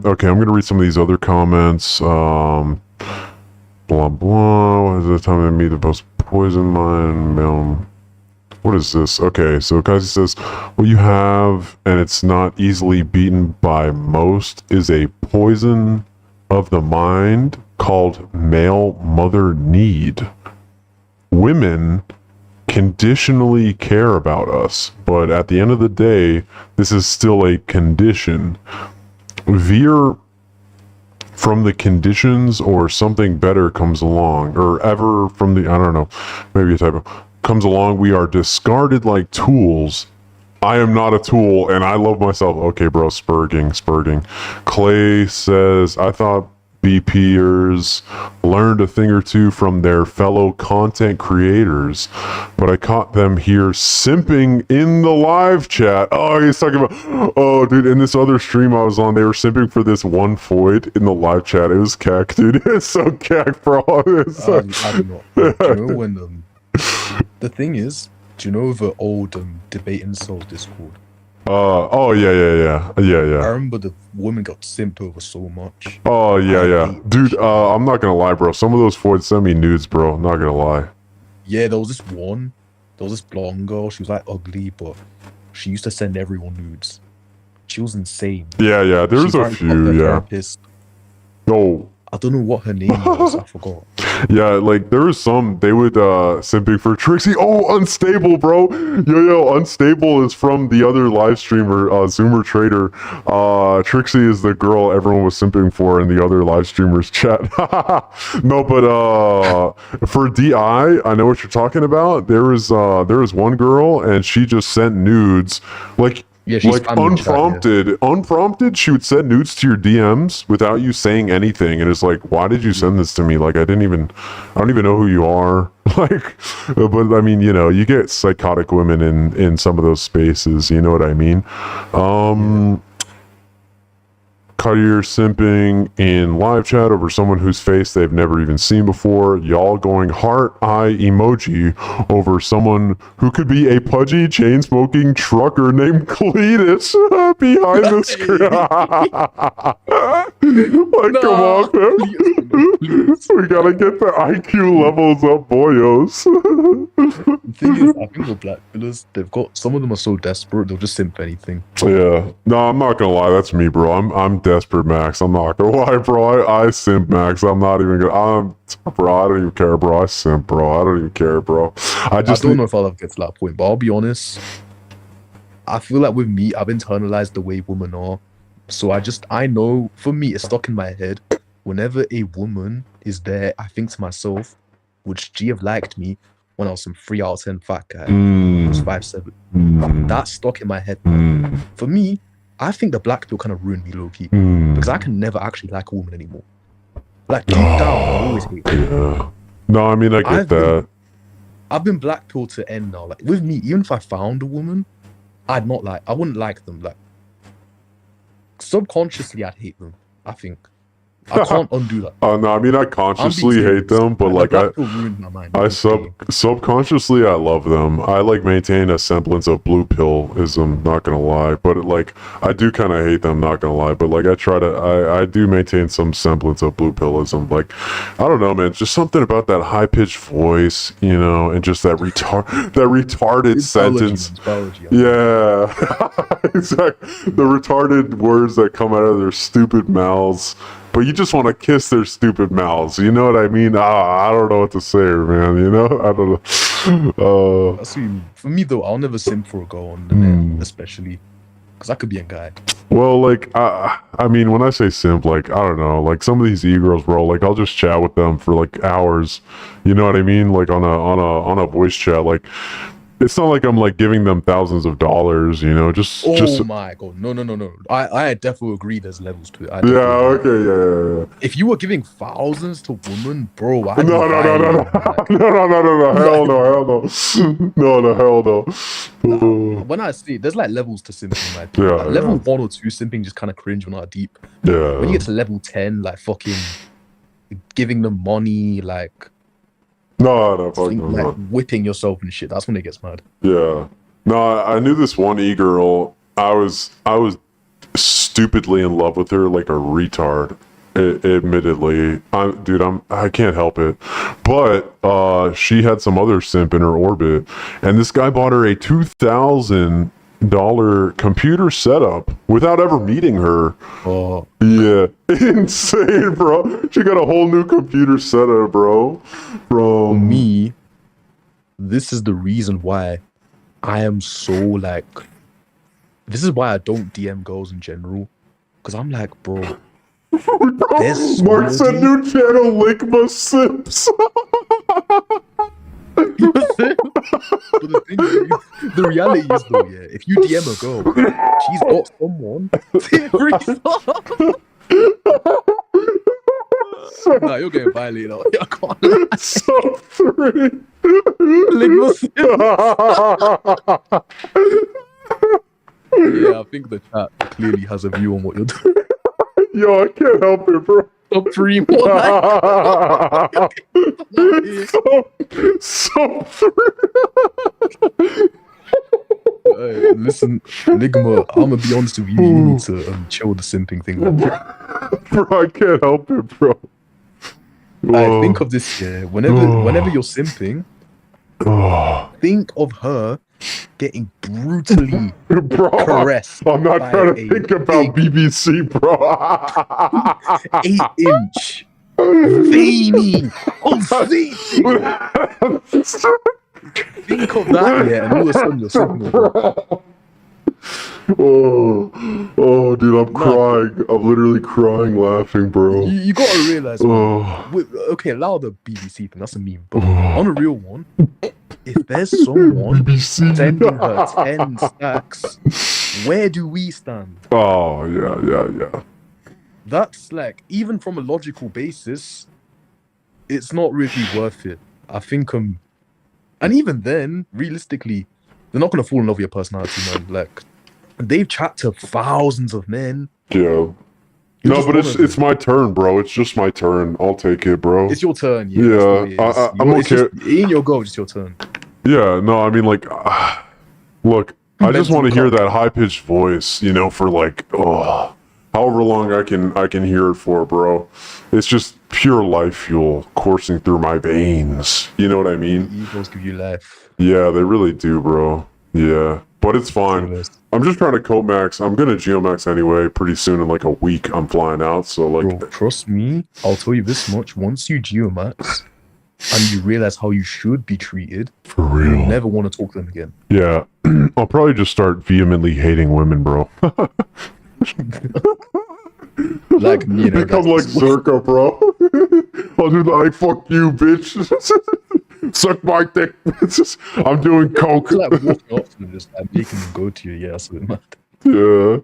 Okay, I'm gonna read some of these other comments. Blah blah. What is the time I meet the most poison mine? What is this? Okay, so Kazi says, what you have, and it's not easily beaten by most, is a poison of the mind called male mother need. Women conditionally care about us, but at the end of the day, this is still a condition. Veer from the conditions or something better comes along, or ever from the, I don't know, maybe a typo, comes along, we are discarded like tools. I am not a tool, and I love myself. Okay, bro, spurging. Clay says, I thought BPers learned a thing or two from their fellow content creators, but I caught them here simping in the live chat. Oh, he's talking about, oh, dude, in this other stream I was on, they were simping for this one Foyd in the live chat. It was cack, dude. It's so cack, bro. It's so...
I don't know. Do you know when the thing is, do you know the old debate insult Discord?
Oh yeah.
I remember the woman got simped over so much.
Oh yeah. Dude, I'm not gonna lie, bro. Some of those Foyds send me nudes, bro. Not gonna lie.
Yeah, there was this blonde girl. She was like ugly, but she used to send everyone nudes. She was insane.
Yeah. There's
She
a
apparently
few,
got her
yeah.
therapist.
Oh,
I don't know what her name was. I forgot.
Yeah, like there was some they would simping for Trixie. Oh, Unstable, bro. Yo, Unstable is from the other live streamer, Zoomer Trader. Trixie is the girl everyone was simping for in the other live streamers chat. No, but for DI, I know what you're talking about. There was one girl and she just sent nudes like
Yeah, she's
like
spamming chat, yeah.
unprompted, she would send nudes to your DMs without you saying anything, and it's like, why did you send this to me? Like, I don't even know who you are. Like, but I mean, you know, you get psychotic women in some of those spaces. You know what I mean? Cartier simping in live chat over someone whose face they've never even seen before. Y'all going heart eye emoji over someone who could be a pudgy chain smoking trucker named Cletus behind the screen. Like, come on, man. We gotta get the IQ levels up, boyos.
The thing is, I think the black pillars, they've got some of them are so desperate they'll just simp anything.
Yeah. No, I'm not gonna lie. That's me, bro. I'm desperate, Max. I'm not gonna lie, bro. I simp, Max. I'm not even gonna. Bro, I don't even care, bro. I simp, bro. I don't even care, bro. I
don't know if I'll ever get to that point, but I'll be honest. I feel like with me, I've internalized the way women are. So I know, for me, it's stuck in my head. Whenever a woman is there, I think to myself, would she have liked me when I was some 3 out of 10 fat guy who was 5'7"? That's stuck in my head. For me, I think the black pill kind of ruined me low-key. Because I can never actually like a woman anymore. Like, deep down, I always hate her.
Yeah. No, I mean, I get that.
I've been black pill to end now. Like, with me, even if I found a woman, I wouldn't like them. Like, subconsciously, I'd hate them, I think. I can't undo that.
No, I mean, I consciously hate them, but like subconsciously I love them. I like maintain a semblance of blue pillism, not gonna lie, but like I do kind of hate them, not gonna lie, but like I do maintain some semblance of blue pillism. Like, I don't know, man, just something about that high pitched voice, you know, and just that retarded
It's
sentence.
biology.
Yeah, exactly. The retarded words that come out of their stupid mouths. But you just want to kiss their stupid mouths. You know what I mean? I don't know what to say, man. You know? I don't know.
That's what you mean. For me, though, I'll never simp for a girl on the net, especially. Because I could be a guy.
Well, like, I mean, when I say simp, like, I don't know. Like, some of these e-girls, bro, like, I'll just chat with them for, like, hours. You know what I mean? Like, on a voice chat. Like, it's not like I'm like giving them thousands of dollars, you know. Just
my god, no. I definitely agree. There's levels to it.
Yeah.
If you were giving thousands to women, bro,
No, hell no.
When I see, there's like levels to simping. Like, level 1 or 2 simping just kind of cringe when I'm deep.
Yeah.
When you get to level 10, like fucking giving them money, like.
No, fuck no,
like whipping yourself and shit. That's when it gets mad.
Yeah. No, I knew this one e-girl. I was stupidly in love with her, like a retard. Admittedly, I can't help it. But she had some other simp in her orbit, and this guy bought her a $2,000 computer setup without ever meeting her.
Oh
yeah, insane, bro. She got a whole new computer setup, bro.
For me, this is the reason why I am so like. This is why I don't DM girls in general, because I'm like, bro.
Mark said new channel, Ligma Sips.
But the thing is, the reality is though, yeah, if you DM a girl, she's got someone. Nah, you're getting violated. I can't.
So 3.
Yeah, I think the chat clearly has a view on what you're doing.
Yo, I can't help it, bro.
Top 3 more
so 3.
Listen, Ligma, I'm gonna be honest with you. You need to chill the simping thing.
Bro, I can't help it, bro.
I think of this here. Whenever you're simping, think of her getting brutally caressed.
I'm not trying to think about BBC, bro.
8-inch Veiny! Unseating! Think of that, yeah, and all of a sudden you're signal, bro.
Oh, dude, I'm
Nah.
crying. I'm literally crying, laughing, bro.
You gotta realize,
Oh,
okay, allow the BBC thing, that's a meme, but on a real one, if there's someone
BBC.
sending her 10 stacks, where do we stand?
Oh, yeah.
That's like, even from a logical basis, it's not really worth it. I think, and even then, realistically, they're not gonna fall in love with your personality, man. Like, they've chat to thousands of men.
Yeah.
You're
No,
just
but
one of them.
it's my turn, bro. It's just my turn. I'll take it, bro.
It's your turn,
Yeah,
that's the way it is.
I'm
It's
okay.
just, it ain't your goal, it's your turn.
Yeah, no, I mean, like, look, I just
Mental
want to hear
cock.
that high pitched voice, you know, for like, however long I can hear it for, bro. It's just pure life fuel coursing through my veins. You know what I mean?
Egos give you life.
Yeah, they really do, bro. Yeah, but it's fine. I'm just trying to Comax. I'm gonna Geomax anyway. Pretty soon, in like a week, I'm flying out. So like,
Bro, trust me, I'll tell you this much. Once you geomax and you realize how you should be treated,
for
you'll
real.
never want to talk to them again.
Yeah, I'll probably just start vehemently hating women, bro.
Like, you know,
Become like Zerka, bro. I'll do like, fuck you, bitch. Suck my dick. I'm doing coke.
it's like walking up to them, just like making them go to you. Yeah, that's a bit mad.
Yeah.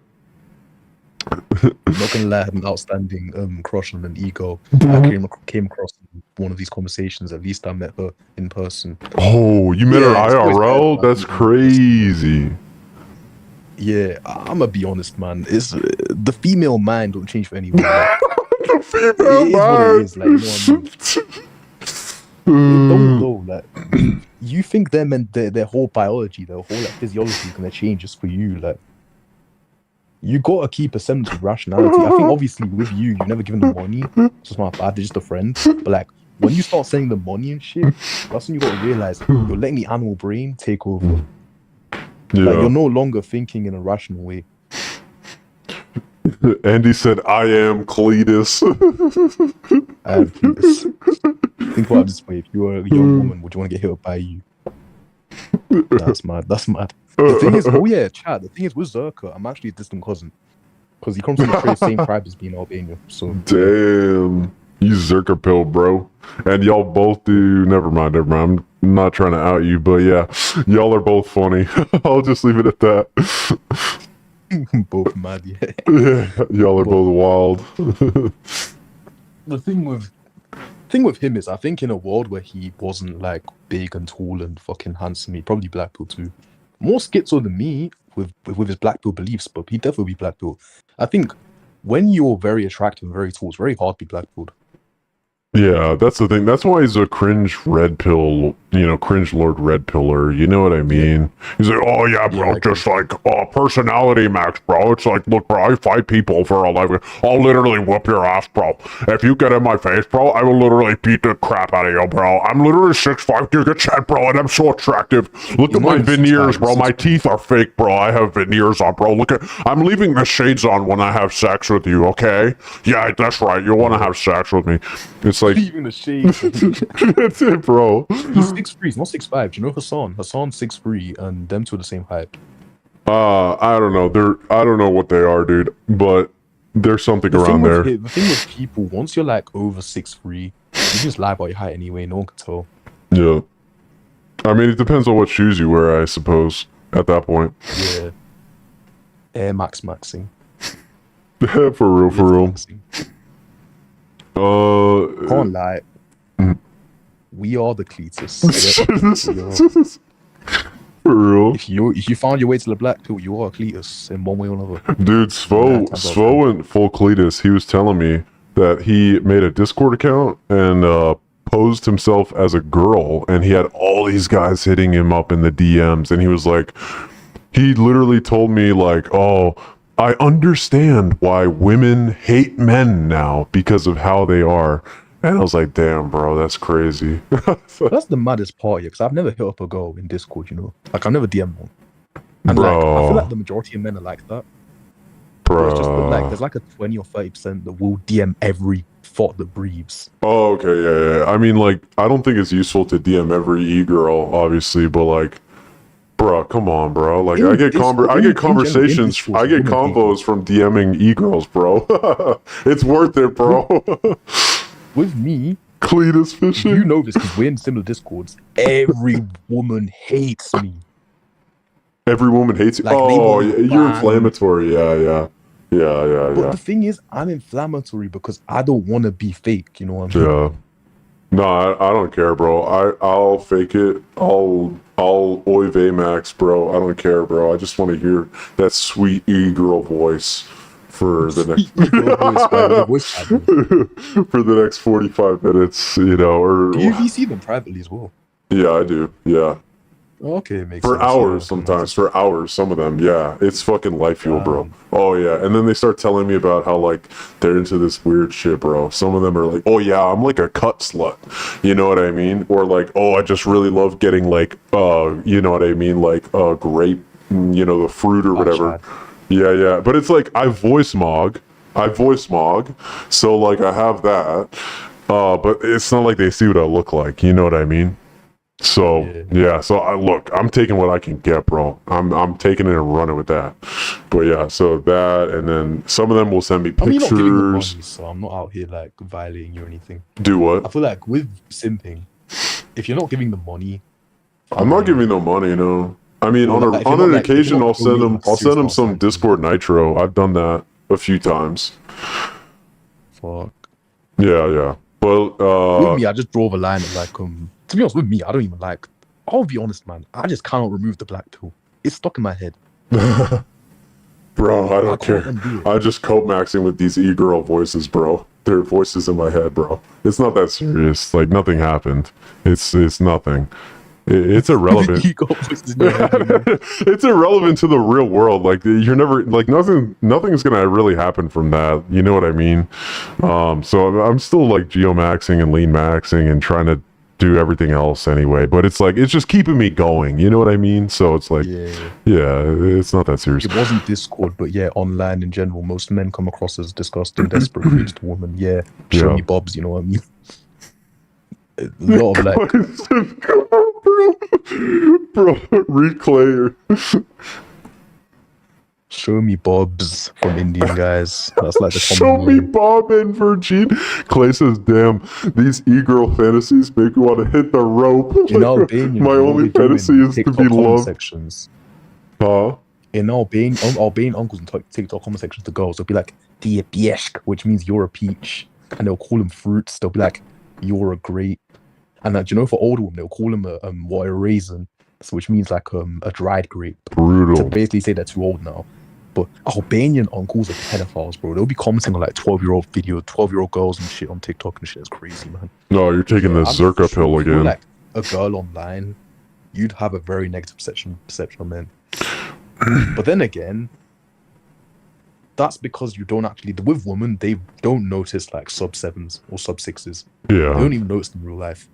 I'm not gonna lie, I had an outstanding crush on an ego. I came across in one of these conversations. At least I met her in person.
Oh, you met her
Yeah, it's always
IRL?
bad,
That's
man.
crazy.
Yeah, I'm gonna be honest, man. It's the female mind don't change for anyone. Like,
The female
it is what it
mind.
is. Like, you know what I mean? Don't know, like you think them and their whole biology, their whole like physiology is gonna change just for you. Like, you gotta keep a semblance of rationality. I think obviously with you've never given them money. It's just not bad, they're just a friend. But like when you start sending them money and shit, that's when you gotta realize you're letting the animal brain take over.
Yeah.
Like you're no longer thinking in a rational way.
Andy said, I am Cletus.
Think about it this way: if you were a young woman, would you want to get hit up by you? That's mad. That's mad. The thing is, oh yeah, Chad. The thing is, with Zerka, I'm actually a distant cousin because he comes from the same tribe as me in Albania. So
Damn. You Zerka pill, bro. And y'all both do. Never mind. I'm not trying to out you, but yeah, y'all are both funny. I'll just leave it at that.
both mad. Yeah.
Yeah, y'all are both wild.
The thing with him is, I think in a world where he wasn't like big and tall and fucking handsome, he'd probably black pill too. More schizo than me with his black pill beliefs, but he'd definitely be black pill. I think when you're very attractive and very tall, it's very hard to be black pilled.
Yeah, that's the thing. That's why he's a cringe red pill, cringe lord red pillar. You know what I mean? He's like, oh yeah, bro,
Yeah,
just like personality max, bro. It's like, look, bro, I fight people for a living. I'll literally whoop your ass, bro. If you get in my face, bro, I will literally beat the crap out of you, bro. I'm literally 6'5", giga bro, and I'm so attractive. Look
You're
at my
not even
veneers,
6'5",
bro. My
6'5".
teeth are fake, bro. I have veneers on, bro. Look at, I'm leaving the shades on when I have sex with you, okay? Yeah, that's right. You want to have sex with me. It's like,
Even the shade.
that's it, bro.
He's 6'3", he's not 6'5". Do you know Hassan? Hassan's 6'3", and them two are the same height.
I don't know. I don't know what they are, dude. But there's something around there.
The thing with people, once you're like over 6'3", you just lie about your height anyway. No one can tell.
Yeah. I mean, it depends on what shoes you wear, I suppose. At that point.
Yeah. Air Max Maxing.
For real.
Maxing.
Can't
Can't lie. We are the Cletus.
For real.
If you found your way to the black pill, you are a Cletus in one way or another.
Dude, Svo went full Cletus. He was telling me that he made a Discord account and posed himself as a girl, and he had all these guys hitting him up in the DMs, and he was like, he literally told me like, oh, I understand why women hate men now because of how they are. And I was like, damn, bro, that's crazy.
That's the maddest part, yeah, because I've never hit up a girl in Discord, you know? Like, I've never DM'd one. And like, I
Bro.
feel like the majority of men are like that.
Bro.
It's just that, like, there's like a 20 or 30% that will DM every thought that breathes.
Oh, okay, yeah. I mean, like, I don't think it's useful to DM every e-girl, obviously, but like, bruh, come on, bro. Like, I get conversations, I get combos from DMing e-girls, bro. It's worth it, bro.
With me,
Cletus fishing.
you know this because we're in similar discords. Every woman hates me.
Every woman hates you.
Like, they
Oh,
want to
you're
ban-
inflammatory. Yeah.
But the thing is, I'm inflammatory because I don't want to be fake. You know what I mean?
Yeah. No, I don't care, bro. I'll fake it. I'll oy vey max, bro. I don't care, bro. I just want to hear that sweet e-girl voice for the next for the next 45 minutes, you know, or
Do you see them privately as well?
yeah, I do. Yeah.
Okay, makes
For
sense.
hours
Yeah,
sometimes, for hours, some of them, yeah. It's fucking life fuel, bro.
Damn.
Oh yeah. And then they start telling me about how like they're into this weird shit, bro. Some of them are like, oh yeah, I'm like a cut slut. You know what I mean? Or like, oh, I just really love getting like you know what I mean, like grape, you know, the fruit or whatever. Yeah. But it's like I voice mog. So like I have that. But it's not like they see what I look like, you know what I mean? So yeah, so I'm taking what I can get, bro. I'm taking it and running with that. But yeah, so that, and then some of them will send me
I mean, you're not giving the money,
pictures.
so I'm not out here like violating you or anything.
Do
I
what?
feel like with simping, if you're not giving the money,
I'm not giving no money, no. I mean,
Well, like, if
on
you're
an
not, like, if
occasion,
you're
I'll
not
send
doing
them. I'll send them
serious
some
stuff,
Discord Nitro. I've done that a few times.
fuck.
Yeah. But
With me, I just draw the line at like to be honest, with me, I don't even like. I'll be honest, man. I just cannot remove the black pill. It's stuck in my head.
bro, I don't
can't
care.
undo it.
I'm just cope maxing with these e-girl voices, bro. Their voices in my head, bro. It's not that serious. Like nothing happened. It's nothing. It's irrelevant.
You got voices in your head, you know?
It's irrelevant to the real world. Like you're never like nothing's gonna really happen from that. You know what I mean? So I'm still like geomaxing and lean maxing and trying to do everything else anyway. But it's like it's just keeping me going. You know what I mean? So it's like
Yeah.
it's not that serious.
It wasn't Discord, but yeah, online in general, most men come across as disgusting, desperate creeps to women. Yeah, show
Yeah.
me bobs, you know what I mean? A lot of like,
bro, reclayer.
show me bobs from Indian guys. That's like the
Show
common
me
meme.
Bob and Virgin. Clay says, "Damn, these e-girl fantasies make me want to hit the rope."
In Albania,
my
what
only
we do in
fantasy is to
TikTok
be
comment
loved.
sections.
Huh?
In Albanian uncles in TikTok comment sections, the girls they'll be like, "Dia piesk," which means you're a peach, and they'll call them fruits. They'll be like, "You're a grape," and you know, for older women, they'll call them a raisin, so which means like a dried grape. To
Brutal.
basically say they're too old now. But Albanian uncles are pedophiles, bro. They'll be commenting on like 12-year-old video, 12-year-old girls and shit on TikTok and shit. It's crazy, man.
No, you're taking the
I'm
Zerka
sure
pill
if you were,
again.
like a girl online, you'd have a very negative perception of men. But then again, that's because you don't actually with women, they don't notice like sub 7s or sub 6s. They
Yeah.
don't even notice them in real life.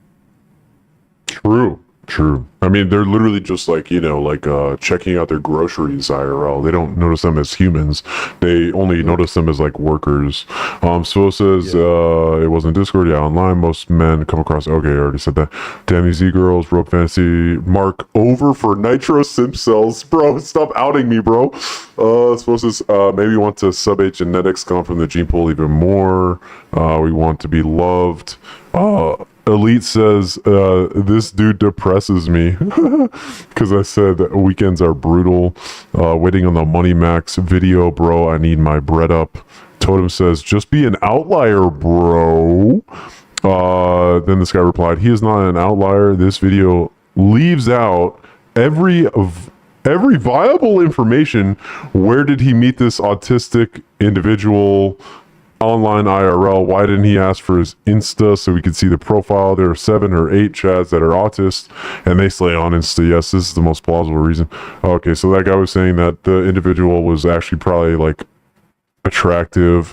True. I mean, they're literally just like, you know, like checking out their groceries IRL. They don't notice them as humans. They only notice them as like workers. Svo says it wasn't Discord. Yeah, online. Most men come across. Okay, I already said that. Damn, these e-girls. Rope fantasy. Mark over for Nitro Simp cells. Bro, stop outing me, bro. Svo says maybe want to sub-8 genetics come from the gene pool even more. We want to be loved. Elite says, this dude depresses me because I said weekends are brutal. Waiting on the Money Max video, bro. I need my bread up. Totem says, just be an outlier, bro. Then this guy replied, he is not an outlier. This video leaves out every viable information. Where did he meet this autistic individual? Online IRL. Why didn't he ask for his Insta so we could see the profile? There are 7 or 8 chads that are autists and they slay on Insta. Yes, this is the most plausible reason. Okay, so that guy was saying that the individual was actually probably like attractive,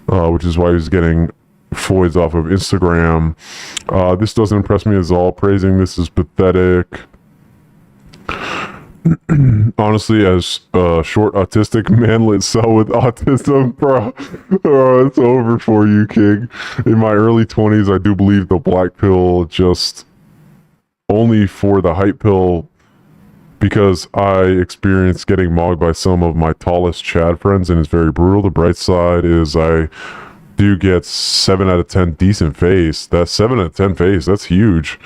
which is why he was getting foids off of Instagram. This doesn't impress me at all. Praising this is pathetic. Honestly, as a short autistic manlet cell with autism, bro, it's over for you, King. In my early 20s, I do believe the black pill just only for the hype pill because I experienced getting mogged by some of my tallest Chad friends, and it's very brutal. The bright side is I do get 7 out of 10 decent face. That's 7 out of 10 face. That's huge.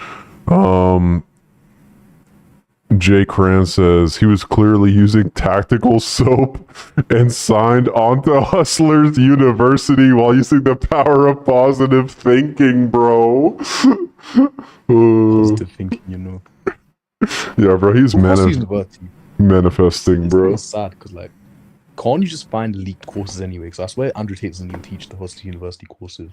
Jay Cran says he was clearly using tactical soap and signed onto Hustlers University while using the power of positive thinking, bro.
Positive thinking, you know.
Yeah, bro, he's
Hustle University.
manifesting,
It's
bro.
kind of sad because, like, can't you just find leaked courses anyway? Because I swear Andrew Tate doesn't even teach the Hustle University courses.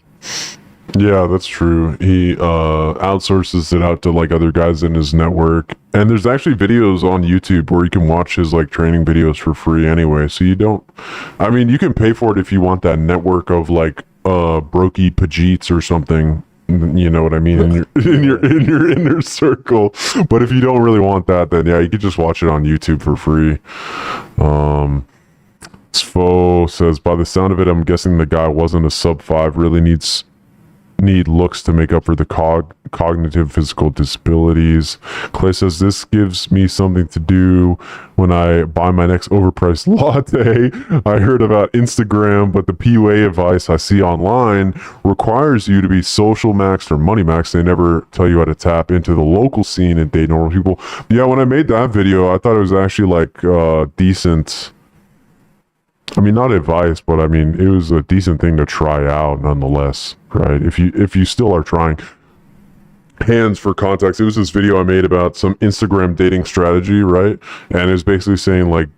Yeah, that's true. He outsources it out to like other guys in his network. And there's actually videos on YouTube where you can watch his like training videos for free anyway. So you don't I mean, you can pay for it if you want that network of like Brokey Pajeets or something. You know what I mean? In your inner circle. But if you don't really want that, then yeah, you could just watch it on YouTube for free. Sfo says, by the sound of it, I'm guessing the guy wasn't a sub 5, really need looks to make up for the cognitive physical disabilities. Clay says, this gives me something to do when I buy my next overpriced latte. I heard about Instagram, but the PUA advice I see online requires you to be social maxed or money maxed. They never tell you how to tap into the local scene and date normal people. Yeah, when I made that video, I thought it was actually like decent. I mean, not advice, but I mean, it was a decent thing to try out nonetheless, right? If you still are trying. Hands for context, it was this video I made about some Instagram dating strategy, right? And it was basically saying like,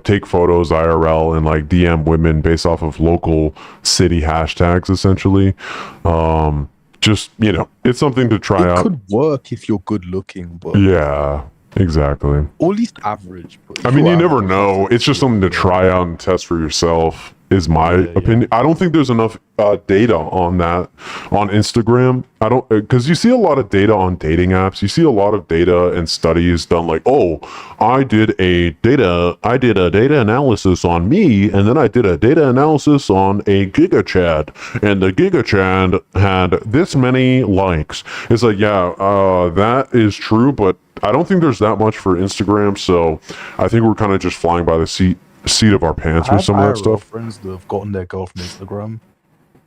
take photos IRL and like DM women based off of local city hashtags, essentially. Just, it's something to try out.
It could work if you're good looking, but
Yeah, exactly.
or at least average. But if
I mean,
you're
you never
average,
know. It's just something to try out and test for yourself, is my opinion. I don't think there's enough data on that on Instagram. I don't, because you see a lot of data on dating apps. You see a lot of data and studies done like, oh, I did a data analysis on me, and then I did a data analysis on a GigaChad, and the GigaChad had this many likes. It's like, yeah, that is true, but I don't think there's that much for Instagram, so I think we're kind of just flying by the seat of our pants with some of that
IRL
stuff.
friends that have gotten their girl from Instagram,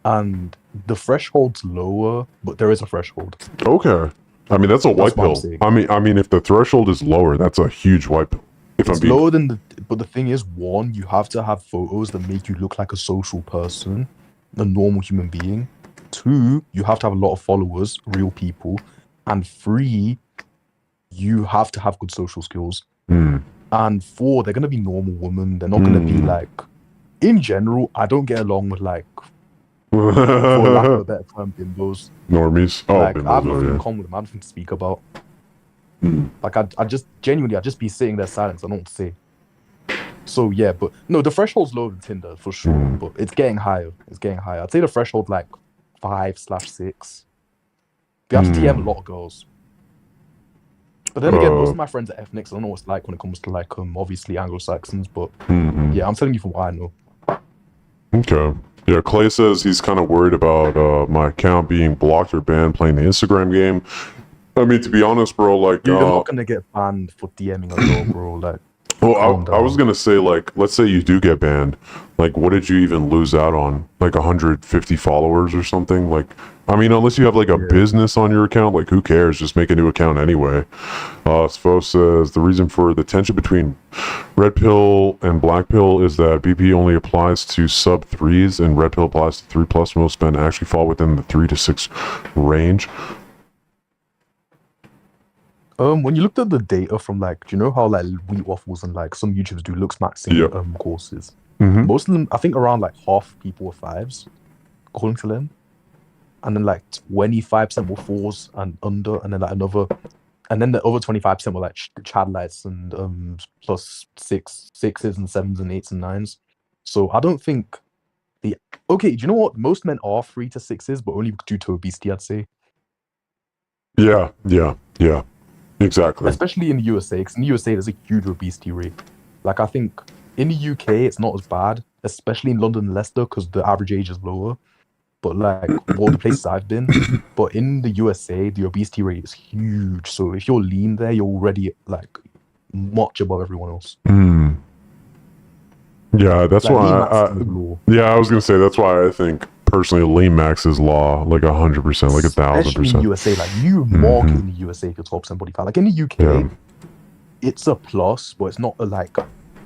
and the threshold's lower, but there is a threshold.
Okay, I mean that's a white
what I'm
pill.
saying.
I mean, if the threshold is lower, that's a huge white pill. If
It's
I'm being
lower than but the thing is, one, you have to have photos that make you look like a social person, a normal human being. Two, you have to have a lot of followers, real people, and three, you have to have good social skills. And four, they're gonna be normal women. They're not gonna be like, in general, I don't get along with like, for lack of a better term, bimbos.
normies. Oh,
Like, I have
bimbos,
nothing in
okay.
common with them. I have nothing to speak about. Like, I just genuinely, I'd just be sitting there silent. I don't know what to say. So yeah, but no, the threshold's lower than Tinder for sure, but it's getting higher. It's getting higher. I'd say the threshold like 5/6. You have to DM a lot of girls. But then again, most of my friends are ethnics. I don't know what it's like when it comes to like obviously Anglo-Saxons, but yeah, I'm telling you from what I know.
Okay. Yeah, Clay says he's kind of worried about my account being blocked or banned playing the Instagram game. I mean, to be honest, bro, like,
You're not gonna get banned for DMing a girl, bro. Like,
well, I was gonna say, like, let's say you do get banned. Like, what did you even lose out on? Like 150 followers or something? Like, I mean, unless you have like a business on your account, like, who cares? Just make a new account anyway. Sfo says the reason for the tension between red pill and black pill is that BP only applies to sub 3s and red pill applies to 3+. Most men actually fall within the 3 to 6 range.
When you looked at the data from like, do you know how like Wheat Waffles and like some YouTubers do looks maxing courses? Most of them, I think around like half people were 5s, according to them, and then like 25% were 4s and under, and then like and then the other 25% were like Chad lights and plus 6s and 7s and 8s and 9s. So I don't think okay. Do you know what? Most men are 3 to 6s, but only due to obesity, I'd say.
Yeah. Exactly.
especially in the USA, because in the USA there's a huge obesity rate. Like I think in the UK it's not as bad, especially in London and Leicester, because the average age is lower. But like all the places I've been, but in the USA the obesity rate is huge. So if you're lean there, you're already like much above everyone else.
Hmm. Yeah, that's
Like lean max
why.
is law.
Yeah, I was gonna say that's why I think personally lean max is law, like 100%, like
Especially in
1,000%.
USA, like you market in the USA if you're 12% body fat. Like in the UK,
Yeah.
it's a plus, but it's not a like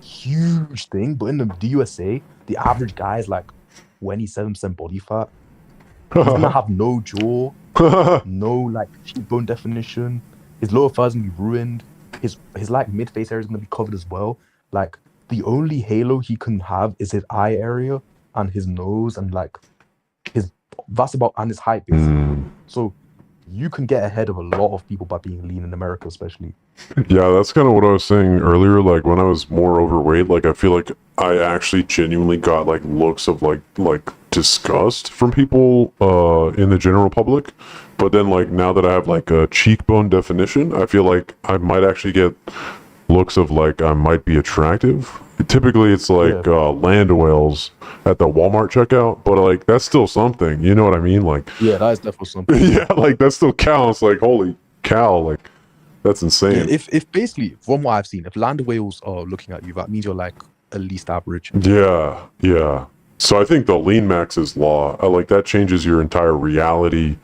huge thing. But in the USA, the average guy is like 27% body fat. He's gonna have no jaw, no like cheekbone definition. His lower thigh is gonna be ruined. His like mid face area is gonna be covered as well. Like the only halo he can have is his eye area and his nose and like his that's about and his height basically.
Mm.
So you can get ahead of a lot of people by being lean in America, especially.
Yeah, that's kind of what I was saying earlier. Like when I was more overweight, like I feel like I actually genuinely got like looks of like disgust from people in the general public. But then like now that I have like a cheekbone definition, I feel like I might actually get looks of like I might be attractive. Typically it's like land whales at the Walmart checkout, but like that's still something. You know what I mean? Like
Yeah, that is definitely something.
yeah, like that still counts. Like holy cow, like that's insane.
If basically from what I've seen, if land whales are looking at you, that means you're like at least average.
Yeah, yeah. So I think the lean max is law. Like that changes your entire reality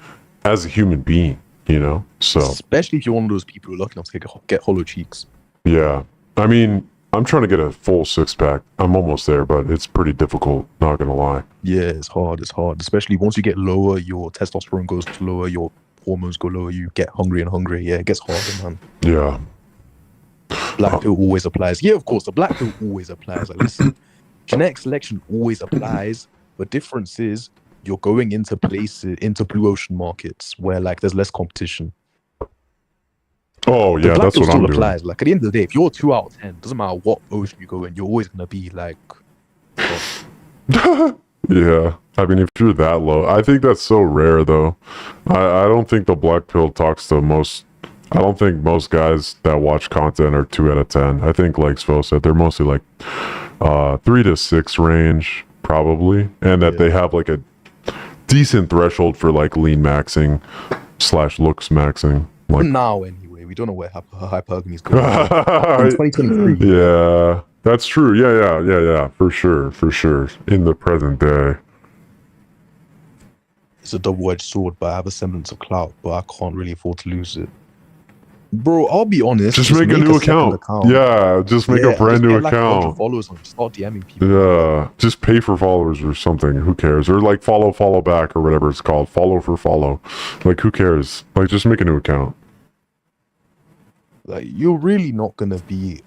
as a human being, you know? So
Especially if you're one of those people who are lucky enough to get hollow cheeks.
yeah. I mean, I'm trying to get a full six pack. I'm almost there, but it's pretty difficult, not gonna lie.
Yeah, it's hard. It's hard. Especially once you get lower, your testosterone goes lower, your hormones go lower, you get hungry and hungry. Yeah, it gets harder, man.
Yeah.
Black pill always applies. Yeah, of course, the black pill always applies. Like, listen, genetic selection always applies. The difference is you're going into places, into blue ocean markets where like there's less competition.
Oh
The
yeah,
black
that's
pill
what
still
I'm doing.
applies. Like at the end of the day, if you're 2 out of 10, doesn't matter what ocean you go in, you're always gonna be like.
Yeah. I mean, if you're that low, I think that's so rare though. I don't think the black pill talks to most. I don't think most guys that watch content are 2 out of 10. I think, like Svo said, they're mostly like 3 to 6 range, probably, and that they have like a decent threshold for like lean maxing / looks maxing. Like
Now, anyway, we don't know where hypergamy is going. In 2023.
yeah, that's true. Yeah, for sure. In the present day.
It's a double-edged sword, but I have a semblance of clout, but I can't really afford to lose it. Bro, I'll be honest.
Just make a new
second
account. Yeah, just make a brand new
get, like, 100
account.
followers and start DMing people.
Yeah, just pay for followers or something. Who cares? Or like follow back or whatever it's called. Follow for follow. Like who cares? Like just make a new account.
Like you're really not gonna be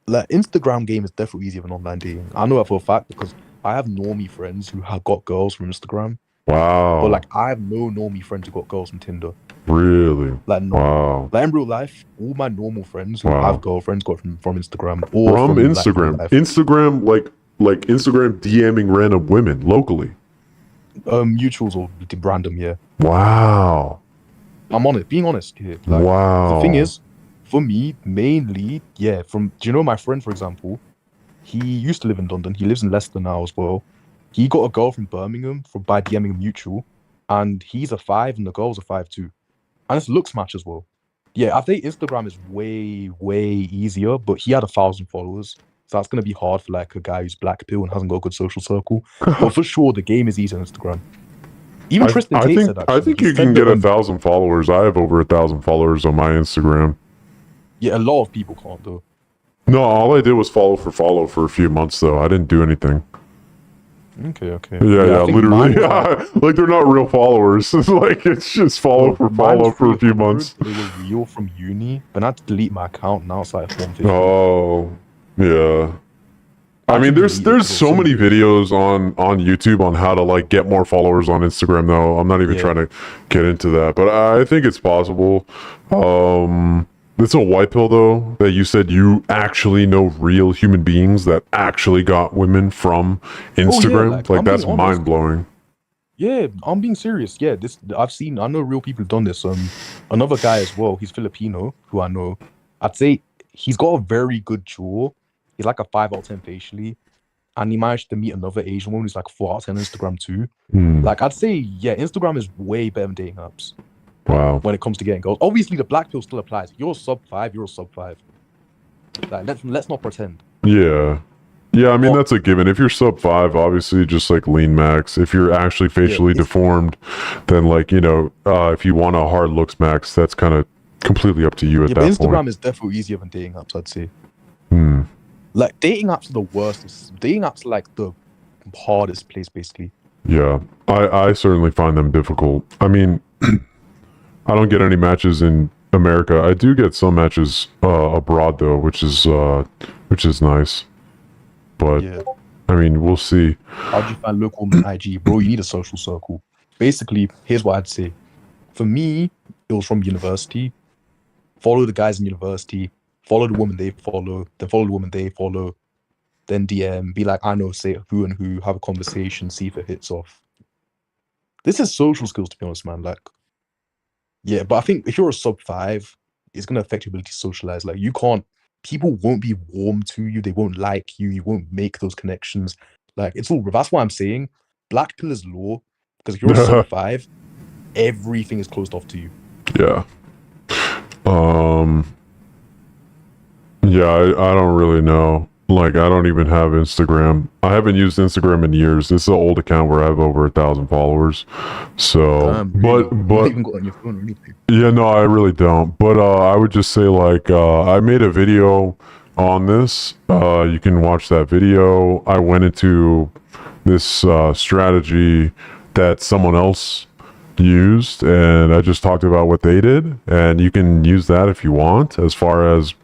like Instagram game is definitely easier than online dating. I know that for a fact because I have normie friends who have got girls from Instagram,
Wow.
but like I have no normie friends who got girls from Tinder.
Really?
Like no.
Wow.
Like in real life, all my normal friends who
Wow.
have girlfriends got from Instagram or
From
like,
Instagram.
real life.
Instagram like Instagram DMing random women locally.
Mutuals or random, yeah.
Wow.
I'm honest, being honest here. Like,
Wow.
the thing is, for me, mainly, yeah, do you know my friend, for example? He used to live in London. He lives in Leicester now as well. He got a girl from Birmingham by DMing a mutual, and he's a 5 and the girl's a 5'2". And it's looks match as well. Yeah, I think Instagram is way easier, but he had 1,000 followers. So that's gonna be hard for like a guy who's black pill and hasn't got a good social circle. But for sure, the game is easy on Instagram. Even Tristan Tate said that.
I think you can get 1,000 followers. I have over 1,000 followers on my Instagram.
Yeah, a lot of people can't though.
No, all I did was follow for a few months though. I didn't do anything.
Okay.
Yeah,
I think
literally.
mine was,
Like they're not real followers. Like it's just follow for a few
300.
months.
They were real from uni, but I had to delete my account. Now it's like 150.
Oh, yeah. I mean, there's so many videos on YouTube on how to like get more followers on Instagram though. I'm not even trying to get into that, but I think it's possible. It's a white pill though that you said you actually know real human beings that actually got women from Instagram.
like, I'm
that's
being honest.
mind blowing.
Yeah, I'm being serious. Yeah, this I know real people who've done this. Another guy as well. He's Filipino, who I know. I'd say he's got a very good jaw. He's like a 5 out of 10 facially, and he managed to meet another Asian woman who's like 4 out of 10 Instagram too.
Hmm.
Like I'd say, yeah, Instagram is way better than dating apps
Wow.
when it comes to getting girls. Obviously, the black pill still applies. If you're a sub 5, you're a sub 5. Like let's not pretend.
Yeah. Yeah, I mean,
Well-
that's a given. If you're sub 5, obviously just like lean max. If you're actually facially
it's-
deformed, then like, if you want a hard looks max, that's kind of completely up to you at
Yeah, but
that
Instagram
point.
is definitely easier than dating apps, I'd say.
Hmm.
Like dating apps are the worst. Dating apps are like the hardest place, basically.
Yeah. I certainly find them difficult. I mean, I don't get any matches in America. I do get some matches abroad though, which is nice. But
Yeah.
I mean, we'll see.
How'd you find local on IG? Bro, you need a social circle. Basically, here's what I'd say. For me, it was from university. Follow the guys in university. Follow the woman they follow. Then follow the woman they follow. Then DM. Be like, I know, say who and who. Have a conversation. See if it hits off. This is social skills, to be honest, man. Like, yeah, but I think if you're a sub 5, it's going to affect your ability to socialize. Like, people won't be warm to you. They won't like you. You won't make those connections. Like, it's all, that's why I'm saying black pill is law. Because if you're a sub 5, everything is closed off to you.
Yeah. Yeah, I don't really know. Like, I don't even have Instagram. I haven't used Instagram in years. This is an old account where I have over 1,000 followers. So,
Really, you
but
don't even got on your phone or anything.
yeah, no, I really don't. But I would just say like I made a video on this. You can watch that video. I went into this strategy that someone else used, and I just talked about what they did, and you can use that if you want. As far as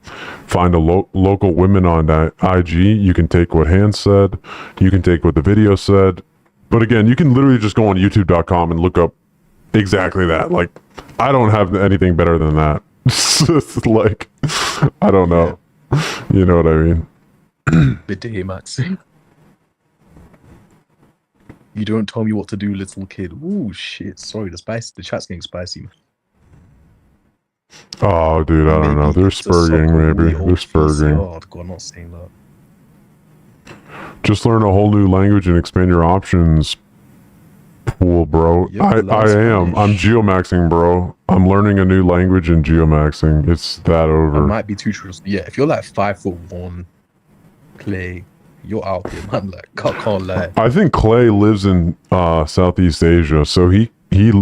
find a local women on that IG, you can take what Hans said, you can take what the video said, but again, you can literally just go on youtube.com and look up exactly that. Like, I don't have anything better than that. Like, I don't know. You know what I mean?
Bidet, Max. You don't tell me what to do, little kid. Ooh, shit. Sorry, the chat's getting spicy.
Oh, dude, I don't know.
Maybe
They're
it's a
spurging,
subtle
maybe.
way
They're
of
spurging.
Oh, God, I'm not saying that.
Just learn a whole new language and expand your options pool, bro.
Yep,
I
learn
am. I'm
Spanish.
geomaxing, bro. I'm learning a new language and geomaxing. It's that
I
over.
might be too true. Yeah, if you're like 5'1", Clay, you're out there, man. Like, can't lie.
I think Clay lives in Southeast Asia, so he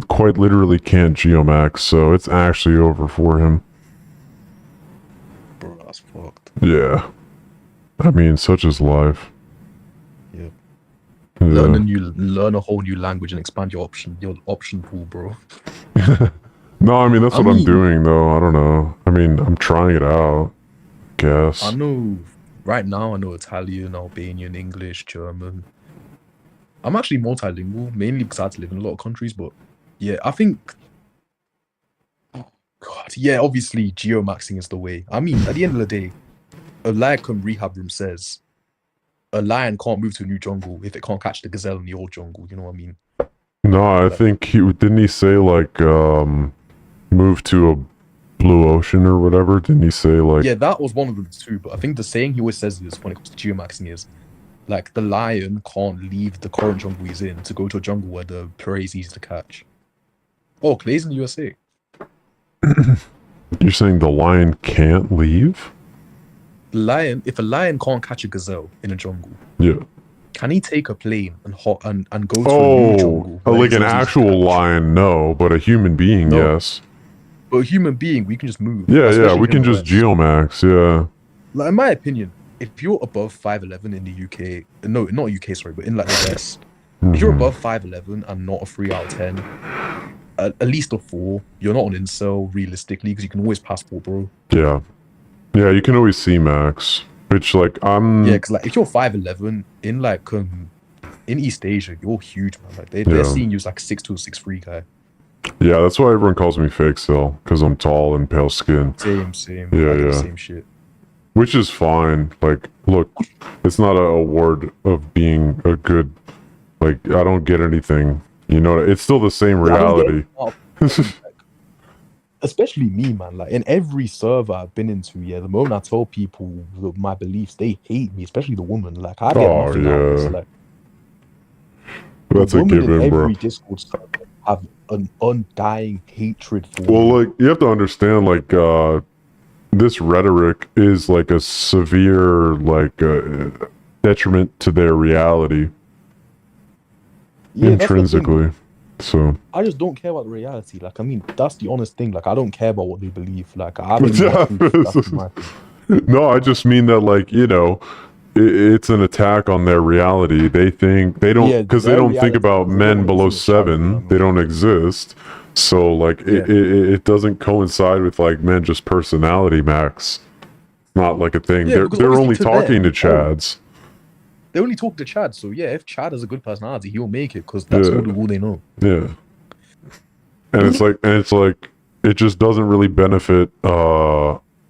quite literally can't geomax, so it's actually over for him.
Bro, that's fucked.
Yeah. I mean, such is life.
Yeah.
Yeah.
Learn a whole new language and expand your option pool, bro.
No, I mean, that's
I
what I'm
mean-
doing, though. I don't know. I mean, I'm trying it out. Guess.
I know right now I know Italian, Albanian, English, German. I'm actually multilingual, mainly because I had to live in a lot of countries, but yeah, I think God, yeah, obviously geomaxing is the way. I mean, at the end of the day, a Lycum rehab room says a lion can't move to a new jungle if it can't catch the gazelle in the old jungle, you know what I mean?
No, I think didn't he say, like, move to a blue ocean or whatever? Didn't he say, like...
Yeah, that was one of the two, but I think the saying he always says is when it comes to geomaxing is like the lion can't leave the current jungle he's in to go to a jungle where the prey is easy to catch. Oh, Clay's in the USA.
You're saying the lion can't leave?
If a lion can't catch a gazelle in a jungle,
Yeah.
can he take a plane and go to a new
Oh,
jungle? where
like
it's
an
easy to
actual
catch?
lion, no, but a human being,
No.
yes.
But a human being, we can just move.
Yeah,
especially
we
in
can
the
just
West.
geomax, yeah.
Like, in my opinion, if you're above 5'11" in the UK, no, not UK, sorry, but in like the West, if you're
Mhm.
above 5'11" and not a 3 out of 10, at least a 4, you're not an incel realistically because you can always passport, bro.
Yeah. Yeah, you can always see max. Which, like, I'm...
Yeah, because like if you're 5'11" in like in East Asia, you're huge, man. Like
Yeah.
they're seeing you as like 6'2" or 6'3" guy.
Yeah, that's why everyone calls me fake still, because I'm tall and pale skin.
Same.
Yeah,
I get
yeah.
the same shit.
Which is fine. Like, look, it's not an award of being a good... Like, I don't get anything You know, it's still the same
Yeah, I don't get
reality.
like, especially me, man. Like in every server I've been into, yeah, the moment I tell people my beliefs, they hate me, especially the woman. Like I get
Oh
nothing out of this.
yeah,
Like the
that's a
woman in
given, bro.
every Discord server have an undying hatred for
Well,
me.
like you have to understand, like this rhetoric is like a severe like detriment to their reality
Yeah, that's the thing.
intrinsically. So
I just don't care about the reality. Like, I mean, that's the honest thing. Like, I don't care about what they believe. Like, I believe my truth. That's my thing.
no, I just mean that like it's an attack on their reality. They think they don't
Yeah,
because they
their
don't think
reality
about
because they don't
men below
exist, Shadow. Yeah, I
7. They
know.
don't exist. So like
Yeah.
it doesn't coincide with like men just personality max. It's not like a thing.
Yeah, because
They're
obviously
only
to
talking
them,
to Chads.
they only talk to Chad. So yeah, if Chad has a good personality, he'll make it because that's
Yeah.
all they know.
Yeah. And it's like it just doesn't really benefit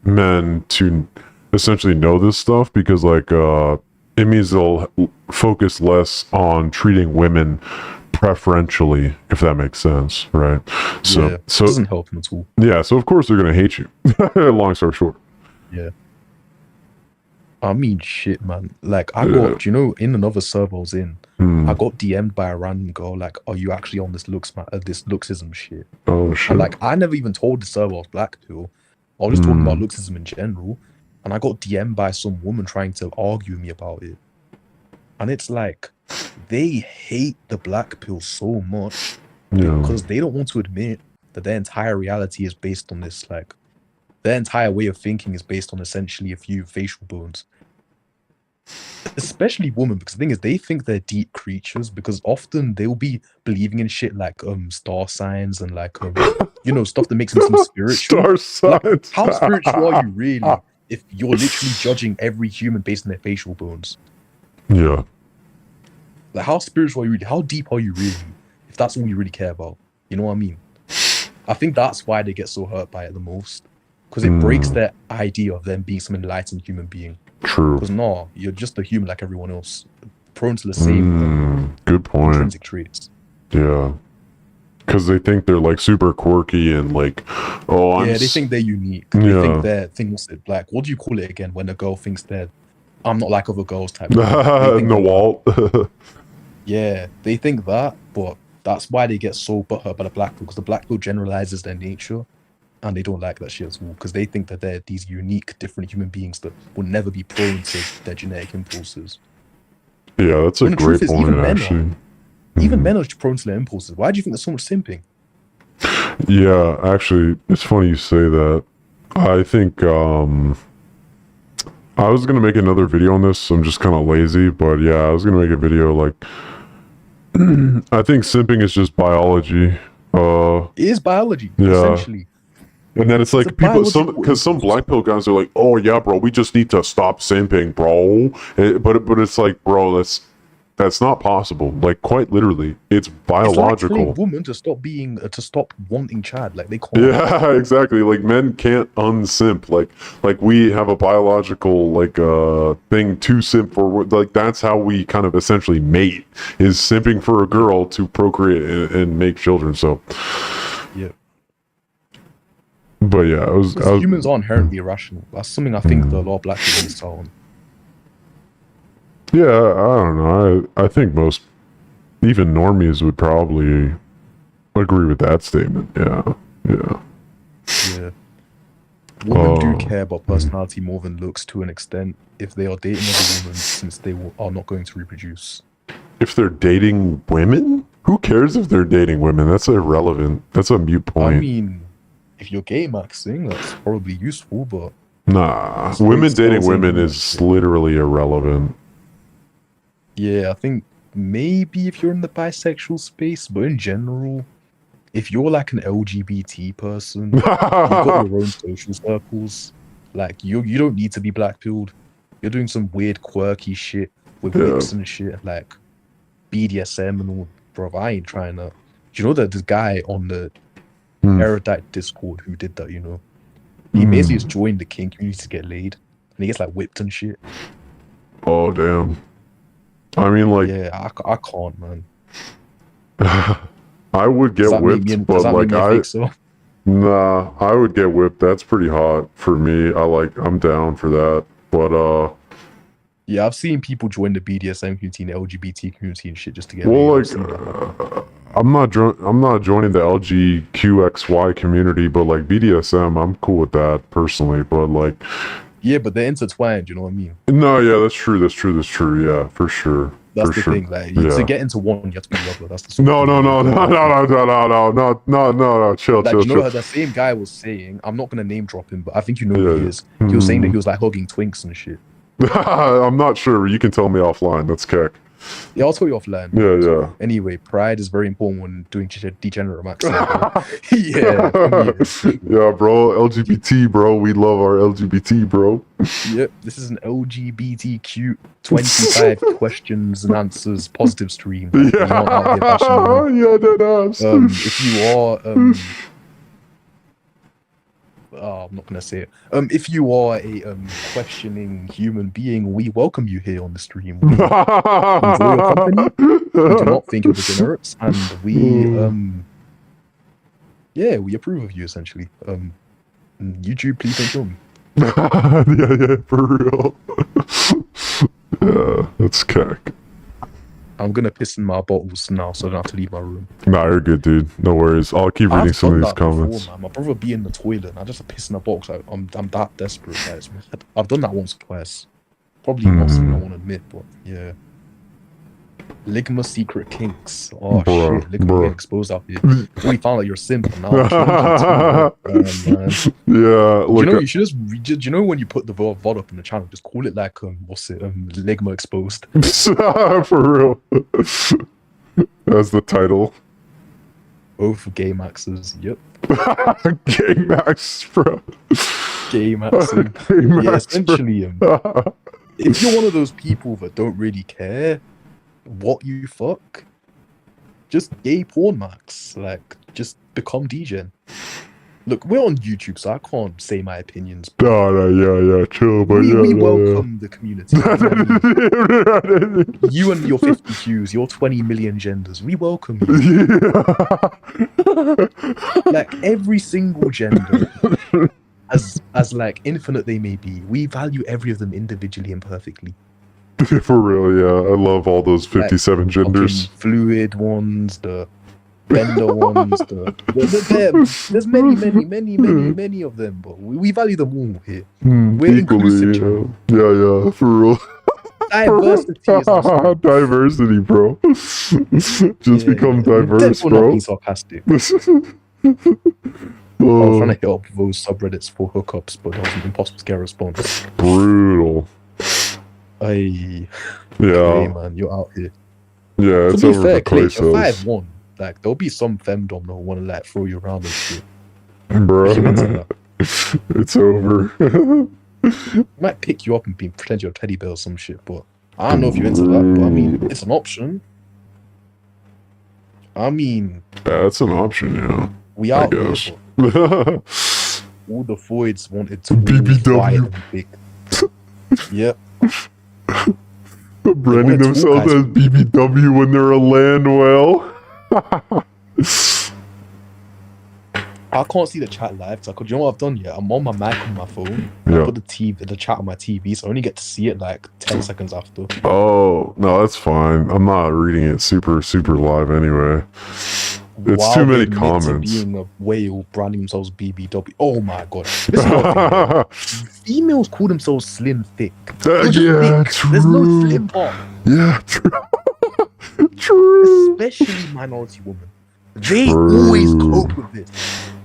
men to essentially know this stuff because like it means they'll focus less on treating women preferentially, if that makes sense, right? So
Yeah, it
so
doesn't help them at all.
yeah, so of course they're gonna hate you. Long story short.
Yeah. I mean, shit, man. Like, I
Yeah.
got, you know, in another server I was in,
Hmm.
I got DM'd by a random girl, like, are you actually on this this looksism shit?
Oh shit.
And, like, I never even told the server I was black pill. I was just talking about
Hmm.
looksism in general. And I got DM'd by some woman trying to argue with me about it. And it's like, they hate the black pill so much
Yeah.
because they don't want to admit that their entire reality is based on this, like, their entire way of thinking is based on essentially a few facial bones. Especially women, because the thing is, they think they're deep creatures because often they'll be believing in shit like star signs and like you know, stuff that makes them seem spiritual.
Star
Like,
signs.
how spiritual are you really if you're literally judging every human based on their facial bones?
Yeah.
Like, how spiritual are you really? How deep are you really? If that's all you really care about, you know what I mean? I think that's why they get so hurt by it the most, because it breaks their idea of them being some enlightened human being.
True.
Because no, you're just a human like everyone else, prone to the same
Good point.
intrinsic traits.
Yeah. Because they think they're like super quirky and like, oh, I'm.
Yeah, they think they're unique.
Yeah.
They think they're things like, what do you call it again when a girl thinks they're, I'm not like other girls type.
No Walt.
Yeah, they think that, but that's why they get so butthurt by the black pill, because the black pill generalizes their nature, and they don't like that shit at all, because they think that they're these unique, different human beings that will never be prone to their genetic impulses.
Yeah, that's a
When the
great
truth is,
point,
even men
actually.
Even men are prone to their impulses. Why do you think there's so much simping?
Yeah, actually, it's funny you say that. I think I was gonna make another video on this. I'm just kind of lazy, but yeah, I was gonna make a video like I think simping is just biology.
It is biology, essentially.
And then it's like
a
people,
biological
because some
impulse.
black pill guys are like, oh yeah, bro, we just need to stop simping, bro. But it's like, bro, that's not possible. Like quite literally, it's
It's like
biological.
telling women to stop wanting Chad. Like they can't.
Yeah, exactly. Like men can't unsimp. Like we have a biological thing to simp for. Like that's how we kind of essentially mate, is simping for a girl to procreate and make children. So,
Yeah.
but yeah, I was
Humans are inherently irrational. That's something I think the law of black people is on.
yeah, I don't know. I think most even normies would probably agree with that statement. Yeah.
Yeah. Women do care about personality more than looks to an extent if they are dating other women, since they are not going to reproduce.
If they're dating women, who cares if they're dating women? That's irrelevant. That's a mute point.
I mean, if you're gay maxing, that's probably useful, but
Nah,
Straight
women dating
skills
women
and-
is literally irrelevant.
yeah, I think maybe if you're in the bisexual space, but in general, if you're like an LGBT person, you've got your own social circles. Like you don't need to be black pilled. You're doing some weird quirky shit with whips and shit, like BDSM and all. Bro, I ain't trying to. Do you know that this guy on the Erudite Discord who did that? You know, he basically just joined the kink community to get laid, and he gets like whipped and shit.
Oh damn. I mean, like,
Yeah, I can't, man.
I would get
Does that make
whipped,
me,
but
does that
like
make me a fake so?
nah, I would get whipped. That's pretty hot for me. I'm down for that. But
Yeah, I've seen people join the BDSM community and the LGBT community and shit just to get
well,
laid. I've
like
seen that happen.
I'm not joining the LGQXY community, but like BDSM, I'm cool with that personally. But like,
Yeah, but they're intertwined. You know what I mean?
no, yeah, that's true. Yeah, for sure.
That's
For
the
sure.
thing. Like
Yeah.
to get into one, you have to be the other. That's the sort
No,
of
no,
thing.
no, no, no, no, no, no, no, no, chill,
Like,
chill,
you know
chill.
what the same guy was saying? I'm not gonna name drop him, but I think you know who
Yeah.
he is. He was saying that he was like hugging twinks and shit.
I'm not sure. You can tell me offline. That's keck.
Yeah, I'll tell you offline.
Yeah, yeah.
Anyway, pride is very important when doing degenerate max. Yeah,
Yeah, bro. LGBT, bro. We love our LGBT, bro.
Yep. This is an LGBTQ 25 questions and answers positive stream. We're not out here bashing women.
Yeah, that ass.
If you are I'm not gonna say it. If you are a questioning human being, we welcome you here on the stream. We enjoy your company. We do not think you're degenerates, and we approve of you essentially. YouTube, please don't kill me.
Yeah, for real. Yeah, that's keck.
I'm gonna piss in my bottles now, so I don't have to leave my room.
Nah, you're good, dude. No worries. I'll keep reading some of these comments.
Before, man. My brother be in the toilet, and I just piss in a box. I'm that desperate. Guys. I've done that once or twice. Probably not something I want to admit, but yeah. Ligma secret kinks. Oh
Bruh,
shit, Ligma
bruh.
getting exposed out here. We found out you're a simp, and now I'm changing too, man.
Yeah,
Do you
look.
know you should just do you know when you put the VOD up in the channel, just call it like what's it Ligma exposed.
For real. That's the title.
Both gay maxes. Yep.
Gang Max, bro.
Gay maxing.
Gang
Yeah,
Max, bro.
essentially if you're one of those people that don't really care what you fuck, just gay porn max. Like, just become degen. Look, we're on YouTube, so I can't say my opinions. But
No, yeah, chill, but
we welcome the community. You and your 50 Qs, your 20 million genders, we welcome you. Like, every single gender, as like infinite they may be, we value every of them individually and perfectly.
For real, yeah. I love all those 57 genders.
Fucking fluid ones, the bender ones, there's many of them, but we value them all here. We're inclusive,
Equally,
channel.
yeah, for real.
Diversity is our
Diversity, bro. Just become
We're
diverse,
definitely not
bro.
being sarcastic. I was trying
Oh,
to hit up those subreddits for hookups, but it was impossible to get a response.
brutal.
Hey
Yeah,
man, you're out here.
yeah, it's
To be
over
fair,
for
Clay,
Clay
you're
cells.
5'1". Like, there'll be some femdom that'll want to like throw you around and shit.
Bro,
If you're into that.
it's over.
Might pick you up and pretend you're a teddy bear or some shit, but I don't know if you're into that. But I mean, it's an option. I mean,
Yeah, that's an option, yeah.
we
I
out here,
guess.
but all the voids wanted to
BBW.
quiet and big. Yep.
Branding
wanted to
themselves
guys.
as BBW when they're a land whale.
I can't see the chat live, so you know what I've done yet? I'm on my mic on my phone.
Yeah.
I put the chat on my TV, so I only get to see it like 10 seconds after.
Oh, no, that's fine. I'm not reading it super live anyway. It's
While
too
they
many
admit to
comments.
being a whale, branding themselves BBW. Oh my god. This is what females call themselves slim thick. They're just
Yeah,
thick. There's no
true.
slim part.
Yeah, true. True.
Especially minority women. They
True.
always cope with this.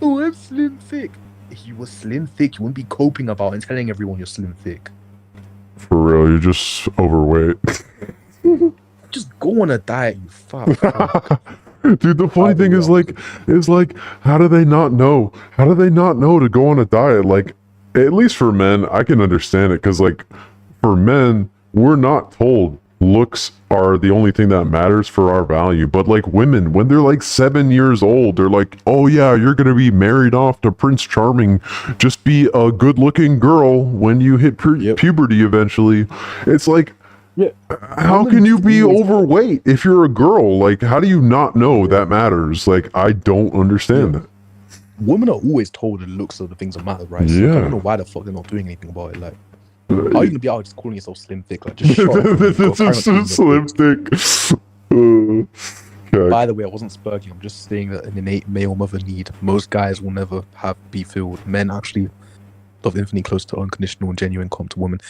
Oh, I'm slim thick. If you were slim thick, you wouldn't be coping about and telling everyone you're slim thick.
For real, you're just overweight.
Just go on a diet, you fat fuck.
Dude, the funny thing is like, how do they not know? How do they not know to go on a diet? Like, at least for men, I can understand it because, like, for men, we're not told looks are the only thing that matters for our value. But like women, when they're like 7 years old, they're like, oh yeah, you're gonna be married off to Prince Charming. Just be a good-looking girl when you hit
Yep.
puberty eventually. It's like,
Yeah.
How can you be overweight if you're a girl? Like, how do you not know that matters? Like, I don't understand that.
Women are always told the looks of the things that matter, right? So like, I
Yeah.
don't know why the fuck they're not doing anything about it. Like, how are you gonna be out just calling yourself slim thick? Like, just shut up. You've got
This
carry on
is
doing your
slim
thing.
thick. Okay.
By the way, I wasn't spurging. I'm just saying that an innate male mother need. Most guys will never be filled. Men actually love infinitely close to unconditional and genuine calm to women.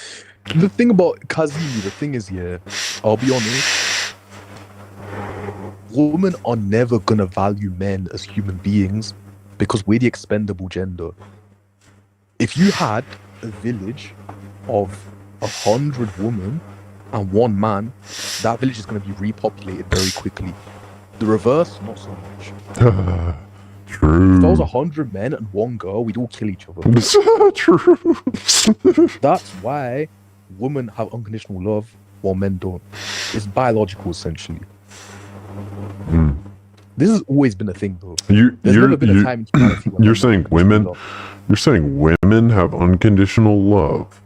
The thing about Kazimi, the thing is, yeah, I'll be honest. Women are never gonna value men as human beings because we're the expendable gender. If you had a village of 100 women and 1 man, that village is gonna be repopulated very quickly. The reverse, not so much.
True.
If there was 100 men and 1 girl, we'd all kill each other.
True.
That's why women have unconditional love while men don't. It's biological, essentially.
Mm.
This has always been a thing, though.
There's
never been a time in humanity when
you're
men
saying
have
women.
unconditional love.
You're saying women have unconditional love.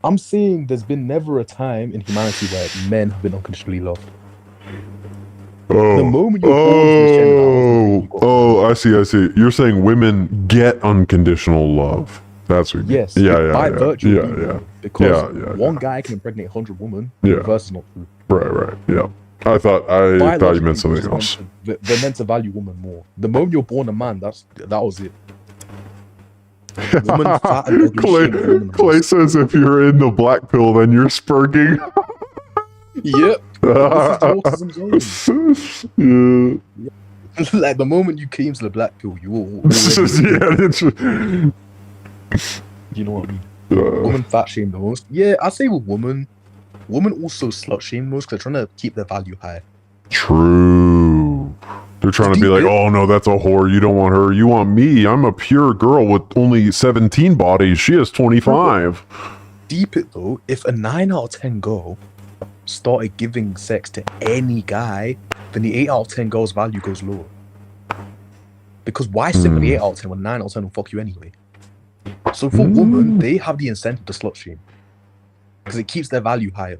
I'm saying there's been never a time in humanity where men have been unconditionally loved.
Oh,
The moment you're born into this gender, that was the thing you got.
I see. You're saying women get unconditional love. That's what you
Yes,
mean.
by
Yeah,
virtue
yeah,
of being
yeah.
born. Because
Yeah,
one guy can impregnate 100 women,
Yeah.
the reverse is not true.
Right, yeah. I thought you
Biologically,
meant something
we're
else.
they're meant to value women more. The moment you're born a man, that was it. Woman fat and ugly shame the woman the
Clay
most.
says if you're in the black pill, then you're spurging.
Yep. This is autism zone.
Yeah.
Like the moment you came to the black pill, you were you know what I mean? Woman fat shame the most. Yeah, I say with woman. Women also slut shame most because they're trying to keep their value high.
True. They're trying to be like, oh no, that's a whore. You don't want her. You want me. I'm a pure girl with only 17 bodies. She has 25.
Deep it though, if a 9 out of 10 girl started giving sex to any guy, then the 8 out of 10 girl's value goes lower. Because why sit with the 8 out of 10 when 9 out of 10 will fuck you anyway? So for women, they have the incentive to slut shame. Because it keeps their value higher.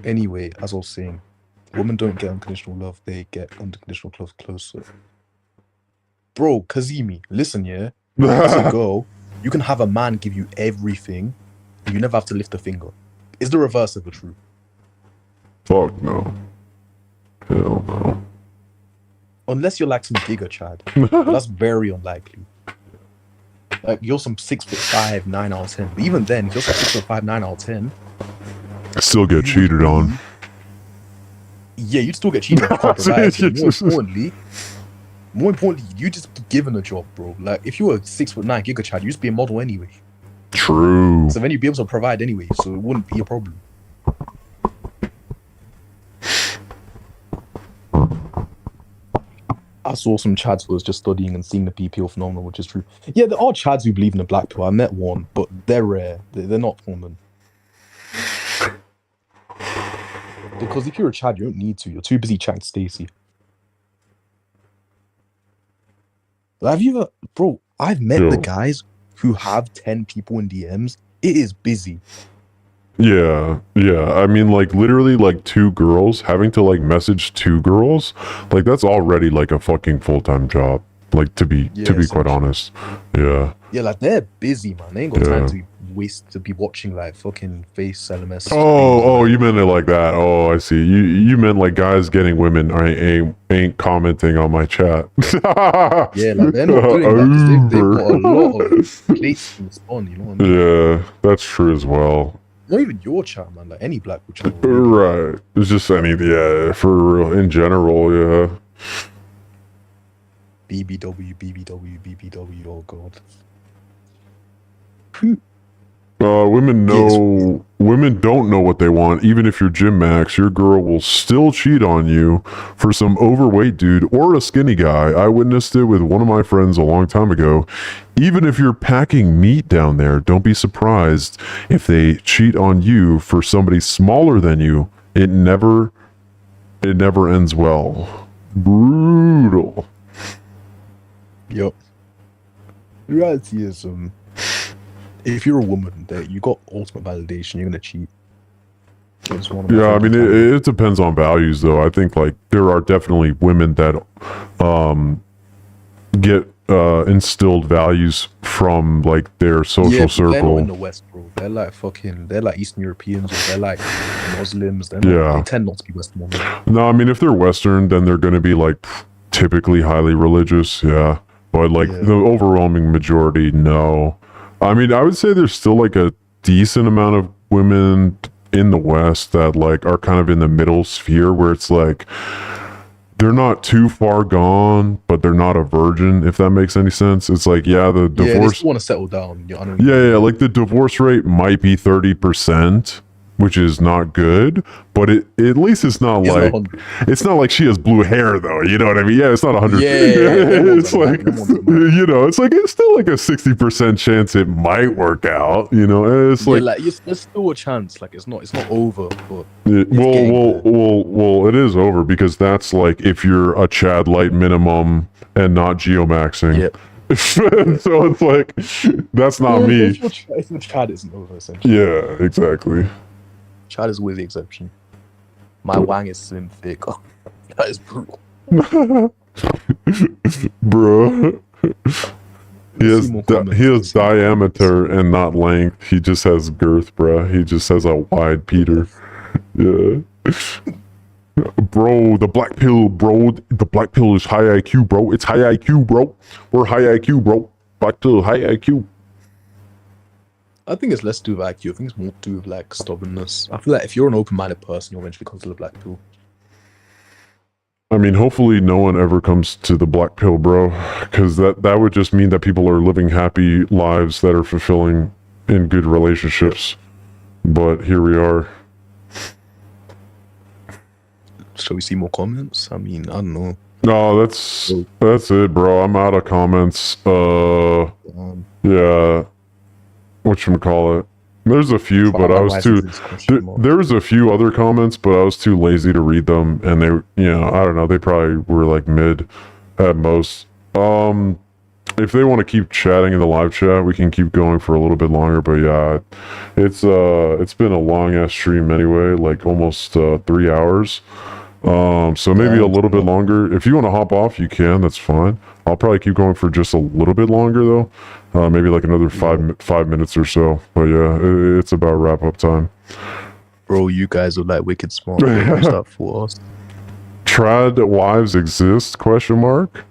Anyway, as I was saying, women don't get unconditional love, they get unconditional love closer. Bro, Kazimi, listen, yeah? As a girl, you can have a man give you everything, and you never have to lift a finger. Is the reverse ever true?
Fuck no. Hell no.
Unless you're like some Giga Chad. But that's very unlikely. Like, you're some 6'5", 9 out of 10. But even then, if you're some 6'5", 9 out of 10...
Still get cheated on.
Yeah, you'd still get cheated on. You can't provide. More importantly, you just be given a job, bro. Like, if you were 6'9" Giga Chad, you'd just be a model anyway.
True.
So then you'd be able to provide anyway, so it wouldn't be a problem. I saw some chads who was just studying and seeing the BPO phenomenon, which is true. Yeah, there are chads who believe in the black pill. I met one, but they're rare. They're not common. Because if you're a chad, you don't need to. You're too busy chatting to Stacy. Have you ever... Bro, I've met the guys who have 10 people in DMs. It is busy.
Yeah. I mean, like, literally, like, 2 girls, having to, like, message 2 girls, like, that's already, like, a fucking full-time job. Like, to be quite honest. Yeah.
Yeah, like, they're busy, man. They ain't got time to be watching, like, fucking face LMS.
Oh, you meant it like that. Oh, I see. You meant, like, guys getting women ain't commenting on my chat.
Yeah, like, they're not doing that. They've got a lot of places to respond, you know what I mean?
Yeah, that's true as well.
Not even your chat, man. Like, any black channel.
Right. It's just any, for real, in general, yeah.
BBW, oh god.
Women don't know what they want. Even if you're Gym Max, your girl will still cheat on you for some overweight dude or a skinny guy. I witnessed it with one of my friends a long time ago. Even if you're packing meat down there, don't be surprised if they cheat on you for somebody smaller than you. It never ends well. Brutal.
Yep. The reality is, if you're a woman, that you got ultimate validation, you're gonna cheat. It's one of my
Yeah, I mean,
favorite times.
it depends on values, though. I think like there are definitely women that get instilled values from like their social
Yeah, but they're not in
circle.
the West, bro. They're like Eastern Europeans, or they're like Muslims.
Yeah.
They tend not to be Western women.
No, I mean, if they're Western, then they're going to be like typically highly religious. Yeah. But like
Yeah.
the overwhelming majority, no. I mean, I would say there's still like a decent amount of women in the West that like are kind of in the middle sphere where it's like they're not too far gone, but they're not a virgin, if that makes any sense. It's like, yeah, the
Yeah, they
divorce.
still want to settle down. I know.
Yeah, like the divorce rate might be 30%, which is not good, but at least it's not
It's not
like
100.
it's not like she has blue hair though. You know what I mean? Yeah, it's not 100.
Yeah, them ones
it's
are
like
mad, them ones are mad.
you know, it's like it's still like a 60% chance it might work out. You know, it's
Yeah,
like
like there's still a chance. Like it's not over, but
well,
getting there.
it is over because that's like if you're a Chad Light minimum and not geomaxing.
Yep.
So it's like that's not me.
If your Chad isn't over, essentially.
Yeah, exactly.
Chad is always the exception. My wang is slim thick. Oh, that is brutal.
Bro.
See more comments.
He has diameter and not length. He just has girth, bro. He just has a wide Peter. Yeah. Bro, the black pill, bro. The black pill is high IQ, bro. It's high IQ, bro. We're high IQ, bro. Black pill, high IQ.
I think it's less to do with IQ. I think it's more to do with like stubbornness. I feel like if you're an open-minded person, you'll eventually come to the black pill.
I mean, hopefully no one ever comes to the black pill, bro. Because that would just mean that people are living happy lives that are fulfilling in good relationships. But here we are.
Shall we see more comments? I mean, I don't know.
No, that's it, bro. I'm out of comments. Yeah. Whatchamacallit. There's a few, but I was too. There was a few other comments, but I was too lazy to read them, and they, I don't know. They probably were like mid, at most. If they want to keep chatting in the live chat, we can keep going for a little bit longer. But yeah, it's been a long ass stream anyway, like almost 3 hours. So maybe a little bit longer. If you want to hop off, you can. That's fine. I'll probably keep going for just a little bit longer though. Maybe like another 5 minutes or so. But yeah, it's about wrap up time.
Bro, you guys are like wicked smart. Stuff for us.
Trad wives exist? Question mark.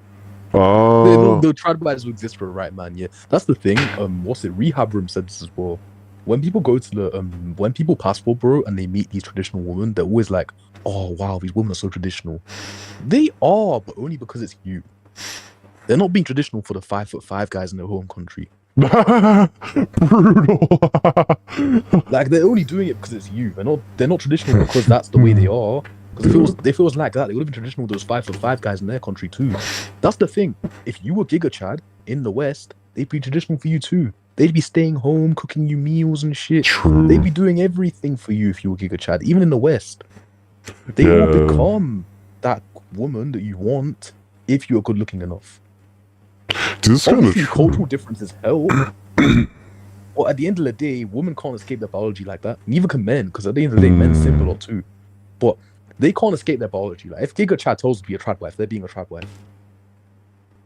The trad wives will exist for a right man. Yeah, that's the thing. What's it? Rehab Room said this as well. When people go to the when people passport, bro, and they meet these traditional women, they're always like, "Oh wow, these women are so traditional." They are, but only because it's you. They're not being traditional for the 5'5" guys in their home country.
Brutal.
Like they're only doing it because it's you. They're not traditional because that's the way they are. Because if it was like that, they would have been traditional with those 5'5" guys in their country too. That's the thing. If you were Giga Chad in the West, they'd be traditional for you too. They'd be staying home, cooking you meals and shit.
True.
They'd be doing everything for you if you were Giga Chad, even in the West. They will become that woman that you want if you're good looking enough.
This
Obviously, cultural differences help. But at the end of the day, women can't escape their biology like that. Neither can men, because at the end of the day, men simp a lot too. But they can't escape their biology. Like if Giga Chad tells them to be a trad wife, they're being a trad wife.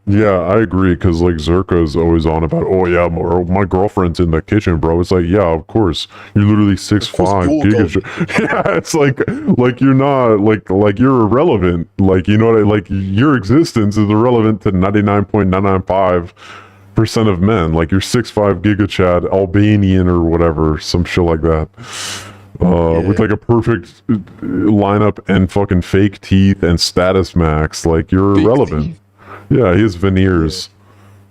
Yeah, I agree, because like Zerka's always on about, oh yeah, my girlfriend's in the kitchen, bro. It's like, yeah, of course. You're literally 6'5". Yeah, it's like you're not like you're irrelevant. Like, you know what like your existence is irrelevant to 99.995% of men. Like you're 6'5" Giga Chad, Albanian or whatever, some shit like that. With like a perfect lineup and fucking fake teeth and status max. Like you're irrelevant. Yeah, he has veneers.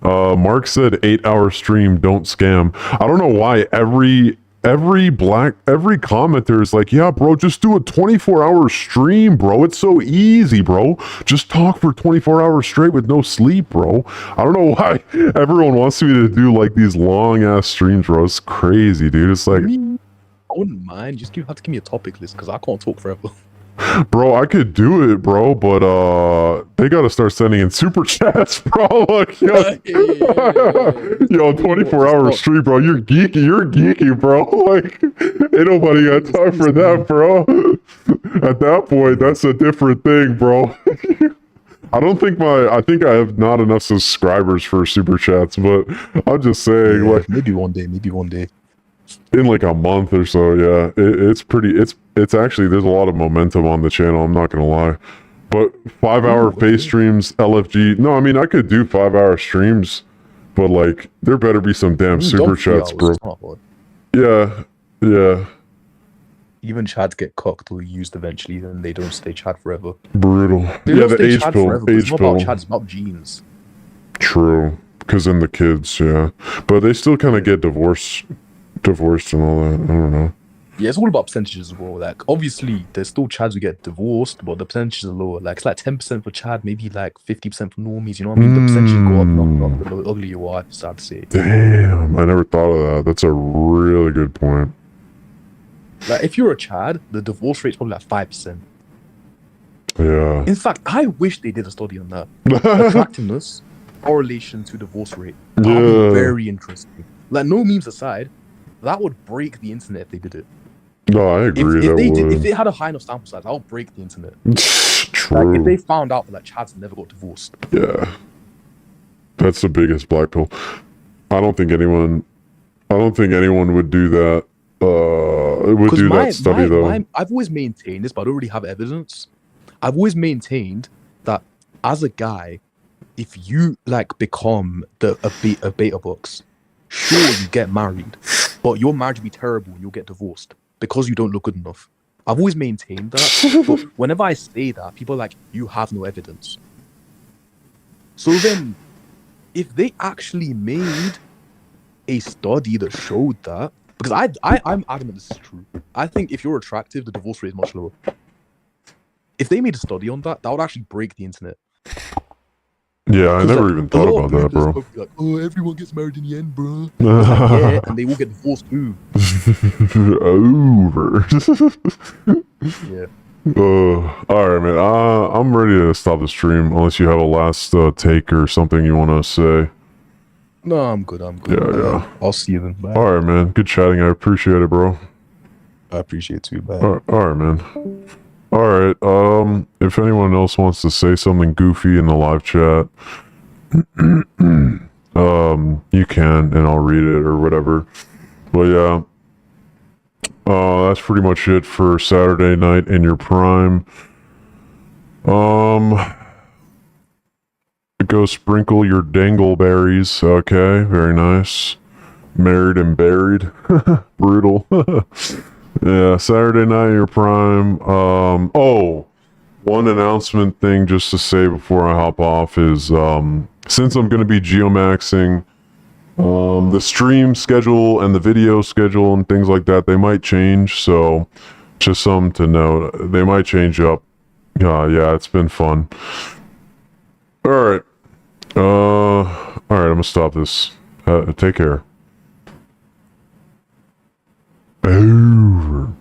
Yeah. Mark said 8-hour stream, don't scam. I don't know why every commenter is like, yeah, bro, just do a 24-hour stream, bro. It's so easy, bro. Just talk for 24 hours straight with no sleep, bro. I don't know why everyone wants me to do like these long ass streams, bro. It's crazy, dude. It's like,
I wouldn't mind. Just have to give me a topic list because I can't talk forever.
Bro, I could do it, bro, but they gotta start sending in super chats, bro. Like, yo, yo, 24-hour stream, bro. You're geeky, bro. Like, ain't nobody got time for that, bro. At that point, that's a different thing, bro. I think I have not enough subscribers for super chats, but I'm just saying, like,
maybe one day.
in like a month or so, yeah, it's actually, there's a lot of momentum on the channel, I'm not gonna lie. But 5-hour face streams, LFG, no, I mean, I could do 5-hour streams, but like, there better be some damn super chats, bro. Yeah.
Even chads get cocked or used eventually, and they don't stay chad forever.
Brutal.
They
Yeah,
don't
the
stay
age
chad
pill,
forever, 'cause it's
age
not about
pill.
chads, it's about genes.
True, because then the kids, yeah, but they still kind of get divorced and all that. I don't know.
Yeah, it's all about percentages as well. Like, obviously, there's still chads who get divorced, but the percentages are lower. Like, it's like 10% for chad, maybe like 50% for normies. You know what I mean? The percentages go up and up. The uglier you are, it's sad to say.
Damn, I never thought of that. That's a really good point.
Like, if you're a chad, the divorce rate's probably like 5%.
Yeah.
In fact, I wish they did a study on that. Attractiveness, correlation to divorce rate. That would
Yeah.
be very interesting. Like, no memes aside, that would break the internet if they did it.
No, I agree.
If they had a high enough sample size, that would break the internet.
True.
Like, if they found out that chads never got divorced.
Yeah. That's the biggest black pill. I don't think anyone would do that. Would do that study though.
I've always maintained this, but I don't really have evidence. I've always maintained that as a guy, if you like become a beta box, sure you get married, but your marriage will be terrible and you'll get divorced because you don't look good enough. I've always maintained that, but whenever I say that, people are like, you have no evidence. So then, if they actually made a study that showed that, because I'm adamant this is true. I think if you're attractive, the divorce rate is much lower. If they made a study on that, that would actually break the internet.
Yeah, I never
Like,
even thought about that, bro.
Would be like, oh, everyone gets married in the end, bro. Like, yeah, and they will get divorced too.
Over.
Yeah.
All right, man. I'm ready to stop the stream unless you have a last take or something you want to say.
No, I'm good.
Yeah.
I'll see you then. Bye.
All right, man. Good chatting. I appreciate it, bro.
I appreciate it too. Bye.
All right, man. All right. If anyone else wants to say something goofy in the live chat, you can, and I'll read it or whatever. But yeah, that's pretty much it for Saturday night in your prime. Go sprinkle your dangleberries. Okay, very nice. Married and buried. Brutal. Yeah, Saturday night in your prime. One announcement thing just to say before I hop off is, since I'm going to be geomaxing, the stream schedule and the video schedule and things like that, they might change. So just something to note. They might change up. Yeah, it's been fun. All right. All right, I'm gonna stop this. Take care. Over.